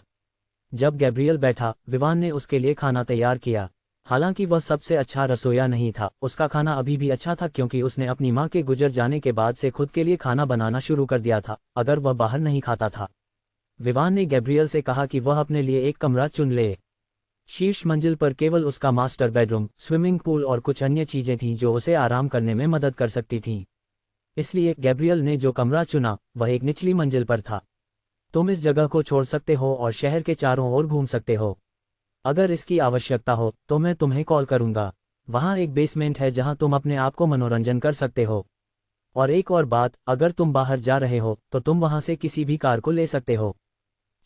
जब गैब्रियल बैठा, विवान ने उसके लिए खाना तैयार किया। हालांकि वह सबसे अच्छा रसोइया नहीं था, उसका खाना अभी भी अच्छा था क्योंकि उसने अपनी माँ के गुजर जाने के बाद से खुद के लिए खाना बनाना शुरू कर दिया था, अगर वह बाहर नहीं खाता था। विवान ने गैब्रियल से कहा कि वह अपने लिए एक कमरा चुन ले। शीर्ष मंजिल पर केवल उसका मास्टर बेडरूम, स्विमिंग पूल और कुछ अन्य चीजें थीं जो उसे आराम करने में मदद कर सकती थीं। इसलिए गैब्रियल ने जो कमरा चुना वह एक निचली मंजिल पर था। तुम इस जगह को छोड़ सकते हो और शहर के चारों ओर घूम सकते हो। अगर इसकी आवश्यकता हो तो मैं तुम्हें कॉल करूंगा। वहाँ एक बेसमेंट है जहाँ तुम अपने आप को मनोरंजन कर सकते हो। और एक और बात, अगर तुम बाहर जा रहे हो तो तुम वहाँ से किसी भी कार को ले सकते हो।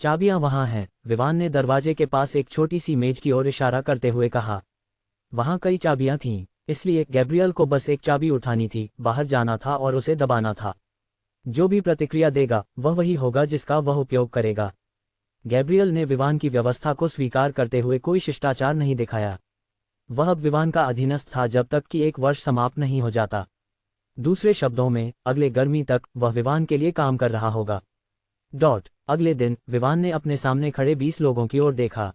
चाबियां वहाँ हैं। विवान ने दरवाजे के पास एक छोटी सी मेज की ओर इशारा करते हुए कहा। वहाँ कई चाबियां थीं, इसलिए गैब्रियल को बस एक चाबी उठानी थी, बाहर जाना था और उसे दबाना था। जो भी प्रतिक्रिया देगा वह वही होगा जिसका वह उपयोग करेगा। गैब्रियल ने विवान की व्यवस्था को स्वीकार करते हुए कोई शिष्टाचार नहीं दिखाया। वह अब विवान का अधीनस्थ था जब तक कि 1 वर्ष समाप्त नहीं हो जाता। दूसरे शब्दों में, अगले गर्मी तक वह विवान के लिए काम कर रहा होगा। अगले दिन विवान ने अपने सामने खड़े 20 लोगों की ओर देखा।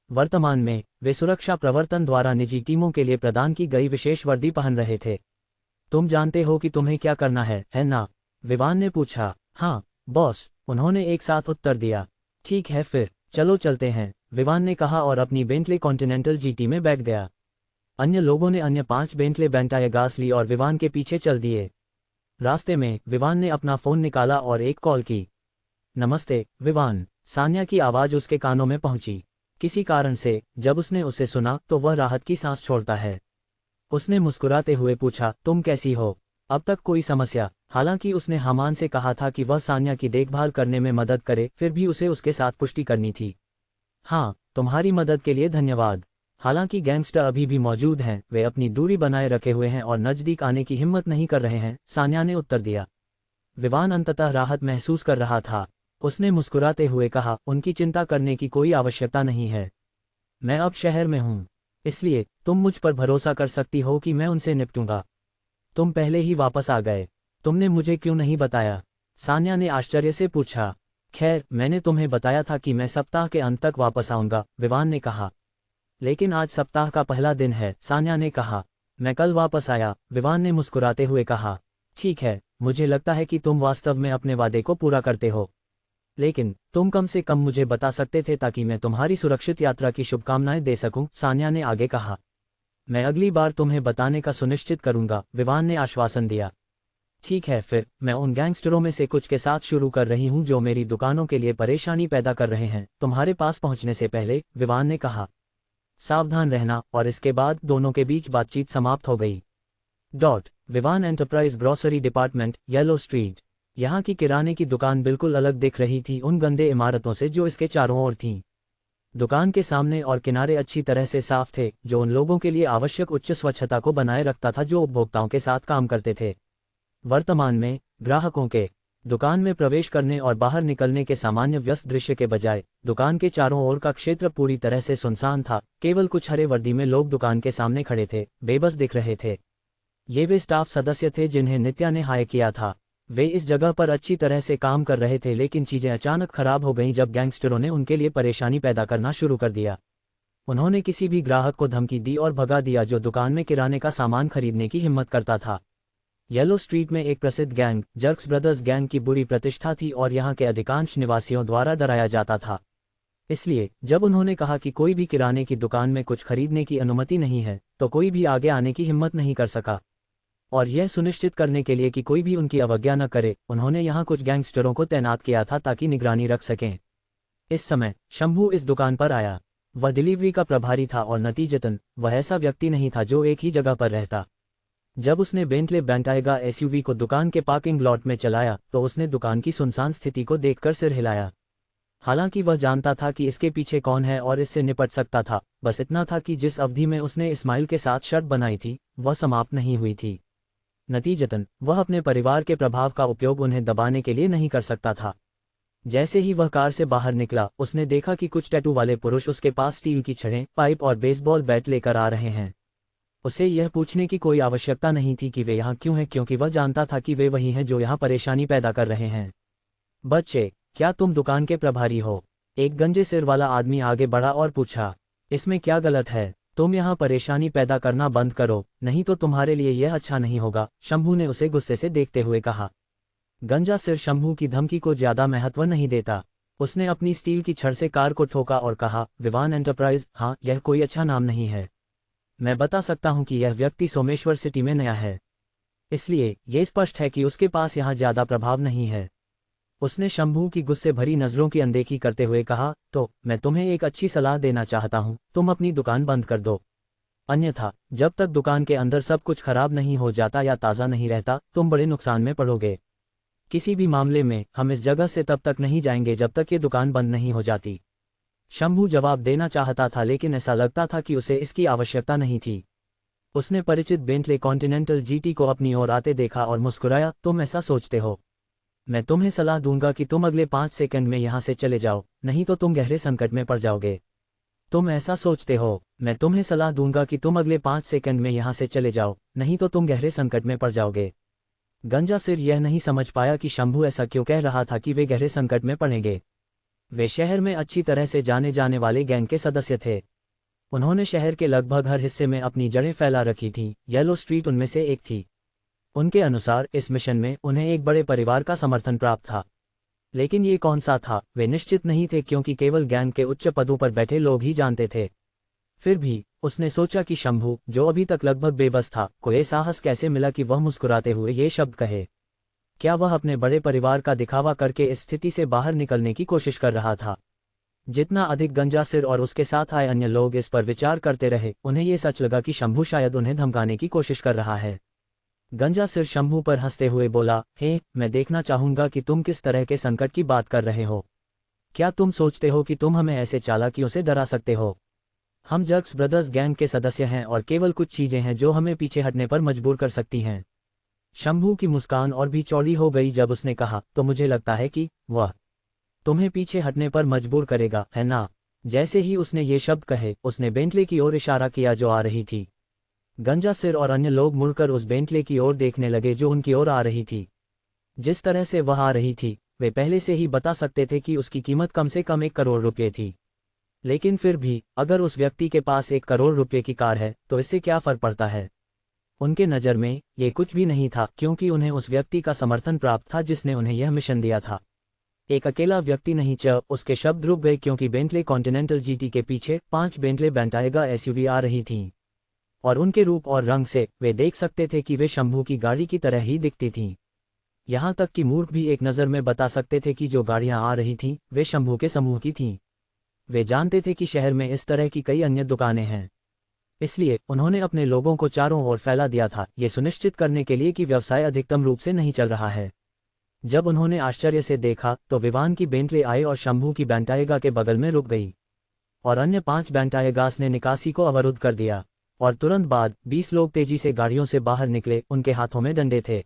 वर्तमान में वे सुरक्षा प्रवर्तन द्वारा निजी टीमों के लिए प्रदान की गई विशेष वर्दी पहन रहे थे। तुम जानते हो कि तुम्हें क्या करना है ना? विवान ने पूछा। हाँ बॉस, उन्होंने एक साथ उत्तर दिया। ठीक है फिर, चलो चलते हैं, विवान ने कहा और अपनी बेंटले कॉन्टिनेंटल जीटी में बैठ गया। अन्य लोगों ने अन्य 5 बेंटले बेंटायगास ली और विवान के पीछे चल दिए। रास्ते में विवान ने अपना फ़ोन निकाला और एक कॉल की। नमस्ते विवान, सान्या की आवाज़ उसके कानों में पहुंची। किसी कारण से जब उसने उसे सुना तो वह राहत की सांस छोड़ता है। उसने मुस्कुराते हुए पूछा, तुम कैसी हो? अब तक कोई समस्या? हालांकि उसने हामान से कहा था कि वह सान्या की देखभाल करने में मदद करे, फिर भी उसे उसके साथ पुष्टि करनी थी। हाँ, तुम्हारी मदद के लिए धन्यवाद। हालांकि गैंगस्टर अभी भी मौजूद हैं, वे अपनी दूरी बनाए रखे हुए हैं और नज़दीक आने की हिम्मत नहीं कर रहे हैं, सान्या ने उत्तर दिया। विवान अंततः राहत महसूस कर रहा था। उसने मुस्कुराते हुए कहा, उनकी चिंता करने की कोई आवश्यकता नहीं है। मैं अब शहर में हूँ, इसलिए तुम मुझ पर भरोसा कर सकती हो कि मैं उनसे निपटूंगा। तुम पहले ही वापस आ गए, तुमने मुझे क्यों नहीं बताया? सान्या ने आश्चर्य से पूछा। खैर, मैंने तुम्हें बताया था कि मैं सप्ताह के अंत तक वापस आऊंगा, विवान ने कहा। लेकिन आज सप्ताह का पहला दिन है, सान्या ने कहा। मैं कल वापस आया, विवान ने मुस्कुराते हुए कहा। ठीक है, मुझे लगता है कि तुम वास्तव में अपने वादे को पूरा करते हो। लेकिन तुम कम से कम मुझे बता सकते थे ताकि मैं तुम्हारी सुरक्षित यात्रा की शुभकामनाएं दे सकूं, सान्या ने आगे कहा। मैं अगली बार तुम्हें बताने का सुनिश्चित करूंगा, विवान ने आश्वासन दिया। ठीक है फिर, मैं उन गैंगस्टरों में से कुछ के साथ शुरू कर रही हूं जो मेरी दुकानों के लिए परेशानी पैदा कर रहे हैं, तुम्हारे पास पहुंचने से पहले, विवान ने कहा। सावधान रहना, और इसके बाद दोनों के बीच बातचीत समाप्त हो गई। Vivaan enterprise grocery department, yellow street. यहाँ की किराने की दुकान बिल्कुल अलग दिख रही थी उन गंदे इमारतों से जो इसके चारों ओर थीं। दुकान के सामने और किनारे अच्छी तरह से साफ थे, जो उन लोगों के लिए आवश्यक उच्च स्वच्छता को बनाए रखता था जो उपभोक्ताओं के साथ काम करते थे। वर्तमान में ग्राहकों के दुकान में प्रवेश करने और बाहर निकलने के सामान्य व्यस्त दृश्य के बजाय दुकान के चारों ओर का क्षेत्र पूरी तरह से सुनसान था। केवल कुछ हरे वर्दी में लोग दुकान के सामने खड़े थे, बेबस दिख रहे थे। ये वे स्टाफ सदस्य थे जिन्हें नित्या ने हायर किया था। वे इस जगह पर अच्छी तरह से काम कर रहे थे, लेकिन चीजें अचानक खराब हो गईं जब गैंगस्टरों ने उनके लिए परेशानी पैदा करना शुरू कर दिया। उन्होंने किसी भी ग्राहक को धमकी दी और भगा दिया जो दुकान में किराने का सामान खरीदने की हिम्मत करता था। येलो स्ट्रीट में एक प्रसिद्ध गैंग, जर्क्स ब्रदर्स गैंग की बुरी प्रतिष्ठा थी और यहाँ के अधिकांश निवासियों द्वारा डराया जाता था। इसलिए जब उन्होंने कहा कि कोई भी किराने की दुकान में कुछ खरीदने की अनुमति नहीं है, तो कोई भी आगे आने की हिम्मत नहीं कर सका। और यह सुनिश्चित करने के लिए कि कोई भी उनकी अवज्ञा न करे, उन्होंने यहाँ कुछ गैंगस्टरों को तैनात किया था ताकि निगरानी रख सकें। इस समय शंभू इस दुकान पर आया। वह डिलीवरी का प्रभारी था और नतीजतन वह ऐसा व्यक्ति नहीं था जो एक ही जगह पर रहता। जब उसने बेंटले बेंटायगा एसयूवी को दुकान के पार्किंग लॉट में चलाया तो उसने दुकान की सुनसान स्थिति को देखकर सिर हिलाया। हालांकि वह जानता था कि इसके पीछे कौन है और इससे निपट सकता था, बस इतना था कि जिस अवधि में उसने इस्माइल के साथ शर्त बनाई थी वह समाप्त नहीं हुई थी। नतीजतन वह अपने परिवार के प्रभाव का उपयोग उन्हें दबाने के लिए नहीं कर सकता था। जैसे ही वह कार से बाहर निकला, उसने देखा कि कुछ टैटू वाले पुरुष उसके पास स्टील की छड़ें, पाइप और बेसबॉल बैट लेकर आ रहे हैं। उसे यह पूछने की कोई आवश्यकता नहीं थी कि वे यहाँ क्यों हैं, क्योंकि वह जानता था कि वे वही हैं जो यहाँ परेशानी पैदा कर रहे हैं। बच्चे, क्या तुम दुकान के प्रभारी हो? एक गंजे सिर वाला आदमी आगे बढ़ा और पूछा। इसमें क्या गलत है? तुम यहाँ परेशानी पैदा करना बंद करो, नहीं तो तुम्हारे लिए यह अच्छा नहीं होगा, शंभू ने उसे गुस्से से देखते हुए कहा। गंजा सिर शंभू की धमकी को ज्यादा महत्व नहीं देता। उसने अपनी स्टील की छड़ से कार को ठोका और कहा, विवान एंटरप्राइज, हाँ, यह कोई अच्छा नाम नहीं है। मैं बता सकता हूँ कि यह व्यक्ति सोमेश्वर सिटी में नया है, इसलिए यह स्पष्ट है कि उसके पास यहाँ ज्यादा प्रभाव नहीं है। उसने शंभू की गुस्से भरी नजरों की अनदेखी करते हुए कहा, तो मैं तुम्हें एक अच्छी सलाह देना चाहता हूँ, तुम अपनी दुकान बंद कर दो। अन्यथा जब तक दुकान के अंदर सब कुछ खराब नहीं हो जाता या ताज़ा नहीं रहता, तुम बड़े नुकसान में पड़ोगे। किसी भी मामले में हम इस जगह से तब तक नहीं जाएंगे जब तक ये दुकान बंद नहीं हो जाती। शंभू जवाब देना चाहता था, लेकिन ऐसा लगता था कि उसे इसकी आवश्यकता नहीं थी। उसने परिचित बेंटले कॉन्टिनेंटल जीटी को अपनी ओर आते देखा और मुस्कुराया, तुम ऐसा सोचते हो? मैं तुम्हें सलाह दूंगा कि तुम अगले 5 सेकंड में यहाँ से चले जाओ, नहीं तो तुम गहरे संकट में पड़ जाओगे। तुम ऐसा सोचते हो? मैं तुम्हें सलाह दूंगा कि तुम अगले 5 सेकंड में यहाँ से चले जाओ, नहीं तो तुम गहरे संकट में पड़ जाओगे। गंजा सिर यह नहीं समझ पाया कि शंभू ऐसा क्यों कह रहा था कि वे गहरे संकट में पड़ेंगे। वे शहर में अच्छी तरह से जाने जाने वाले गैंग के सदस्य थे। उन्होंने शहर के लगभग हर हिस्से में अपनी जड़ें फैला रखी थीं, येलो स्ट्रीट उनमें से एक थी। उनके अनुसार इस मिशन में उन्हें एक बड़े परिवार का समर्थन प्राप्त था। लेकिन ये कौन सा था, वे निश्चित नहीं थे, क्योंकि केवल गैंग के उच्च पदों पर बैठे लोग ही जानते थे। फिर भी उसने सोचा कि शंभू, जो अभी तक लगभग बेबस था, को ये साहस कैसे मिला कि वह मुस्कुराते हुए ये शब्द कहे। क्या वह अपने बड़े परिवार का दिखावा करके इस स्थिति से बाहर निकलने की कोशिश कर रहा था? जितना अधिक गंजा सिर और उसके साथ आए अन्य लोग इस पर विचार करते रहे, उन्हें ये सच लगा कि शंभू शायद उन्हें धमकाने की कोशिश कर रहा है। गंजा सिर शंभू पर हंसते हुए बोला, हे, मैं देखना चाहूंगा कि तुम किस तरह के संकट की बात कर रहे हो। क्या तुम सोचते हो कि तुम हमें ऐसे चालाकियों से डरा सकते हो? हम जर्क्स ब्रदर्स गैंग के सदस्य हैं और केवल कुछ चीजें हैं जो हमें पीछे हटने पर मजबूर कर सकती हैं। शंभू की मुस्कान और भी चौड़ी हो गई जब उसने कहा, तो मुझे लगता है कि वह तुम्हें पीछे हटने पर मजबूर करेगा, है ना? जैसे ही उसने ये शब्द कहे, उसने बेंटले की ओर इशारा किया जो आ रही थी। गंजा सिर और अन्य लोग मुड़कर उस बेंटले की ओर देखने लगे जो उनकी ओर आ रही थी। जिस तरह से वह आ रही थी, वे पहले से ही बता सकते थे कि उसकी कीमत कम से कम 1 करोड़ रुपये थी। लेकिन फिर भी, अगर उस व्यक्ति के पास 1 करोड़ रुपये की कार है, तो इससे क्या फर्क पड़ता है? उनके नज़र में ये कुछ भी नहीं था, क्योंकि उन्हें उस व्यक्ति का समर्थन प्राप्त था जिसने उन्हें यह मिशन दिया था। एक अकेला व्यक्ति नहीं, उसके शब्द रुक गए, क्योंकि बेंटले कॉन्टिनेंटल जीटी के पीछे 5 बेंटले बेंटाएगा एसयूवी आ रही थीं। और उनके रूप और रंग से वे देख सकते थे कि वे शंभू की गाड़ी की तरह ही दिखती थीं। यहाँ तक कि मूर्ख भी एक नज़र में बता सकते थे कि जो गाड़ियाँ आ रही थीं, वे शंभू के समूह की थीं। वे जानते थे कि शहर में इस तरह की कई अन्य दुकानें हैं। इसलिए उन्होंने अपने लोगों को चारों ओर फैला दिया था, ये सुनिश्चित करने के लिए कि व्यवसाय अधिकतम रूप से नहीं चल रहा है। जब उन्होंने आश्चर्य से देखा, तो विवान की बेंटले आई और शंभू की बेंटाएगा के बगल में रुक गई। और अन्य 5 बेंटाएगास ने निकासी को अवरुद्ध कर दिया। और तुरंत बाद 20 लोग तेजी से गाड़ियों से बाहर निकले, उनके हाथों में डंडे थे।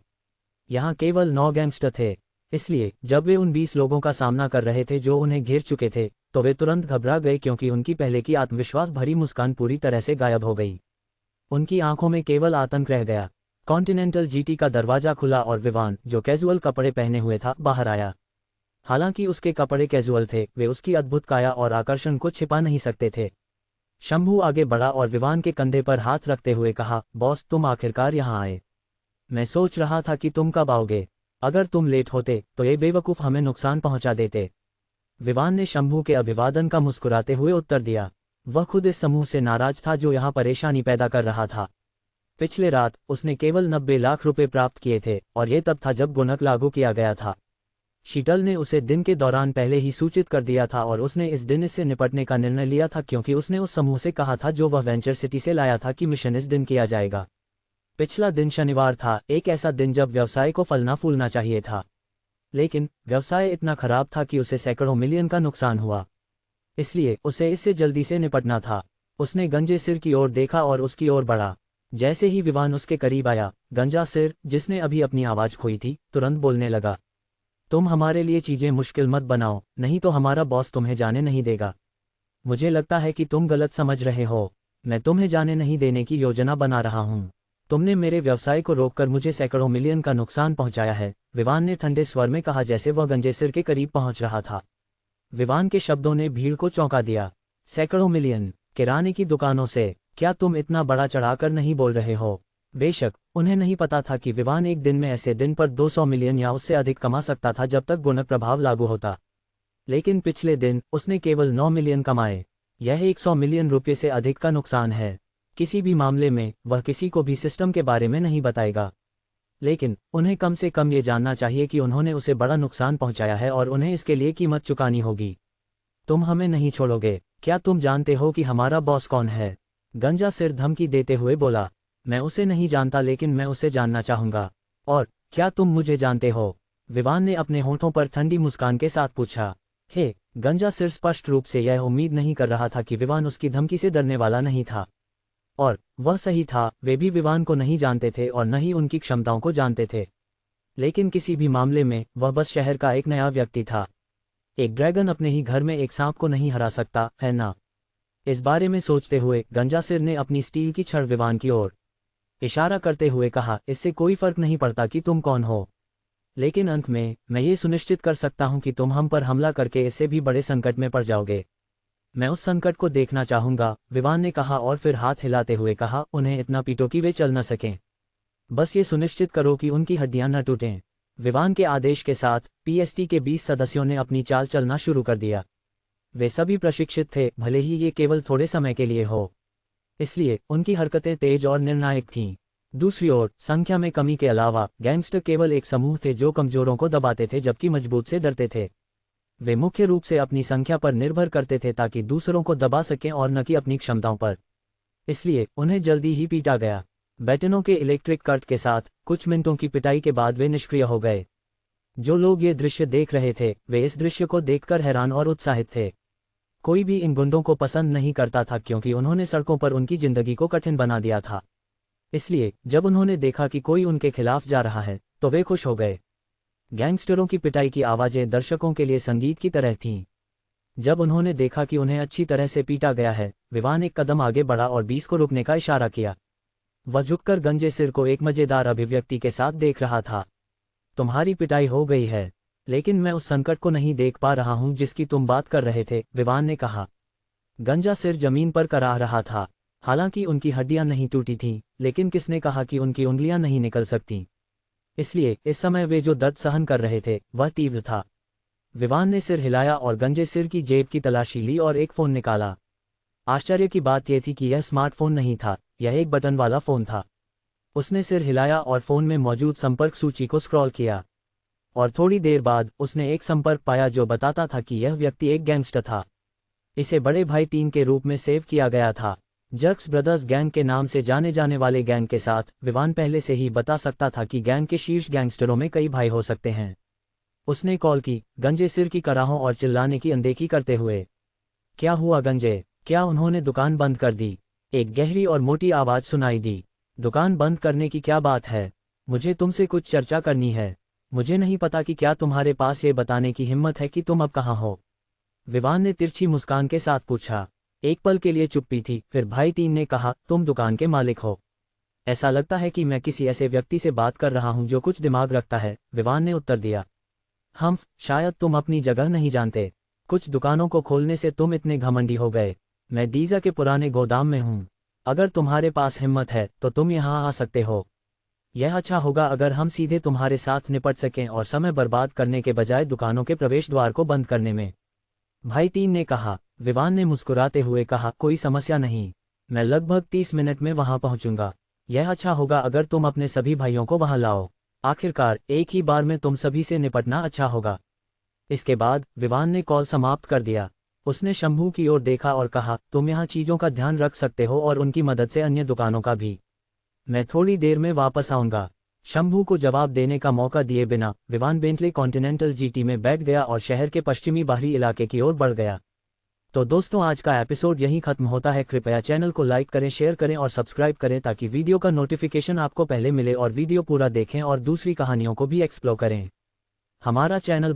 यहाँ केवल 9 गैंगस्टर थे। इसलिए जब वे उन 20 लोगों का सामना कर रहे थे जो उन्हें घेर चुके थे, तो वे तुरंत घबरा गए, क्योंकि उनकी पहले की आत्मविश्वास भरी मुस्कान पूरी तरह से गायब हो गई। उनकी आंखों में केवल आतंक रह गया। कॉन्टिनेंटल जीटी का दरवाजा खुला और विवान, जो कैजुअल कपड़े पहने हुए था, बाहर आया। हालांकि उसके कपड़े कैजुअल थे, वे उसकी अद्भुत काया और आकर्षण को छिपा नहीं सकते थे। शंभू आगे बढ़ा और विवान के कंधे पर हाथ रखते हुए कहा, बॉस, तुम आखिरकार यहाँ आए। मैं सोच रहा था कि तुम कब आओगे। अगर तुम लेट होते तो ये बेवकूफ़ हमें नुकसान पहुंचा देते। विवान ने शंभू के अभिवादन का मुस्कुराते हुए उत्तर दिया। वह खुद इस समूह से नाराज था जो यहाँ परेशानी पैदा कर रहा था। पिछले रात उसने केवल 90 लाख रुपए प्राप्त किए थे, और ये तब था जब गुणक लागू किया गया था। शीतल ने उसे दिन के दौरान पहले ही सूचित कर दिया था और उसने इस दिन इससे निपटने का निर्णय लिया था, क्योंकि उसने उस समूह से कहा था जो वह वेंचर सिटी से लाया था कि मिशन इस दिन किया जाएगा। पिछला दिन शनिवार था, एक ऐसा दिन जब व्यवसाय को फलना फूलना चाहिए था। लेकिन व्यवसाय इतना खराब था कि उसे सैकड़ों मिलियन का नुकसान हुआ। इसलिए उसे इससे जल्दी से निपटना था। उसने गंजे सिर की ओर देखा और उसकी ओर बढ़ा। जैसे ही विवान उसके करीब आया, गंजा सिर, जिसने अभी अपनी आवाज़ खोई थी, तुरंत बोलने लगा, तुम हमारे लिए चीज़ें मुश्किल मत बनाओ, नहीं तो हमारा बॉस तुम्हें जाने नहीं देगा। मुझे लगता है कि तुम गलत समझ रहे हो। मैं तुम्हें जाने नहीं देने की योजना बना रहा हूँ। तुमने मेरे व्यवसाय को रोककर मुझे सैकड़ों मिलियन का नुकसान पहुंचाया है, विवान ने ठंडे स्वर में कहा, जैसे वह गंजे सिर के करीब पहुंच रहा था। विवान के शब्दों ने भीड़ को चौंका दिया। सैकड़ों मिलियन, किराने की दुकानों से? क्या तुम इतना बड़ा चढ़ाकर नहीं बोल रहे हो? बेशक उन्हें नहीं पता था कि विवान एक दिन में ऐसे दिन पर 200 मिलियन या उससे अधिक कमा सकता था जब तक गुणक प्रभाव लागू होता। लेकिन पिछले दिन उसने केवल 9 मिलियन कमाए। यह 100 मिलियन रुपये से अधिक का नुकसान है। किसी भी मामले में वह किसी को भी सिस्टम के बारे में नहीं बताएगा। लेकिन उन्हें कम से कम ये जानना चाहिए कि उन्होंने उसे बड़ा नुकसान पहुंचाया है और उन्हें इसके लिए कीमत चुकानी होगी। तुम हमें नहीं छोड़ोगे। क्या तुम जानते हो कि हमारा बॉस कौन है? गंजा सिर धमकी देते हुए बोला। मैं उसे नहीं जानता, लेकिन मैं उसे जानना चाहूंगा। और क्या तुम मुझे जानते हो? विवान ने अपने होठों पर ठंडी मुस्कान के साथ पूछा। हे, गंजा सिर स्पष्ट रूप से यह उम्मीद नहीं कर रहा था कि विवान उसकी धमकी से डरने वाला नहीं था। और वह सही था, वे भी विवान को नहीं जानते थे और न ही उनकी क्षमताओं को जानते थे। लेकिन किसी भी मामले में वह बस शहर का एक नया व्यक्ति था। एक ड्रैगन अपने ही घर में एक सांप को नहीं हरा सकता, है ना? इस बारे में सोचते हुए गंजासिर ने अपनी स्टील की छड़ विवान की ओर इशारा करते हुए कहा, इससे कोई फर्क नहीं पड़ता कि तुम कौन हो, लेकिन अंत में मैं ये सुनिश्चित कर सकता हूं कि तुम हम पर हमला करके इससे भी बड़े संकट में पड़ जाओगे। मैं उस संकट को देखना चाहूंगा, विवान ने कहा और फिर हाथ हिलाते हुए कहा, उन्हें इतना पीटो कि वे चल न सकें। बस ये सुनिश्चित करो कि उनकी हड्डियां न टूटें। विवान के आदेश के साथ पीएसटी के 20 सदस्यों ने अपनी चाल चलना शुरू कर दिया। वे सभी प्रशिक्षित थे, भले ही ये केवल थोड़े समय के लिए हो, इसलिए उनकी हरकतें तेज और निर्णायक थीं। दूसरी ओर संख्या में कमी के अलावा गैंगस्टर केवल एक समूह थे जो कमजोरों को दबाते थे जबकि मजबूत से डरते थे। वे मुख्य रूप से अपनी संख्या पर निर्भर करते थे ताकि दूसरों को दबा सकें और न कि अपनी क्षमताओं पर। इसलिए उन्हें जल्दी ही पीटा गया। बैटनों के इलेक्ट्रिक कट के साथ कुछ मिनटों की पिटाई के बाद वे निष्क्रिय हो गए। जो लोग ये दृश्य देख रहे थे वे इस दृश्य को देखकर हैरान और उत्साहित थे। कोई भी इन गुंडों को पसंद नहीं करता था क्योंकि उन्होंने सड़कों पर उनकी जिंदगी को कठिन बना दिया था। इसलिए जब उन्होंने देखा कि कोई उनके खिलाफ जा रहा है तो वे खुश हो गए। गैंगस्टरों की पिटाई की आवाज़ें दर्शकों के लिए संगीत की तरह थीं। जब उन्होंने देखा कि उन्हें अच्छी तरह से पीटा गया है, विवान एक कदम आगे बढ़ा और 20 को रुकने का इशारा किया। वह झुककर गंजे सिर को एक मजेदार अभिव्यक्ति के साथ देख रहा था। तुम्हारी पिटाई हो गई है, लेकिन मैं उस संकट को नहीं देख पा रहा हूं जिसकी तुम बात कर रहे थे, विवान ने कहा। गंजा सिर जमीन पर कराह रहा था। हालांकि उनकी हड्डियां नहीं टूटी थीं, लेकिन किसने कहा कि उनकी उंगलियां नहीं निकल सकतीं? इसलिए इस समय वे जो दर्द सहन कर रहे थे वह तीव्र था। विवान ने सिर हिलाया और गंजे सिर की जेब की तलाशी ली और एक फ़ोन निकाला। आश्चर्य की बात यह थी कि यह स्मार्टफोन नहीं था, यह एक बटन वाला फ़ोन था। उसने सिर हिलाया और फ़ोन में मौजूद संपर्क सूची को स्क्रॉल किया, और थोड़ी देर बाद उसने एक संपर्क पाया जो बताता था कि यह व्यक्ति एक गैंगस्टर था। इसे बड़े भाई 3 के रूप में सेव किया गया था। जर्क्स ब्रदर्स गैंग के नाम से जाने जाने वाले गैंग के साथ विवान पहले से ही बता सकता था कि गैंग के शीर्ष गैंगस्टरों में कई भाई हो सकते हैं। उसने कॉल की, गंजे सिर की कराहों और चिल्लाने की अनदेखी करते हुए। क्या हुआ गंजे, क्या उन्होंने दुकान बंद कर दी? एक गहरी और मोटी आवाज़ सुनाई दी। दुकान बंद करने की क्या बात है? मुझे तुमसे कुछ चर्चा करनी है। मुझे नहीं पता कि क्या तुम्हारे पास ये बताने की हिम्मत है कि तुम अब कहाँ हो? विवान ने तिरछी मुस्कान के साथ पूछा। एक पल के लिए चुप्पी थी, फिर भाई 3 ने कहा, तुम दुकान के मालिक हो? ऐसा लगता है कि मैं किसी ऐसे व्यक्ति से बात कर रहा हूं जो कुछ दिमाग रखता है, विवान ने उत्तर दिया। शायद तुम अपनी जगह नहीं जानते। कुछ दुकानों को खोलने से तुम इतने घमंडी हो गए। मैं डीजा के पुराने गोदाम में हूं। अगर तुम्हारे पास हिम्मत है तो तुम यहां आ सकते हो। यह अच्छा होगा अगर हम सीधे तुम्हारे साथ निपट सकें और समय बर्बाद करने के बजाय दुकानों के प्रवेश द्वार को बंद करने में। भाई 3 ने कहा। विवान ने मुस्कुराते हुए कहा, कोई समस्या नहीं, मैं लगभग 30 मिनट में वहां पहुंचूंगा। यह अच्छा होगा अगर तुम अपने सभी भाइयों को वहां लाओ। आखिरकार एक ही बार में तुम सभी से निपटना अच्छा होगा। इसके बाद विवान ने कॉल समाप्त कर दिया। उसने शंभू की ओर देखा और कहा, तुम यहाँ चीज़ों का ध्यान रख सकते हो और उनकी मदद से अन्य दुकानों का भी। मैं थोड़ी देर में वापस आऊँगा। शंभू को जवाब देने का मौका दिए बिना विवान बेंटले कॉन्टिनेंटल जीटी में बैठ गया और शहर के पश्चिमी बाहरी इलाके की ओर बढ़ गया। तो दोस्तों, आज का एपिसोड यहीं खत्म होता है। कृपया चैनल को लाइक करें, शेयर करें और सब्सक्राइब करें ताकि वीडियो का नोटिफिकेशन आपको पहले मिले और वीडियो पूरा देखें और दूसरी कहानियों को भी एक्सप्लोर करें। हमारा चैनल